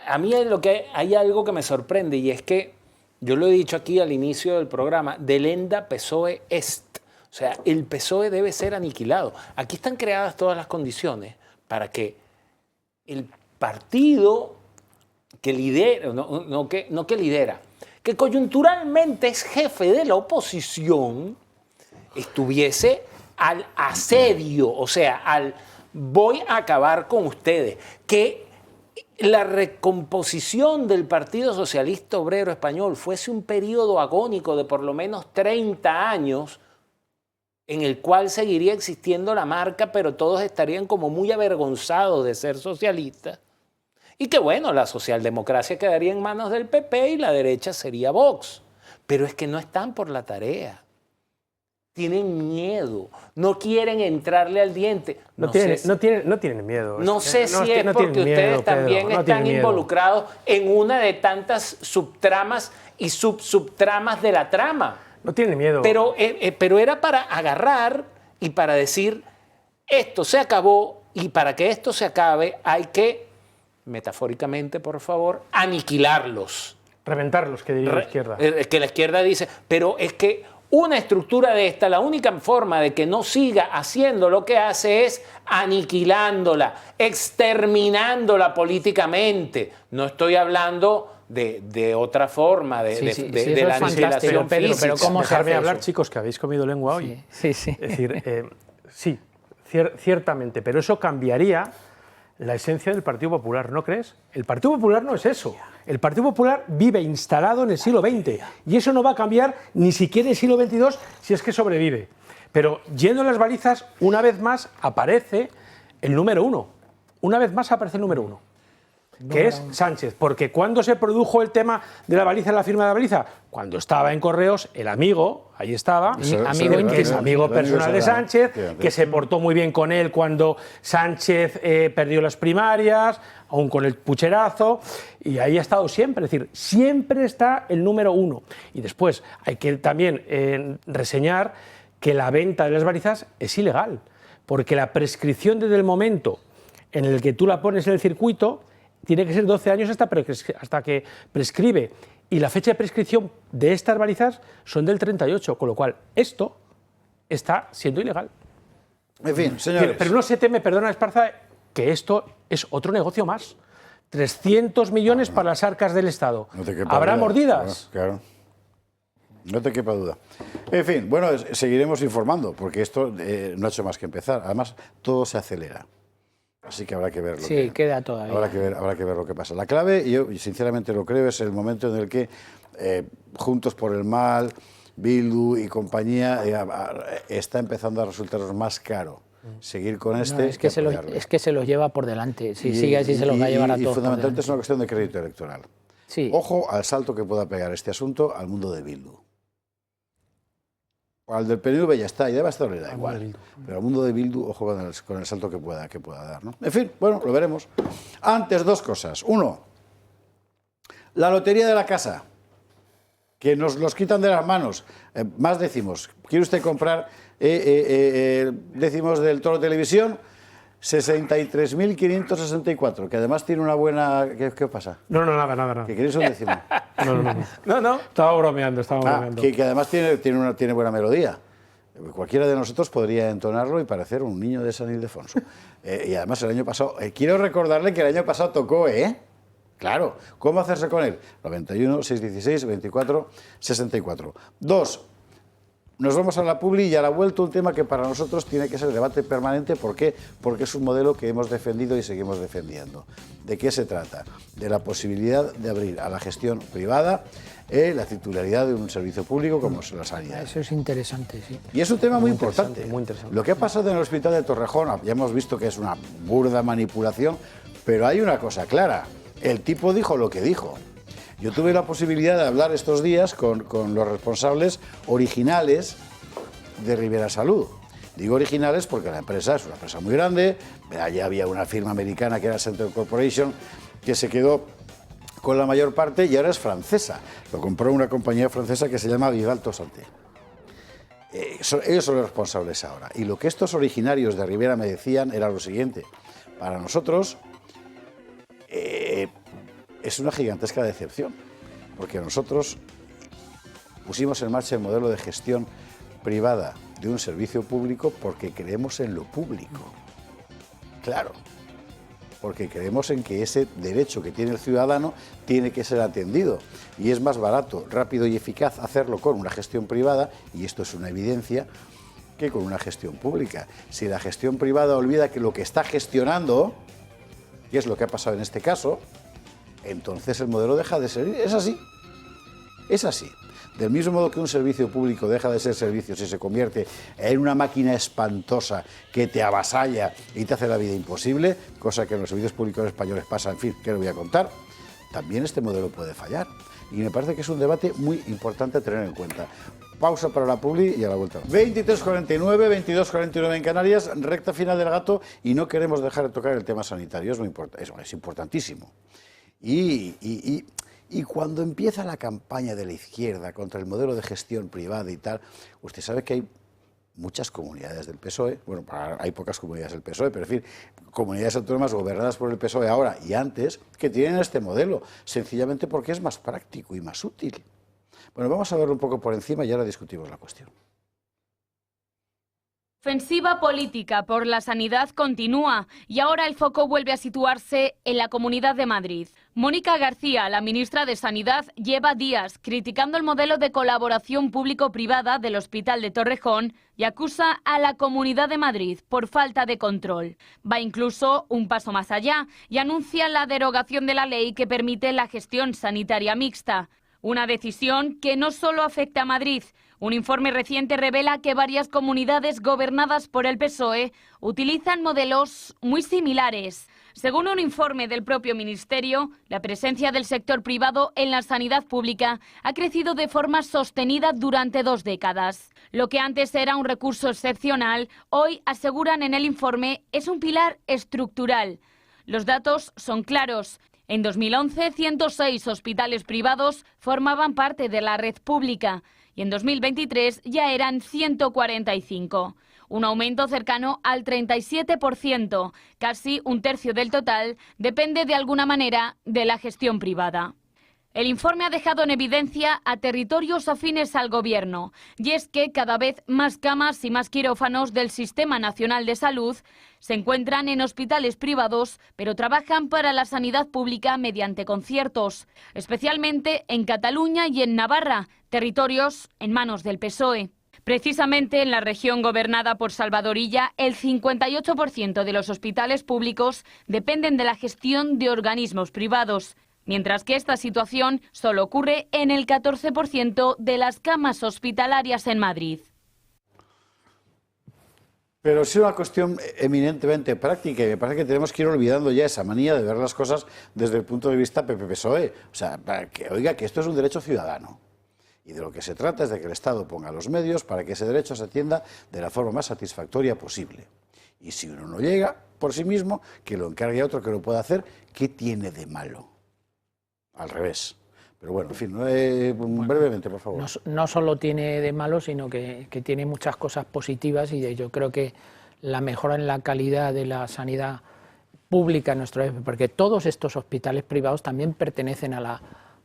A mí hay algo que me sorprende y es que, yo lo he dicho aquí al inicio del programa, delenda PSOE est. O sea, el PSOE debe ser aniquilado. Aquí están creadas todas las condiciones para que el partido que lidera, que coyunturalmente es jefe de la oposición, estuviese al asedio, o sea, al voy a acabar con ustedes, que la recomposición del Partido Socialista Obrero Español fuese un periodo agónico de por lo menos 30 años en el cual seguiría existiendo la marca, pero todos estarían como muy avergonzados de ser socialistas. Y que bueno, la socialdemocracia quedaría en manos del PP y la derecha sería Vox. Pero es que no están por la tarea. Tienen miedo, no quieren entrarle al diente. No tienen miedo. No sé si es porque ustedes también están involucrados en una de tantas subtramas y subtramas de la trama. No tienen miedo. Pero era para agarrar y para decir, esto se acabó y para que esto se acabe hay que, metafóricamente, por favor, aniquilarlos. Reventarlos, que diría la izquierda. Que la izquierda dice, pero es que una estructura de esta, la única forma de que no siga haciendo lo que hace es aniquilándola, exterminándola políticamente. No estoy hablando de otra forma, de la aniquilación física. Pero ¿cómo dejarme hablar, chicos, que habéis comido lengua hoy? Sí. Es decir, sí, ciertamente, pero eso cambiaría la esencia del Partido Popular, ¿no crees? El Partido Popular no es eso. El Partido Popular vive instalado en el siglo XX y eso no va a cambiar ni siquiera en el siglo XXII si es que sobrevive. Pero yendo a las balizas, una vez más aparece el número uno. Una vez más aparece el número uno, que es Sánchez. Porque ¿cuándo se produjo el tema de la baliza, la firma de la baliza? Cuando estaba en Correos, el amigo, ahí estaba, que es amigo personal de Sánchez, que se portó muy bien con él cuando Sánchez perdió las primarias, aún con el pucherazo, y ahí ha estado siempre. Es decir, siempre está el número uno. Y después hay que también reseñar que la venta de las balizas es ilegal, porque la prescripción desde el momento en el que tú la pones en el circuito tiene que ser 12 años hasta que prescribe. Y la fecha de prescripción de estas balizas son del 38, con lo cual esto está siendo ilegal. En fin, señores. Pero no se teme, perdona Esparza, que esto es otro negocio más. 300 millones para las arcas del Estado. No te quepa ¿Habrá duda. mordidas? Claro. No te quepa duda. En fin, bueno, seguiremos informando, porque esto no ha hecho más que empezar. Además, todo se acelera. Así que habrá que ver queda todavía. Habrá que ver lo que pasa. La clave, yo sinceramente lo creo, es el momento en el que Juntos por el Mal, Bildu y compañía está empezando a resultaros más caro seguir con este. No, es que se los lleva por delante. Si sigue así, se los va a llevar a todos. Y fundamentalmente es una cuestión de crédito electoral. Sí. Ojo al salto que pueda pegar este asunto al mundo de Bildu. Al del PNV ya está, y de Bastón le da igual. Pero al mundo de Bildu, ojo con el salto que pueda dar, ¿no? En fin, bueno, lo veremos. Antes, dos cosas. Uno, la lotería de la casa, que nos los quitan de las manos. Más décimos. ¿Quiere usted comprar décimos del Toro Televisión? 63.564, que además tiene una buena... ¿Qué pasa? No, nada. ¿Que queréis un décimo? No. Estaba bromeando. Que además tiene buena melodía. Cualquiera de nosotros podría entonarlo y parecer un niño de San Ildefonso. Y además el año pasado... quiero recordarle que el año pasado tocó, Claro. ¿Cómo hacerse con él? 91, 616, 24, 64. Dos, nos vamos a la publi y a la vuelta un tema que para nosotros tiene que ser debate permanente. ¿Por qué? Porque es un modelo que hemos defendido y seguimos defendiendo. ¿De qué se trata? De la posibilidad de abrir a la gestión privada la titularidad de un servicio público como es la sanidad. Eso es interesante, sí. Y es un tema muy importante. Muy interesante. Lo que ha pasado en el Hospital de Torrejón, ya hemos visto que es una burda manipulación, pero hay una cosa clara. El tipo dijo lo que dijo. Yo tuve la posibilidad de hablar estos días con los responsables originales de Ribera Salud. Digo originales porque la empresa es una empresa muy grande, allí había una firma americana que era Center Corporation, que se quedó con la mayor parte y ahora es francesa. Lo compró una compañía francesa que se llama Vivalto Santé. Ellos son los responsables ahora. Y lo que estos originarios de Ribera me decían era lo siguiente. Para nosotros es una gigantesca decepción, porque nosotros pusimos en marcha el modelo de gestión privada de un servicio público porque creemos en lo público. Claro, porque creemos en que ese derecho que tiene el ciudadano tiene que ser atendido. Y es más barato, rápido y eficaz hacerlo con una gestión privada, y esto es una evidencia, que con una gestión pública. Si la gestión privada olvida que lo que está gestionando, que es lo que ha pasado en este caso, entonces el modelo deja de ser. Es así. Es así. Del mismo modo que un servicio público deja de ser servicio si se convierte en una máquina espantosa que te avasalla y te hace la vida imposible, cosa que en los servicios públicos españoles pasa, en fin, ¿qué le voy a contar? También este modelo puede fallar. Y me parece que es un debate muy importante a tener en cuenta. Pausa para la publi y a la vuelta. 23:49, 22:49 en Canarias, recta final del gato, y no queremos dejar de tocar el tema sanitario, es importantísimo. Y cuando empieza la campaña de la izquierda contra el modelo de gestión privada y tal, usted sabe que hay muchas comunidades del PSOE, bueno, hay pocas comunidades del PSOE, pero en fin, comunidades autónomas gobernadas por el PSOE ahora y antes, que tienen este modelo, sencillamente porque es más práctico y más útil. Bueno, vamos a verlo un poco por encima y ahora discutimos la cuestión. Ofensiva política por la sanidad continúa y ahora el foco vuelve a situarse en la Comunidad de Madrid. Mónica García, la ministra de Sanidad, lleva días criticando el modelo de colaboración público-privada del Hospital de Torrejón y acusa a la Comunidad de Madrid por falta de control. Va incluso un paso más allá y anuncia la derogación de la ley que permite la gestión sanitaria mixta. Una decisión que no solo afecta a Madrid. Un informe reciente revela que varias comunidades gobernadas por el PSOE utilizan modelos muy similares. Según un informe del propio Ministerio, la presencia del sector privado en la sanidad pública ha crecido de forma sostenida durante 2 décadas. Lo que antes era un recurso excepcional, hoy, aseguran en el informe, es un pilar estructural. Los datos son claros. En 2011, 106 hospitales privados formaban parte de la red pública y en 2023 ya eran 145. Un aumento cercano al 37%, casi un tercio del total, depende de alguna manera de la gestión privada. El informe ha dejado en evidencia a territorios afines al Gobierno, y es que cada vez más camas y más quirófanos del Sistema Nacional de Salud se encuentran en hospitales privados, pero trabajan para la sanidad pública mediante conciertos, especialmente en Cataluña y en Navarra, territorios en manos del PSOE. Precisamente en la región gobernada por Salvador Illa, el 58% de los hospitales públicos dependen de la gestión de organismos privados, mientras que esta situación solo ocurre en el 14% de las camas hospitalarias en Madrid. Pero es una cuestión eminentemente práctica y me parece que tenemos que ir olvidando ya esa manía de ver las cosas desde el punto de vista PP-PSOE. O sea, para que oiga que esto es un derecho ciudadano. Y de lo que se trata es de que el Estado ponga los medios para que ese derecho se atienda de la forma más satisfactoria posible. Y si uno no llega por sí mismo, que lo encargue a otro que lo pueda hacer. ¿Qué tiene de malo? Al revés. Pero bueno, en fin, brevemente, por favor. No solo tiene de malo, sino que tiene muchas cosas positivas y yo creo que la mejora en la calidad de la sanidad pública en nuestro país, porque todos estos hospitales privados también pertenecen a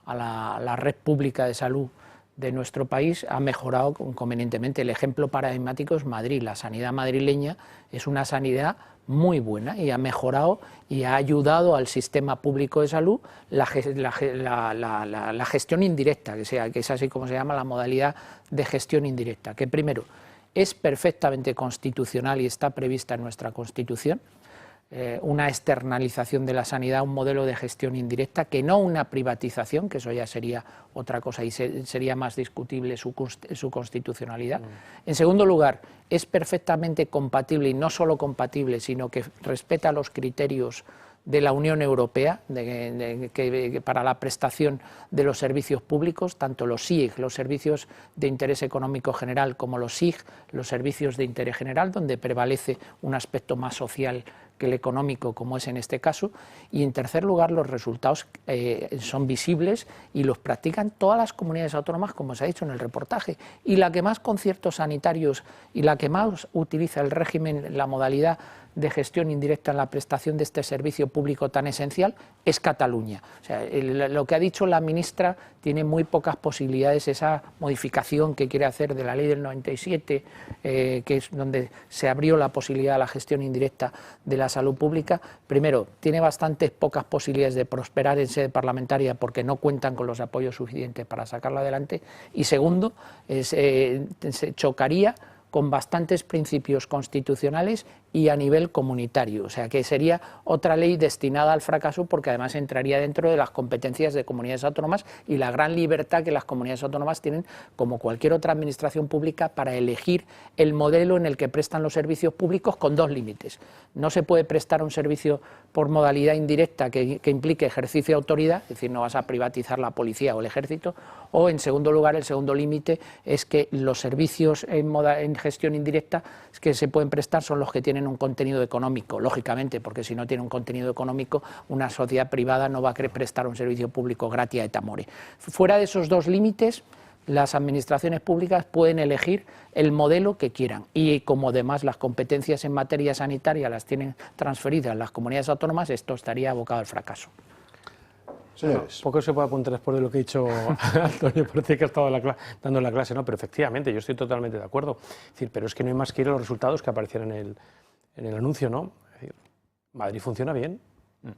la red pública de salud de nuestro país, ha mejorado convenientemente. El ejemplo paradigmático es Madrid. La sanidad madrileña es una sanidad muy buena y ha mejorado y ha ayudado al sistema público de salud la gestión indirecta, que es así como se llama la modalidad de gestión indirecta, que primero es perfectamente constitucional y está prevista en nuestra Constitución, una externalización de la sanidad, un modelo de gestión indirecta, que no una privatización, que eso ya sería otra cosa y sería más discutible su constitucionalidad. En segundo lugar, es perfectamente compatible, y no solo compatible, sino que respeta los criterios de la Unión Europea para la prestación de los servicios públicos, tanto los SIG, los servicios de interés económico general, como los SIG, los servicios de interés general, donde prevalece un aspecto más social que el económico, como es en este caso. Y en tercer lugar, los resultados son visibles y los practican todas las comunidades autónomas, como se ha dicho en el reportaje, y la que más conciertos sanitarios y la que más utiliza el régimen, la modalidad de gestión indirecta en la prestación de este servicio público tan esencial es Cataluña. O sea, lo que ha dicho la ministra tiene muy pocas posibilidades. Esa modificación que quiere hacer de la ley del 97, que es donde se abrió la posibilidad de la gestión indirecta de la salud pública, primero, tiene bastantes pocas posibilidades de prosperar en sede parlamentaria porque no cuentan con los apoyos suficientes para sacarla adelante, y segundo, se chocaría con bastantes principios constitucionales y a nivel comunitario, o sea que sería otra ley destinada al fracaso, porque además entraría dentro de las competencias de comunidades autónomas y la gran libertad que las comunidades autónomas tienen, como cualquier otra administración pública, para elegir el modelo en el que prestan los servicios públicos, con dos límites. No se puede prestar un servicio por modalidad indirecta que implique ejercicio de autoridad, es decir, no vas a privatizar la policía o el ejército, o en segundo lugar, el segundo límite es que los servicios en gestión indirecta que se pueden prestar son los que tienen un contenido económico, lógicamente, porque si no tiene un contenido económico, una sociedad privada no va a querer prestar un servicio público gratis et amore. Fuera de esos dos límites, las administraciones públicas pueden elegir el modelo que quieran, y como además las competencias en materia sanitaria las tienen transferidas las comunidades autónomas, esto estaría abocado al fracaso. Bueno, poco se puede apuntar después de lo que ha dicho Antonio, parece que ha estado dando la clase, ¿no? Pero efectivamente, yo estoy totalmente de acuerdo. Es decir, pero es que no hay más que ir a los resultados que aparecieron en el anuncio, ¿no? Es decir, Madrid funciona bien,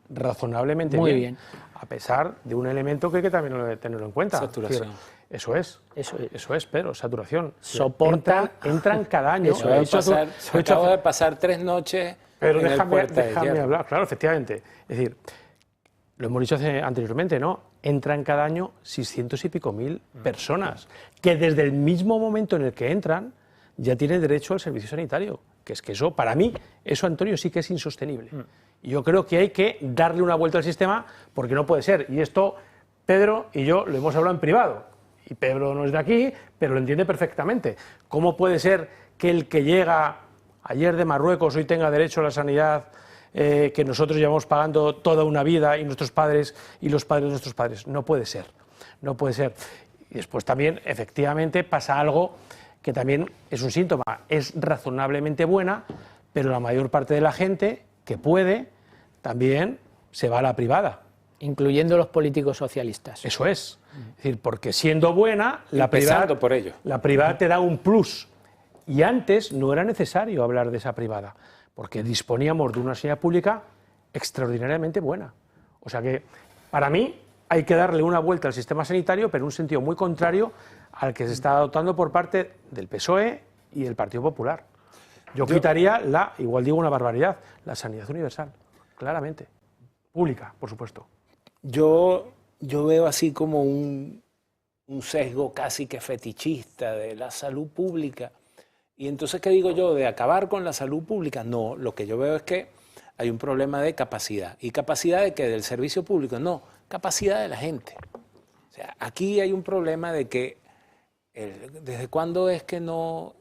razonablemente bien, a pesar de un elemento que hay que también tenerlo en cuenta. Saturación. Es decir, eso es, Pedro, saturación. Entran cada año. Acabo de pasar 3 noches. Pero déjame hablar, claro, efectivamente. Es decir, lo hemos dicho anteriormente, ¿no? Entran cada año 600 y pico mil personas, que desde el mismo momento en el que entran ya tienen derecho al servicio sanitario. Que es que eso, para mí, eso, Antonio, sí que es insostenible. Y yo creo que hay que darle una vuelta al sistema, porque no puede ser. Y esto, Pedro y yo lo hemos hablado en privado. Y Pedro no es de aquí, pero lo entiende perfectamente. ¿Cómo puede ser que el que llega ayer de Marruecos hoy tenga derecho a la sanidad que nosotros llevamos pagando toda una vida, y nuestros padres y los padres de nuestros padres? No puede ser, no puede ser. Y después también, efectivamente, pasa algo que también es un síntoma. Es razonablemente buena, pero la mayor parte de la gente que puede también se va a la privada. Incluyendo los políticos socialistas. Eso es. Es decir, porque siendo buena, la privada te da un plus. Y antes no era necesario hablar de esa privada, porque disponíamos de una sanidad pública extraordinariamente buena. O sea que, para mí, hay que darle una vuelta al sistema sanitario, pero en un sentido muy contrario al que se está adoptando por parte del PSOE y del Partido Popular. Yo quitaría igual digo una barbaridad, la sanidad universal, claramente. Pública, por supuesto. Yo veo así como un sesgo casi que fetichista de la salud pública. Y entonces, ¿qué digo yo? ¿De acabar con la salud pública? No, lo que yo veo es que hay un problema de capacidad. ¿Y capacidad de qué? ¿Del servicio público? No, capacidad de la gente. O sea, aquí hay un problema de que, ¿desde cuándo es que no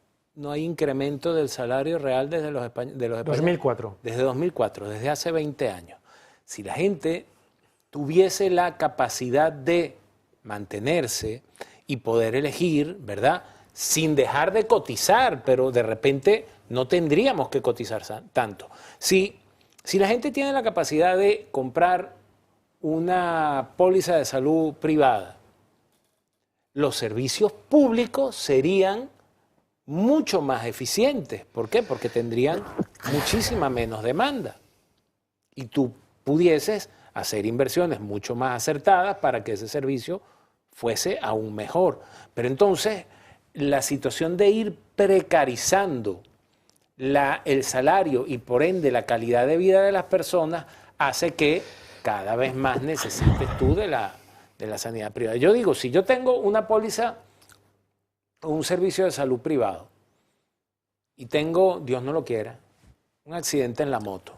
hay incremento del salario real desde los españoles? 2004. Desde 2004, desde hace 20 años. Si la gente tuviese la capacidad de mantenerse y poder elegir, ¿verdad?, sin dejar de cotizar, pero de repente no tendríamos que cotizar tanto. Si la gente tiene la capacidad de comprar una póliza de salud privada, los servicios públicos serían mucho más eficientes. ¿Por qué? Porque tendrían muchísima menos demanda. Y tú pudieses hacer inversiones mucho más acertadas para que ese servicio fuese aún mejor. Pero entonces, la situación de ir precarizando el salario y por ende la calidad de vida de las personas hace que cada vez más necesites tú de la sanidad privada. Yo digo, si yo tengo una póliza o un servicio de salud privado y tengo, Dios no lo quiera, un accidente en la moto,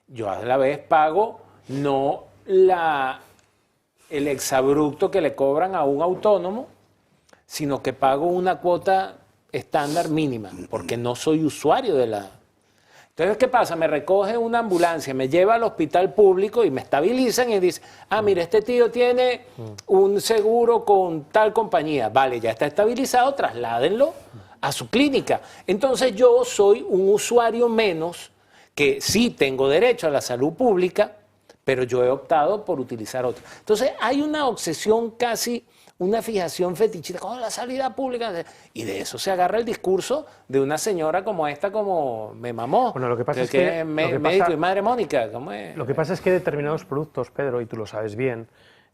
yo a la vez pago no el exabrupto que le cobran a un autónomo, sino que pago una cuota estándar mínima, porque no soy usuario de la... Entonces, ¿qué pasa? Me recoge una ambulancia, me lleva al hospital público y me estabilizan y dicen, mire, este tío tiene un seguro con tal compañía. Vale, ya está estabilizado, trasládenlo a su clínica. Entonces, yo soy un usuario menos que sí tengo derecho a la salud pública, pero yo he optado por utilizar otra. Entonces, hay una obsesión casi, una fijación fetichista con la sanidad pública, y de eso se agarra el discurso de una señora como esta, como me mamó. Bueno, lo que pasa es que médico y madre Mónica. ¿Cómo es? Lo que pasa es que determinados productos, Pedro, y tú lo sabes bien,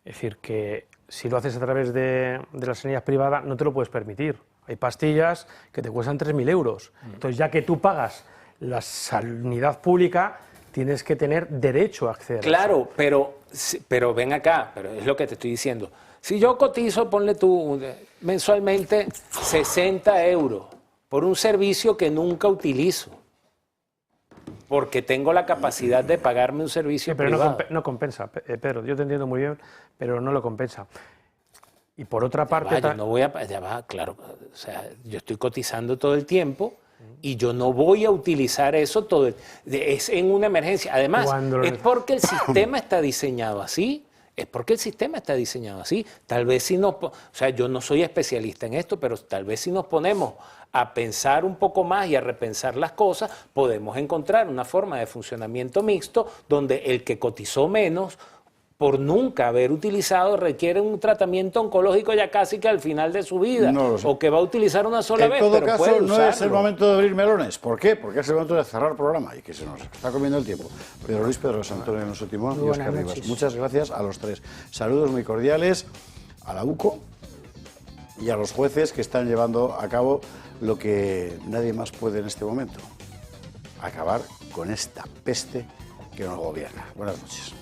es decir, que si lo haces a través de la sanidad privada no te lo puedes permitir. Hay pastillas que te cuestan 3.000 euros. Entonces, ya que tú pagas la sanidad pública, tienes que tener derecho a acceder. Claro, pero ven acá, pero es lo que te estoy diciendo. Si yo cotizo, ponle tú mensualmente 60 euros por un servicio que nunca utilizo, porque tengo la capacidad de pagarme un servicio privado. No compensa, Pedro, yo te entiendo muy bien, pero no lo compensa. Y por otra parte... yo no voy a... Ya va, claro, o sea, yo estoy cotizando todo el tiempo y yo no voy a utilizar eso todo. Es en una emergencia. Además, es porque el sistema está diseñado así. Es porque el sistema está diseñado así. Tal vez si nos... O sea, yo no soy especialista en esto, pero tal vez si nos ponemos a pensar un poco más y a repensar las cosas, podemos encontrar una forma de funcionamiento mixto donde el que cotizó menos, por nunca haber utilizado, requiere un tratamiento oncológico ya casi que al final de su vida, o que va a utilizar una sola vez, pero puede usarlo. En todo caso, no es el momento de abrir melones. ¿Por qué? Porque es el momento de cerrar el programa y que se nos está comiendo el tiempo. Pedro Luis, Pedro Santonio Alonso Timón y Óscar Rivas. Muchas gracias a los tres. Saludos muy cordiales a la UCO y a los jueces que están llevando a cabo lo que nadie más puede en este momento: acabar con esta peste que nos gobierna. Buenas noches.